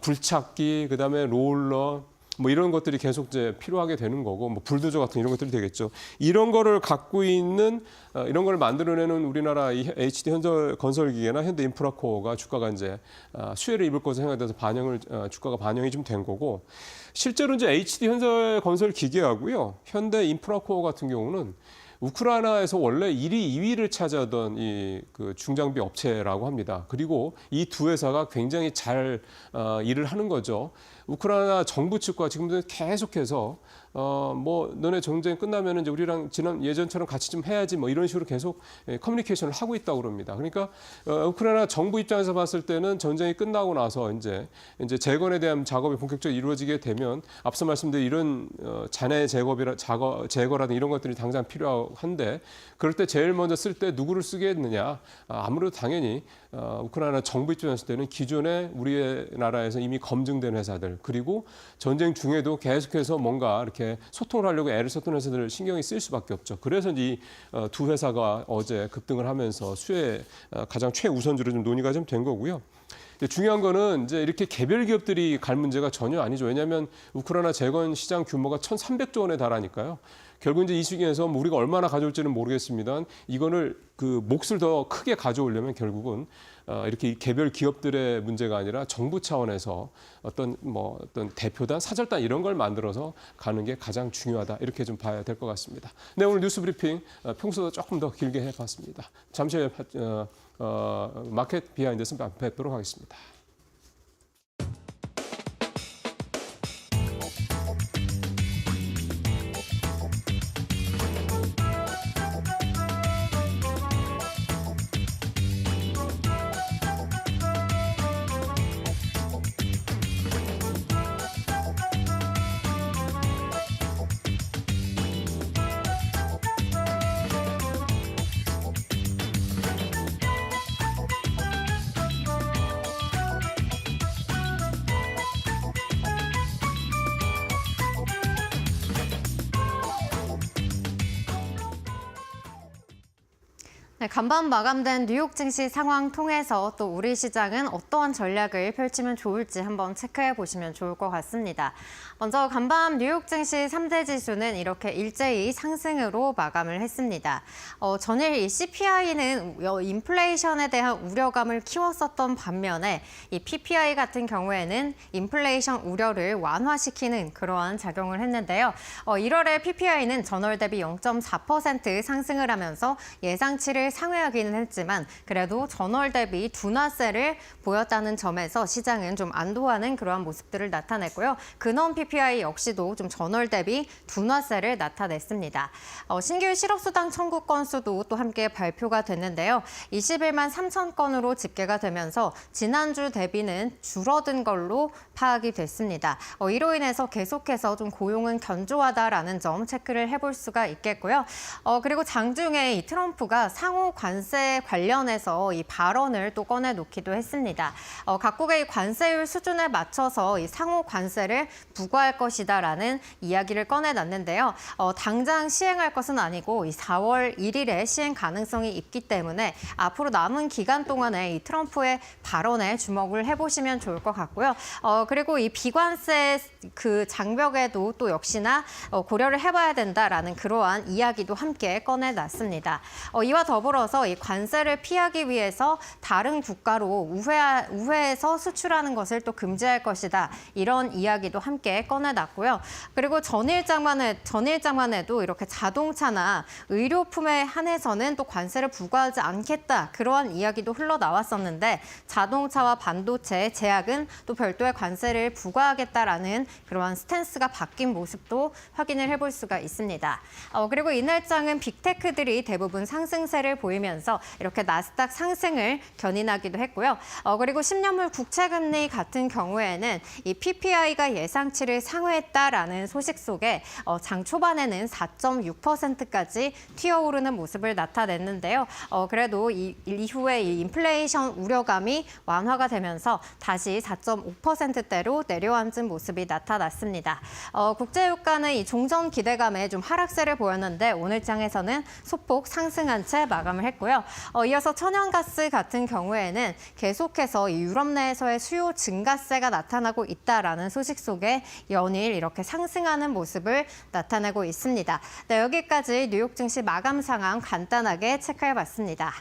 굴착기, 그다음에 롤러, 뭐 이런 것들이 계속 이제 필요하게 되는 거고, 뭐 불도저 같은 이런 것들이 되겠죠. 이런 거를 갖고 있는 이런 걸 만들어내는 우리나라 이 HD 현대건설기계나 현대인프라코어가 주가가 이제 수혜를 입을 것으로 생각돼서 주가가 반영이 좀 된 거고, 실제로 이제 HD 현대건설기계하고요, 현대인프라코어 같은 경우는 우크라이나에서 원래 1위, 2위를 차지하던 그 중장비 업체라고 합니다. 그리고 이 두 회사가 굉장히 잘 일을 하는 거죠. 우크라이나 정부 측과 지금도 계속해서 뭐 너네 전쟁 끝나면 이제 우리랑 예전처럼 같이 좀 해야지, 뭐 이런 식으로 계속 커뮤니케이션을 하고 있다고 그럽니다. 그러니까 우크라이나 정부 입장에서 봤을 때는 전쟁이 끝나고 나서 이제 재건에 대한 작업이 본격적으로 이루어지게 되면 앞서 말씀드린 이런 잔해 제거라든 이런 것들이 당장 필요한데, 그럴 때 제일 먼저 쓸 때 누구를 쓰겠느냐? 아무래도 당연히 우크라이나 정부 입장에서 때는 기존에 우리나라에서 이미 검증된 회사들, 그리고 전쟁 중에도 계속해서 뭔가 이렇게 소통을 하려고 애를 썼던 회사들을 신경이 쓰일 수밖에 없죠. 그래서 이 두 회사가 어제 급등을 하면서 가장 최우선주로 좀 논의가 좀 된 거고요. 중요한 거는 이제 이렇게 개별 기업들이 갈 문제가 전혀 아니죠. 왜냐하면 우크라이나 재건 시장 규모가 1,300조 원에 달하니까요. 결국 이제 이 시기에서 뭐 우리가 얼마나 가져올지는 모르겠습니다만, 이거를 그 몫을 더 크게 가져오려면 결국은 이렇게 개별 기업들의 문제가 아니라 정부 차원에서 어떤 대표단, 사절단 이런 걸 만들어서 가는 게 가장 중요하다, 이렇게 좀 봐야 될 것 같습니다. 네, 오늘 뉴스 브리핑 평소보다 조금 더 길게 해봤습니다. 잠시 후에 마켓 비하인드에서 뵙도록 하겠습니다. 네, 간밤 마감된 뉴욕 증시 상황 통해서 또 우리 시장은 어떠한 전략을 펼치면 좋을지 한번 체크해 보시면 좋을 것 같습니다. 먼저 간밤 뉴욕 증시 3대 지수는 이렇게 일제히 상승으로 마감을 했습니다. 전일 이 CPI는 인플레이션에 대한 우려감을 키웠었던 반면에 이 PPI 같은 경우에는 인플레이션 우려를 완화시키는 그러한 작용을 했는데요. 1월에 PPI는 전월 대비 0.4% 상승을 하면서 예상치를 상회하기는 했지만 그래도 전월 대비 둔화세를 보였다는 점에서 시장은 좀 안도하는 그러한 모습들을 나타냈고요. 근원 PPI 역시도 좀 전월 대비 둔화세를 나타냈습니다. 신규 실업수당 청구 건수도 또 함께 발표가 됐는데요. 21만 3천 건으로 집계가 되면서 지난주 대비는 줄어든 걸로 파악이 됐습니다. 이로 인해서 계속해서 좀 고용은 견조하다라는 점 체크를 해볼 수가 있겠고요. 그리고 장중에 이 트럼프가 상호 관세 관련해서 이 발언을 또 꺼내놓기도 했습니다. 각국의 관세율 수준에 맞춰서 이 상호 관세를 부과할 것이다라는 이야기를 꺼내놨는데요. 당장 시행할 것은 아니고 이 4월 1일에 시행 가능성이 있기 때문에 앞으로 남은 기간 동안에 이 트럼프의 발언에 주목을 해보시면 좋을 것 같고요. 그리고 이 비관세 그 장벽에도 또 역시나 고려를 해봐야 된다라는 그러한 이야기도 함께 꺼내놨습니다. 이와 더불어서 이 관세를 피하기 위해서 다른 국가로 우회해서 수출하는 것을 또 금지할 것이다. 이런 이야기도 함께 꺼내놨고요. 그리고 전일장만 해도 이렇게 자동차나 의료품에 한해서는 또 관세를 부과하지 않겠다. 그러한 이야기도 흘러나왔었는데 자동차와 반도체, 제약은 또 별도의 관세를 부과하겠다라는 그러한 스탠스가 바뀐 모습도 확인을 해볼 수가 있습니다. 그리고 이날장은 빅테크들이 대부분 상승세를 보이면서 이렇게 나스닥 상승을 견인하기도 했고요. 그리고 10년물 국채금리 같은 경우에는 이 PPI가 예상치를 상회했다라는 소식 속에 장 초반에는 4.6%까지 튀어오르는 모습을 나타냈는데요. 그래도 이후에 이 인플레이션 우려감이 완화가 되면서 다시 4.5%대로 내려앉은 모습이 나타났습니다. 국제유가는 이 종전 기대감에 좀 하락세를 보였는데 오늘 장에서는 소폭 상승한 채 마감을 했고요. 이어서 천연가스 같은 경우에는 계속해서 이 유럽 내에서의 수요 증가세가 나타나고 있다라는 소식 속에 연일 이렇게 상승하는 모습을 나타내고 있습니다. 네, 여기까지 뉴욕 증시 마감 상황 간단하게 체크해봤습니다.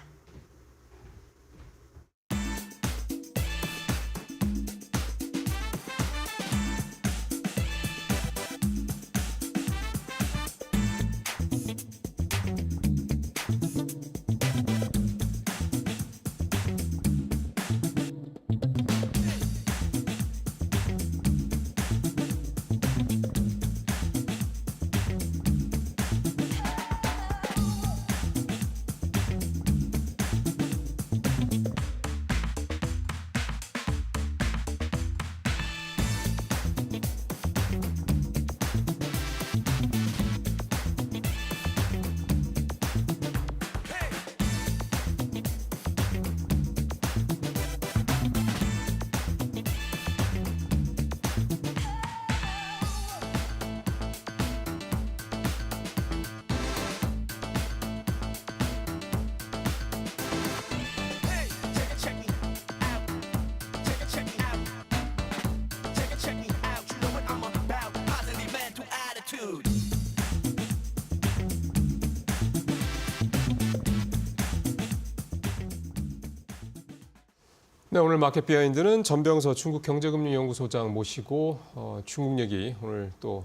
네, 오늘 마켓 비하인드는 전병서 중국경제금융연구소장 모시고 중국 얘기 오늘 또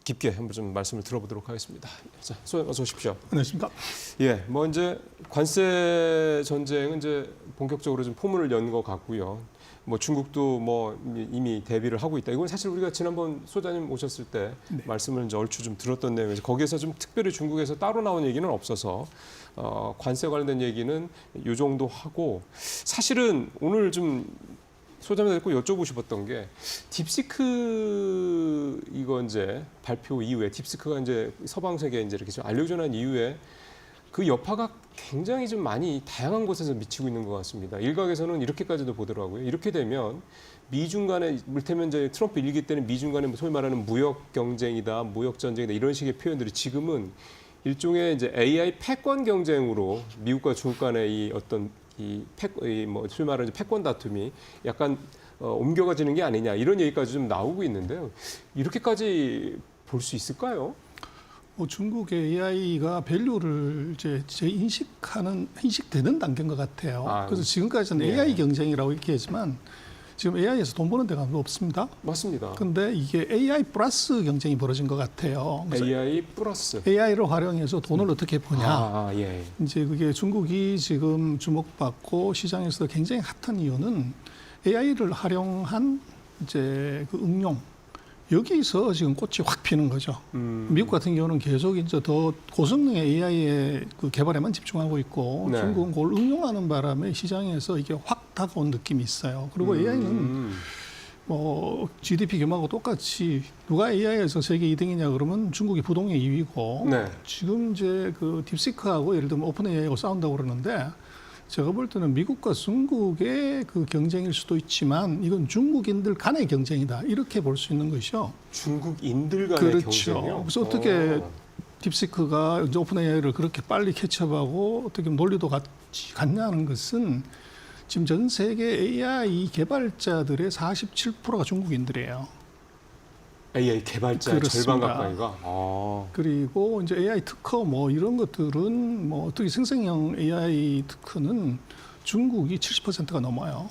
깊게 한번 좀 말씀을 들어보도록 하겠습니다. 자, 소장 어서 오십시오. 안녕하십니까? 예, 뭐 이제 관세 전쟁은 이제 본격적으로 좀 포문을 연 것 같고요. 뭐 중국도 뭐 이미 대비를 하고 있다. 이건 사실 우리가 지난번 소장님 오셨을 때 말씀을 이제 얼추 좀 들었던 내용이죠. 거기에서 좀 특별히 중국에서 따로 나온 얘기는 없어서 관세 관련된 얘기는 요 정도 하고 사실은 오늘 좀 소장님 꼭 여쭤보고 싶었던 게 딥시크 이거 이제 발표 이후에 딥시크가 이제 서방 세계에 이제 이렇게 좀 알려져 난 이후에 그 여파가 굉장히 좀 많이 다양한 곳에서 미치고 있는 것 같습니다. 일각에서는 이렇게까지도 보더라고요. 이렇게 되면 미중 간의 물테면 이제 트럼프 일기 때는 미중 간의 소위 말하는 무역 경쟁이다, 무역 전쟁이다 이런 식의 표현들이 지금은 일종의 이제 AI 패권 경쟁으로 미국과 중국 간의 이 어떤 소위 말하는 패권 다툼이 약간 옮겨가지는 게 아니냐 이런 얘기까지 좀 나오고 있는데요. 이렇게까지 볼 수 있을까요? 중국의 AI가 밸류를 이제 인식되는 단계인 것 같아요. 아, 그래서 지금까지는 네. AI 경쟁이라고 얘기했지만 지금 AI에서 돈 버는 데가 아무도 없습니다. 맞습니다. 근데 이게 AI 플러스 경쟁이 벌어진 것 같아요. 그래서 AI 플러스. AI를 활용해서 돈을 어떻게 버냐. 예. 이제 그게 중국이 지금 주목받고 시장에서 굉장히 핫한 이유는 AI를 활용한 이제 그 응용 여기서 지금 꽃이 확 피는 거죠. 미국 같은 경우는 계속 이제 더 고성능의 AI의 그 개발에만 집중하고 있고 네. 중국은 그걸 응용하는 바람에 시장에서 이게 확 다가온 느낌이 있어요. 그리고 AI는 뭐 GDP 규모하고 똑같이 누가 AI에서 세계 2등이냐 그러면 중국이 부동의 2위고 네. 지금 이제 그 딥시크하고 예를 들면 오픈 AI하고 싸운다고 그러는데 제가 볼 때는 미국과 중국의 그 경쟁일 수도 있지만 이건 중국인들 간의 경쟁이다 이렇게 볼 수 있는 것이죠. 중국인들 간의 그렇죠. 경쟁이요? 그래서 어떻게 딥시크가 이제 오픈 AI를 그렇게 빨리 캐치업하고 어떻게 논리도 같이 같냐는 것은 지금 전 세계 AI 개발자들의 47%가 중국인들이에요. AI 개발자 그렇습니다. 절반 가까이가. 그리고 이제 AI 특허 뭐 이런 것들은 뭐 특히 생성형 AI 특허는 중국이 70%가 넘어요.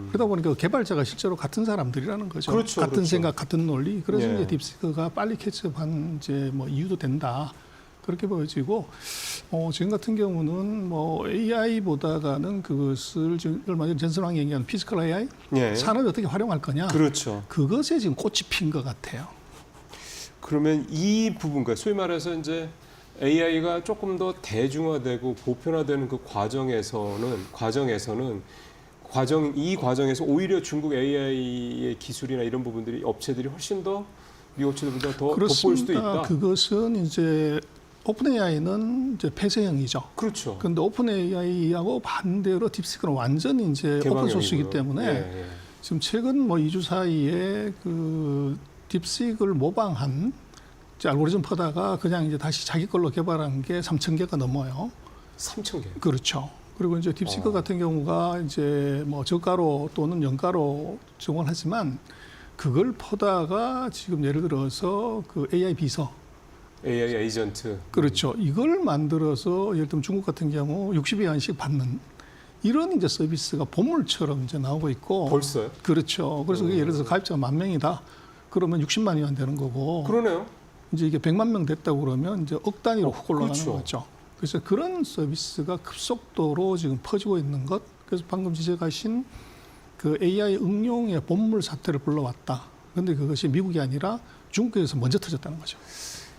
그러다 보니까 개발자가 실제로 같은 사람들이라는 거죠. 그렇죠, 같은 그렇죠. 생각, 같은 논리. 그래서 예. 이제 딥시크가 빨리 캐치업한 이제 뭐 이유도 된다. 그렇게 보여지고 지금 같은 경우는 뭐 AI보다가는 그것을 지금 얼마 전에 전선왕이 얘기한 피지컬 AI 예. 산업에 어떻게 활용할 거냐. 그렇죠. 그것에 지금 꽃이 핀 것 같아요. 그러면 이 부분, 그러니까 소위 말해서 이제 AI가 조금 더 대중화되고 보편화되는 그 이 과정에서 오히려 중국 AI의 기술이나 이런 부분들이 업체들이 훨씬 더 미국 업체들보다 더 돋보일 수도 그렇습니다. 있다. 그것은 이제 오픈 AI는 이제 폐쇄형이죠. 그렇죠. 근데 오픈 AI하고 반대로 딥시크는 완전히 이제 오픈 개방형이고요. 소스이기 때문에 예. 지금 최근 뭐 2주 사이에 그 딥시크를 모방한 이제 알고리즘 퍼다가 그냥 이제 다시 자기 걸로 개발한 게 3,000개가 넘어요. 3,000개. 그렇죠. 그리고 이제 딥시크 같은 경우가 이제 뭐 저가로 또는 연가로 제공하지만 그걸 퍼다가 지금 예를 들어서 그 AI 비서 AI 에이전트. 그렇죠. 이걸 만들어서 예를 들면 중국 같은 경우 60위안씩 받는 이런 이제 서비스가 보물처럼 이제 나오고 있고 벌써요? 그렇죠. 그래서 그게 예를 들어서 가입자가 10,000명이다. 그러면 60만 위안 되는 거고 그러네요. 이제 이게 100만 명 됐다고 그러면 이제 억 단위로 훅 올라가는 그렇죠. 거죠. 그래서 그런 서비스가 급속도로 지금 퍼지고 있는 것. 그래서 방금 지적하신 그 AI 응용의 본물 사태를 불러왔다. 그런데 그것이 미국이 아니라 중국에서 먼저 터졌다는 거죠.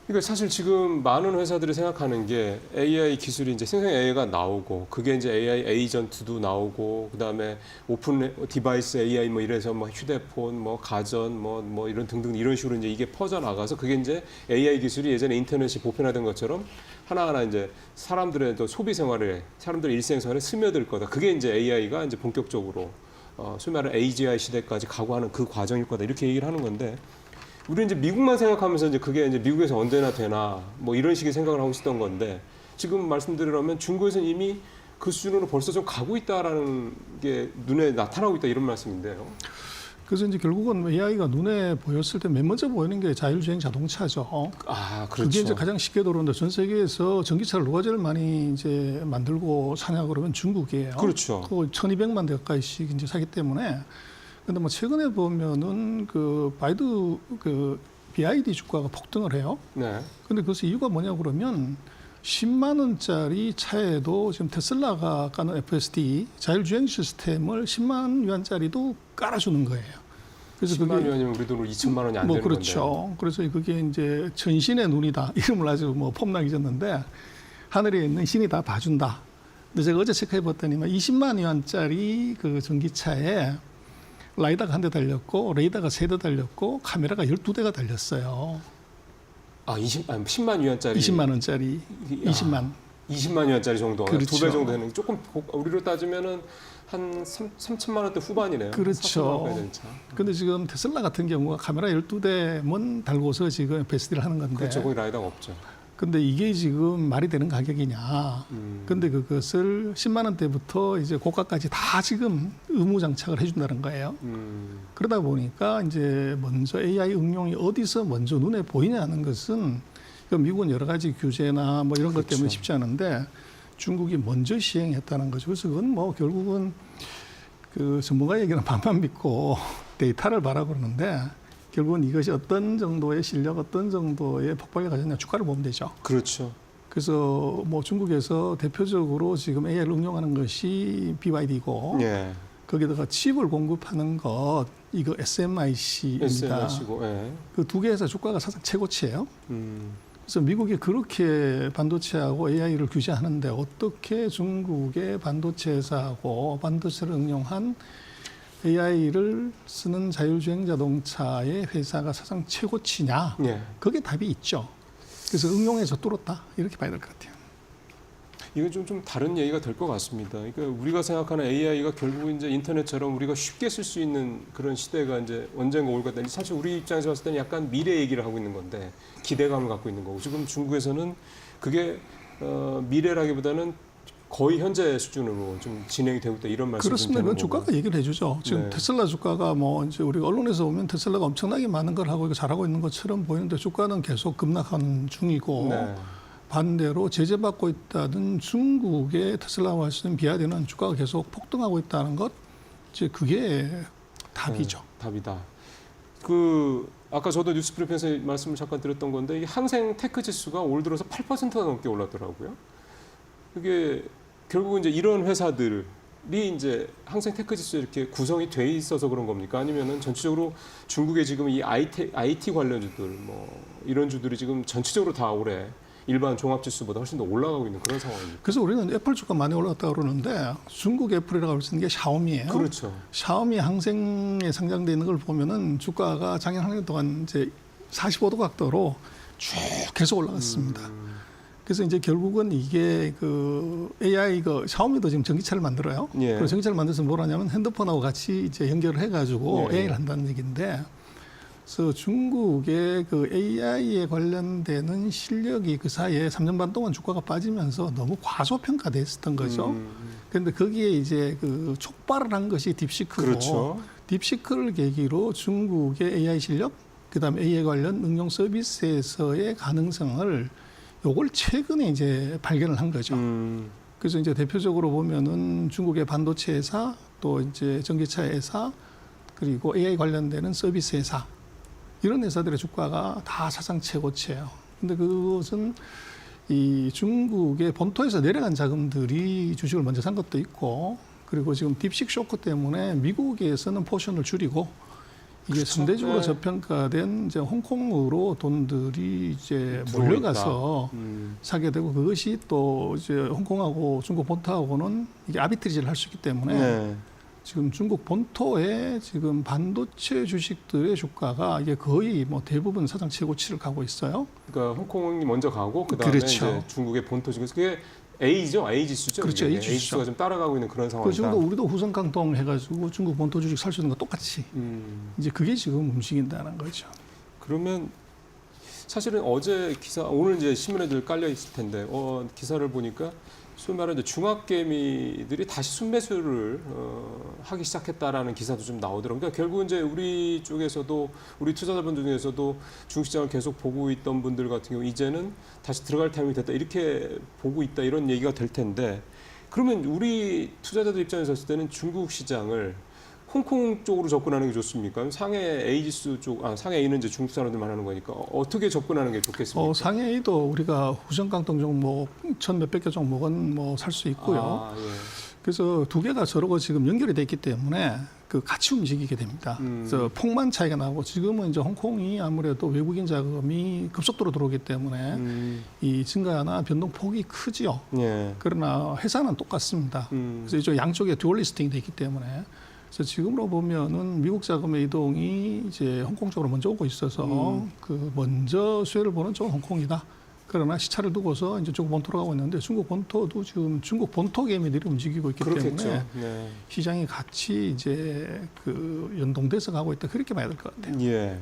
그러니까 사실 지금 많은 회사들이 생각하는 게 AI 기술이 이제 생성 AI가 나오고 그게 이제 AI 에이전트도 나오고 그다음에 오픈 디바이스 AI 뭐 이래서 뭐 휴대폰 뭐 가전 뭐 이런 등등 이런 식으로 이제 이게 퍼져 나가서 그게 이제 AI 기술이 예전에 인터넷이 보편화된 것처럼 하나하나 이제 사람들의 또 소비 생활에 사람들의 일생 생활에 스며들 거다. 그게 이제 AI가 이제 본격적으로 소위 말하는 AGI 시대까지 가고 하는 그 과정일 거다. 이렇게 얘기를 하는 건데 우리 이제 미국만 생각하면서 이제 그게 이제 미국에서 언제나 되나 뭐 이런 식의 생각을 하고 있었던 건데 지금 말씀드리려면 중국에서는 이미 그 수준으로 벌써 좀 가고 있다라는 게 눈에 나타나고 있다 이런 말씀인데요. 그래서 이제 결국은 AI가 눈에 보였을 때 맨 먼저 보이는 게 자율주행 자동차죠. 아, 그렇죠. 그게 이제 가장 쉽게 들어오는데 전 세계에서 전기차를 누가 제일 많이 이제 만들고 사냐 그러면 중국이에요. 그렇죠. 그거 1,200만 대 가까이씩 이제 사기 때문에. 근데 뭐 최근에 보면은 그 바이두 그 BID 주가가 폭등을 해요. 네. 근데 그것의 이유가 뭐냐 그러면 10만 원짜리 차에도 지금 테슬라가 까는 FSD 자율주행 시스템을 10만 위안짜리도 깔아주는 거예요. 그래서 10만 위안이면 우리 돈으로 2천만 원이 안 뭐 되는 그렇죠. 건데. 그래서 그게 이제 천신의 눈이다 이름을 아주 뭐 폼나게 졌는데 하늘에 있는 신이 다 봐준다. 근데 제가 어제 체크해봤더니만 20만 위안짜리 그 전기차에 라이다가 한 대 달렸고 레이더가 3대 달렸고 카메라가 12대가 달렸어요. 아, 10만 위안짜리. 20만 원짜리 20만. 20만 위안짜리 정도. 그렇죠. 2배 정도 되는 조금 우리로 따지면은 한 3천만 원대 후반이네요. 그렇죠. 근데 지금 테슬라 같은 경우가 카메라 12대만 달고서 지금 FSD를 하는 건데 그렇죠. 거기 라이다가 없죠. 근데 이게 지금 말이 되는 가격이냐. 근데 그것을 10만 원대부터 이제 고가까지 다 지금 의무 장착을 해준다는 거예요. 그러다 보니까 이제 먼저 AI 응용이 어디서 먼저 눈에 보이냐는 것은 미국은 여러 가지 규제나 뭐 이런 것 때문에 쉽지 않은데 중국이 먼저 시행했다는 거죠. 그래서 그건 뭐 결국은 그 전문가 얘기는 반만 믿고 데이터를 봐라 그러는데 결국은 이것이 어떤 정도의 실력, 어떤 정도의 폭발을 가졌냐 주가를 보면 되죠. 그렇죠. 그래서 뭐 중국에서 대표적으로 지금 AI를 응용하는 것이 BYD고 예. 거기다가 칩을 공급하는 것 이거 SMIC입니다. SMIC고, 예. 그 두 개에서 주가가 사상 최고치예요. 그래서 미국이 그렇게 반도체하고 AI를 규제하는데 어떻게 중국의 반도체 회사하고 반도체를 응용한 AI를 쓰는 자율주행 자동차의 회사가 사상 최고치냐? 예. 그게 답이 있죠. 그래서 응용해서 뚫었다 이렇게 봐야 될 것 같아요. 이건 좀 다른 얘기가 될 것 같습니다. 그러니까 우리가 생각하는 AI가 결국 이제 인터넷처럼 우리가 쉽게 쓸 수 있는 그런 시대가 이제 언젠가 올 것 같다. 사실 우리 입장에서 봤을 때는 약간 미래 얘기를 하고 있는 건데 기대감을 갖고 있는 거고 지금 중국에서는 그게 미래라기보다는 거의 현재 수준으로 좀 진행이 되고 있다 이런 말씀 그렇습니다. 그건 주가가 얘기를 해주죠. 지금 네. 테슬라 주가가 뭐 이제 우리가 언론에서 보면 테슬라가 엄청나게 많은 걸 하고 이거 잘하고 있는 것처럼 보이는데 주가는 계속 급락하는 중이고 네. 반대로 제재받고 있다는 중국의 테슬라와 할 수 있는 비하되는 주가가 계속 폭등하고 있다는 것, 이제 그게 답이죠. 네, 답이다. 그 아까 저도 뉴스브리핑에서 말씀을 잠깐 드렸던 건데 이 항생 테크 지수가 올 들어서 8%가 넘게 올랐더라고요. 그게 결국은 이제 이런 회사들이 이제 항생 테크 지수에 이렇게 구성이 돼 있어서 그런 겁니까? 아니면은 전체적으로 중국의 지금 이 IT 관련주들 뭐 이런 주들이 지금 전체적으로 다 올해 일반 종합 지수보다 훨씬 더 올라가고 있는 그런 상황입니다. 그래서 우리는 애플 주가 많이 올랐다고 그러는데 중국 애플이라고 할 수 있는 게 샤오미예요. 그렇죠. 샤오미 항생에 상장돼 있는 걸 보면은 주가가 작년 한 년 동안 이제 45도 각도로 쭉 계속 올라갔습니다. 그래서 이제 결국은 이게 그 AI 그 샤오미도 지금 전기차를 만들어요. 예. 그래서 전기차를 만들어서 뭘 하냐면 핸드폰하고 같이 이제 연결을 해가지고 예. AI를 한다는 얘기인데, 그래서 중국의 그 AI에 관련되는 실력이 그 사이에 3년 반 동안 주가가 빠지면서 너무 과소평가됐었던 거죠. 그런데 거기에 이제 그 촉발을 한 것이 딥시크고, 그렇죠. 딥시크를 계기로 중국의 AI 실력, 그다음에 AI 관련 응용 서비스에서의 가능성을 요걸 최근에 이제 발견을 한 거죠. 그래서 이제 대표적으로 보면은 중국의 반도체 회사, 또 이제 전기차 회사, 그리고 AI 관련되는 서비스 회사, 이런 회사들의 주가가 다 사상 최고치예요. 근데 그것은 이 중국의 본토에서 내려간 자금들이 주식을 먼저 산 것도 있고, 그리고 지금 딥식 쇼크 때문에 미국에서는 포션을 줄이고, 이게 그렇죠. 상대적으로 네. 저평가된 이제 홍콩으로 돈들이 이제 들어오니까. 몰려가서 사게 되고, 그것이 또 이제 홍콩하고 중국 본토하고는 이게 아비트리지를 할 수 있기 때문에 네. 지금 중국 본토의 지금 반도체 주식들의 주가가 이게 거의 뭐 대부분 사상 최고치를 가고 있어요. 그러니까 홍콩이 먼저 가고 그다음에 그렇죠. 이제 중국의 본토 중에서 그게 A죠, A 지수죠. 그렇죠, 이게. A 지수죠. A 지수가 좀 따라가고 있는 그런 그 상황이다. 지금도 우리도 후성 강동 해가지고 중국 본토 주식 살 수 있는 거 똑같이 이제 그게 지금 움직인다는 거죠. 그러면 사실은 어제 기사 오늘 이제 신문에들 깔려 있을 텐데 기사를 보니까 소위 말하는 중학개미들이 다시 순매수를 하기 시작했다라는 기사도 좀 나오더라고요. 그러니까 결국 이제 우리 쪽에서도 우리 투자자분들 중에서도 중시장을 계속 보고 있던 분들 같은 경우 이제는 다시 들어갈 타이밍이 됐다 이렇게 보고 있다 이런 얘기가 될 텐데, 그러면 우리 투자자들 입장에서 봤을 때는 중국 시장을 홍콩 쪽으로 접근하는 게 좋습니까? 상해 A 지수 쪽, 상해 A는 이제 중국 사람들 말하는 거니까 어떻게 접근하는 게 좋겠습니까? 상해도 우리가 후성 강동 종목 1,000몇백 개 종목은 뭐 살 수 있고요. 예. 그래서 두 개가 서로 지금 연결이 돼 있기 때문에 그 같이 움직이게 됩니다. 그래서 폭만 차이가 나고, 지금은 이제 홍콩이 아무래도 외국인 자금이 급속도로 들어오기 때문에 이 증가나 변동폭이 크지요. 예. 그러나 회사는 똑같습니다. 그래서 이쪽 양쪽에 듀얼 리스팅이 돼 있기 때문에, 그래서 지금으로 보면은 미국 자금의 이동이 이제 홍콩 쪽으로 먼저 오고 있어서 그 먼저 수혜를 보는 쪽은 홍콩이다. 그러나 시차를 두고서 이제 중국 본토로 가고 있는데, 중국 본토도 지금 중국 본토 개미들이 움직이고 있기 그렇겠죠. 때문에 네. 시장이 같이 이제 그 연동돼서 가고 있다, 그렇게 봐야 될 것 같아요. 예.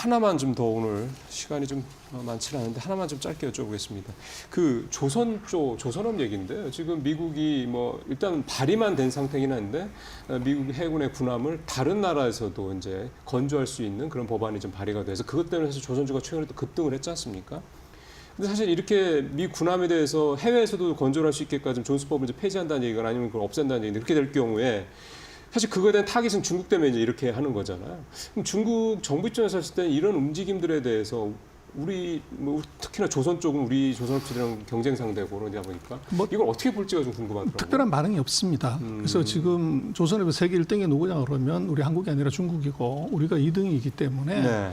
하나만 좀 더 오늘 시간이 좀 많지 않은데 하나만 좀 짧게 여쭤보겠습니다. 그 조선업 얘기인데요. 지금 미국이 뭐 일단 발의만 된 상태긴 한데 미국 해군의 군함을 다른 나라에서도 이제 건조할 수 있는 그런 법안이 좀 발의가 돼서 그것 때문에 사실 조선주가 최근에 또 급등을 했지 않습니까? 근데 사실 이렇게 미 군함에 대해서 해외에서도 건조할 수 있게까지 존스법을 이제 폐지한다는 얘기가 아니면 그걸 없앤다는 얘기인데 그렇게 될 경우에 사실 그거에 대한 타깃은 중국 때문에 이제 이렇게 하는 거잖아요. 그럼 중국 정부 입장에서 봤을 때 이런 움직임들에 대해서 우리 뭐 특히나 조선 쪽은 우리 조선업체들이랑 경쟁 상대고 그러다 보니까 이걸 어떻게 볼지가 좀 궁금하더라고요. 특별한 반응이 없습니다. 그래서 지금 조선업의 세계 1등이 누구냐 그러면 우리 한국이 아니라 중국이고 우리가 2등이기 때문에 네.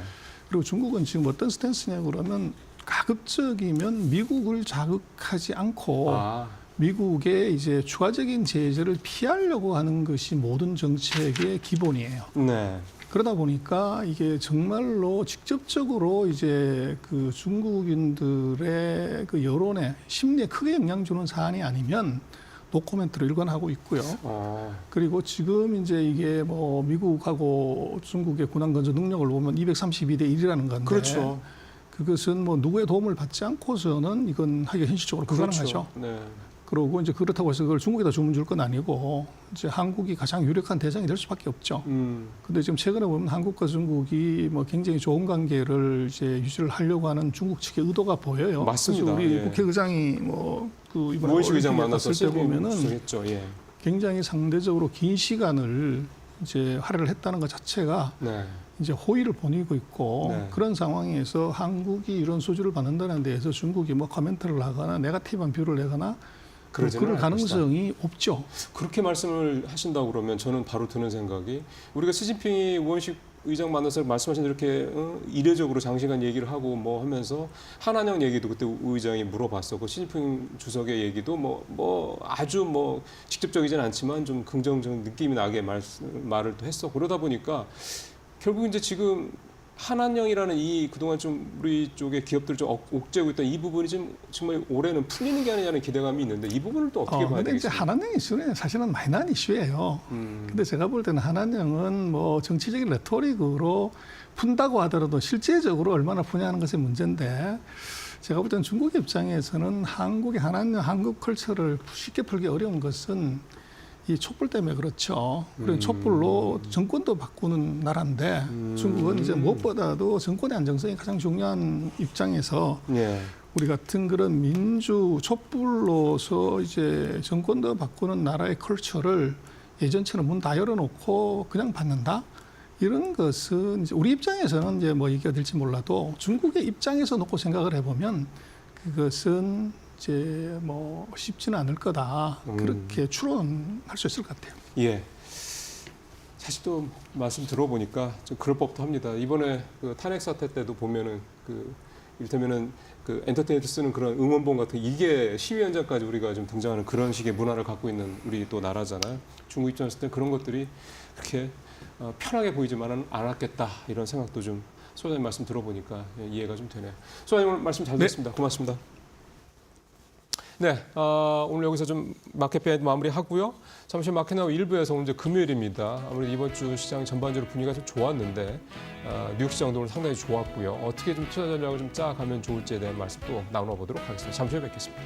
그리고 중국은 지금 어떤 스탠스냐 그러면 가급적이면 미국을 자극하지 않고 미국의 이제 추가적인 제재를 피하려고 하는 것이 모든 정책의 기본이에요. 네. 그러다 보니까 이게 정말로 직접적으로 이제 그 중국인들의 그 여론에 심리에 크게 영향 주는 사안이 아니면 노코멘트로 일관하고 있고요. 그리고 지금 이제 이게 뭐 미국하고 중국의 군함 건조 능력을 보면 232대 1이라는 건데. 그렇죠. 그것은 뭐 누구의 도움을 받지 않고서는 이건 하기가 현실적으로 불가능하죠. 그렇죠. 네. 그러고 이제 그렇다고 해서 그걸 중국에다 주문 줄 건 아니고 이제 한국이 가장 유력한 대상이 될 수밖에 없죠. 근데 지금 최근에 보면 한국과 중국이 뭐 굉장히 좋은 관계를 이제 유지를 하려고 하는 중국 측의 의도가 보여요. 맞습니다. 그래서 우리 예. 국회의장이 뭐 그 이번에 우원식 의장 올림픽에 만나서 갔을 때 보면은 주장했죠. 예. 굉장히 상대적으로 긴 시간을 이제 할애를 했다는 것 자체가 네. 이제 호의를 보이고 있고 네. 그런 상황에서 한국이 이런 소주를 받는다는 데에서 중국이 뭐 코멘트를 하거나 네거티브한 뷰를 내거나 그럴 가능성이 없죠. 그렇게 말씀을 하신다고 그러면 저는 바로 드는 생각이 우리가 시진핑이 우원식 의장 만나서 말씀하신 이렇게 이례적으로 장시간 얘기를 하고 뭐 하면서 한한령 얘기도 그때 우 의장이 물어봤었고 시진핑 주석의 얘기도 뭐 아주 뭐 직접적이진 않지만 좀 긍정적인 느낌이 나게 말을 또 했어. 그러다 보니까 결국 이제 지금 한한령이라는 이 그동안 좀 우리 쪽의 기업들 좀 옥죄고 있던 이 부분이 좀 정말 올해는 풀리는 게 아니냐는 기대감이 있는데 이 부분을 또 어떻게 봐야 근데 이제 되겠습니까? 한한령 이슈는 사실은 마이너한 이슈예요. 근데 제가 볼 때는 한한령은 뭐 정치적인 레토릭으로 푼다고 하더라도 실제적으로 얼마나 푸냐는 것이 문제인데 제가 볼 때는 중국 입장에서는 한국의 한한령 한국 컬처를 쉽게 풀기 어려운 것은 이 촛불 때문에 그렇죠. 그리고 촛불로 정권도 바꾸는 나라인데 중국은 이제 무엇보다도 정권의 안정성이 가장 중요한 입장에서 예. 우리 같은 그런 민주 촛불로서 이제 정권도 바꾸는 나라의 컬처를 예전처럼 문 다 열어놓고 그냥 받는다? 이런 것은 이제 우리 입장에서는 이제 뭐 얘기가 될지 몰라도 중국의 입장에서 놓고 생각을 해보면 그것은 이제 뭐 쉽지는 않을 거다. 그렇게 추론할 수 있을 것 같아요. 예. 사실 또 말씀 들어보니까 좀 그럴 법도 합니다. 이번에 그 탄핵 사태 때도 보면은 그 이를테면은 그 엔터테인먼트 쓰는 그런 응원봉 같은 이게 시위 현장까지 우리가 좀 등장하는 그런 식의 문화를 갖고 있는 우리 또 나라잖아요. 중국 입장에서 때 그런 것들이 그렇게 편하게 보이지만은 않았겠다 이런 생각도 좀 소장님 말씀 들어보니까 이해가 좀 되네요. 소장님 오늘 말씀 잘 들었습니다. 고맙습니다. 네, 오늘 여기서 좀 마켓배드 마무리하고요. 잠시 마켓나우 1부에서 오늘 이제 금요일입니다. 아무래도 이번 주 시장 전반적으로 분위기가 좀 좋았는데 뉴욕 시장도 오늘 상당히 좋았고요. 어떻게 좀 투자 전략을 좀 짜가면 좋을지에 대한 말씀 또 나눠보도록 하겠습니다. 잠시 후에 뵙겠습니다.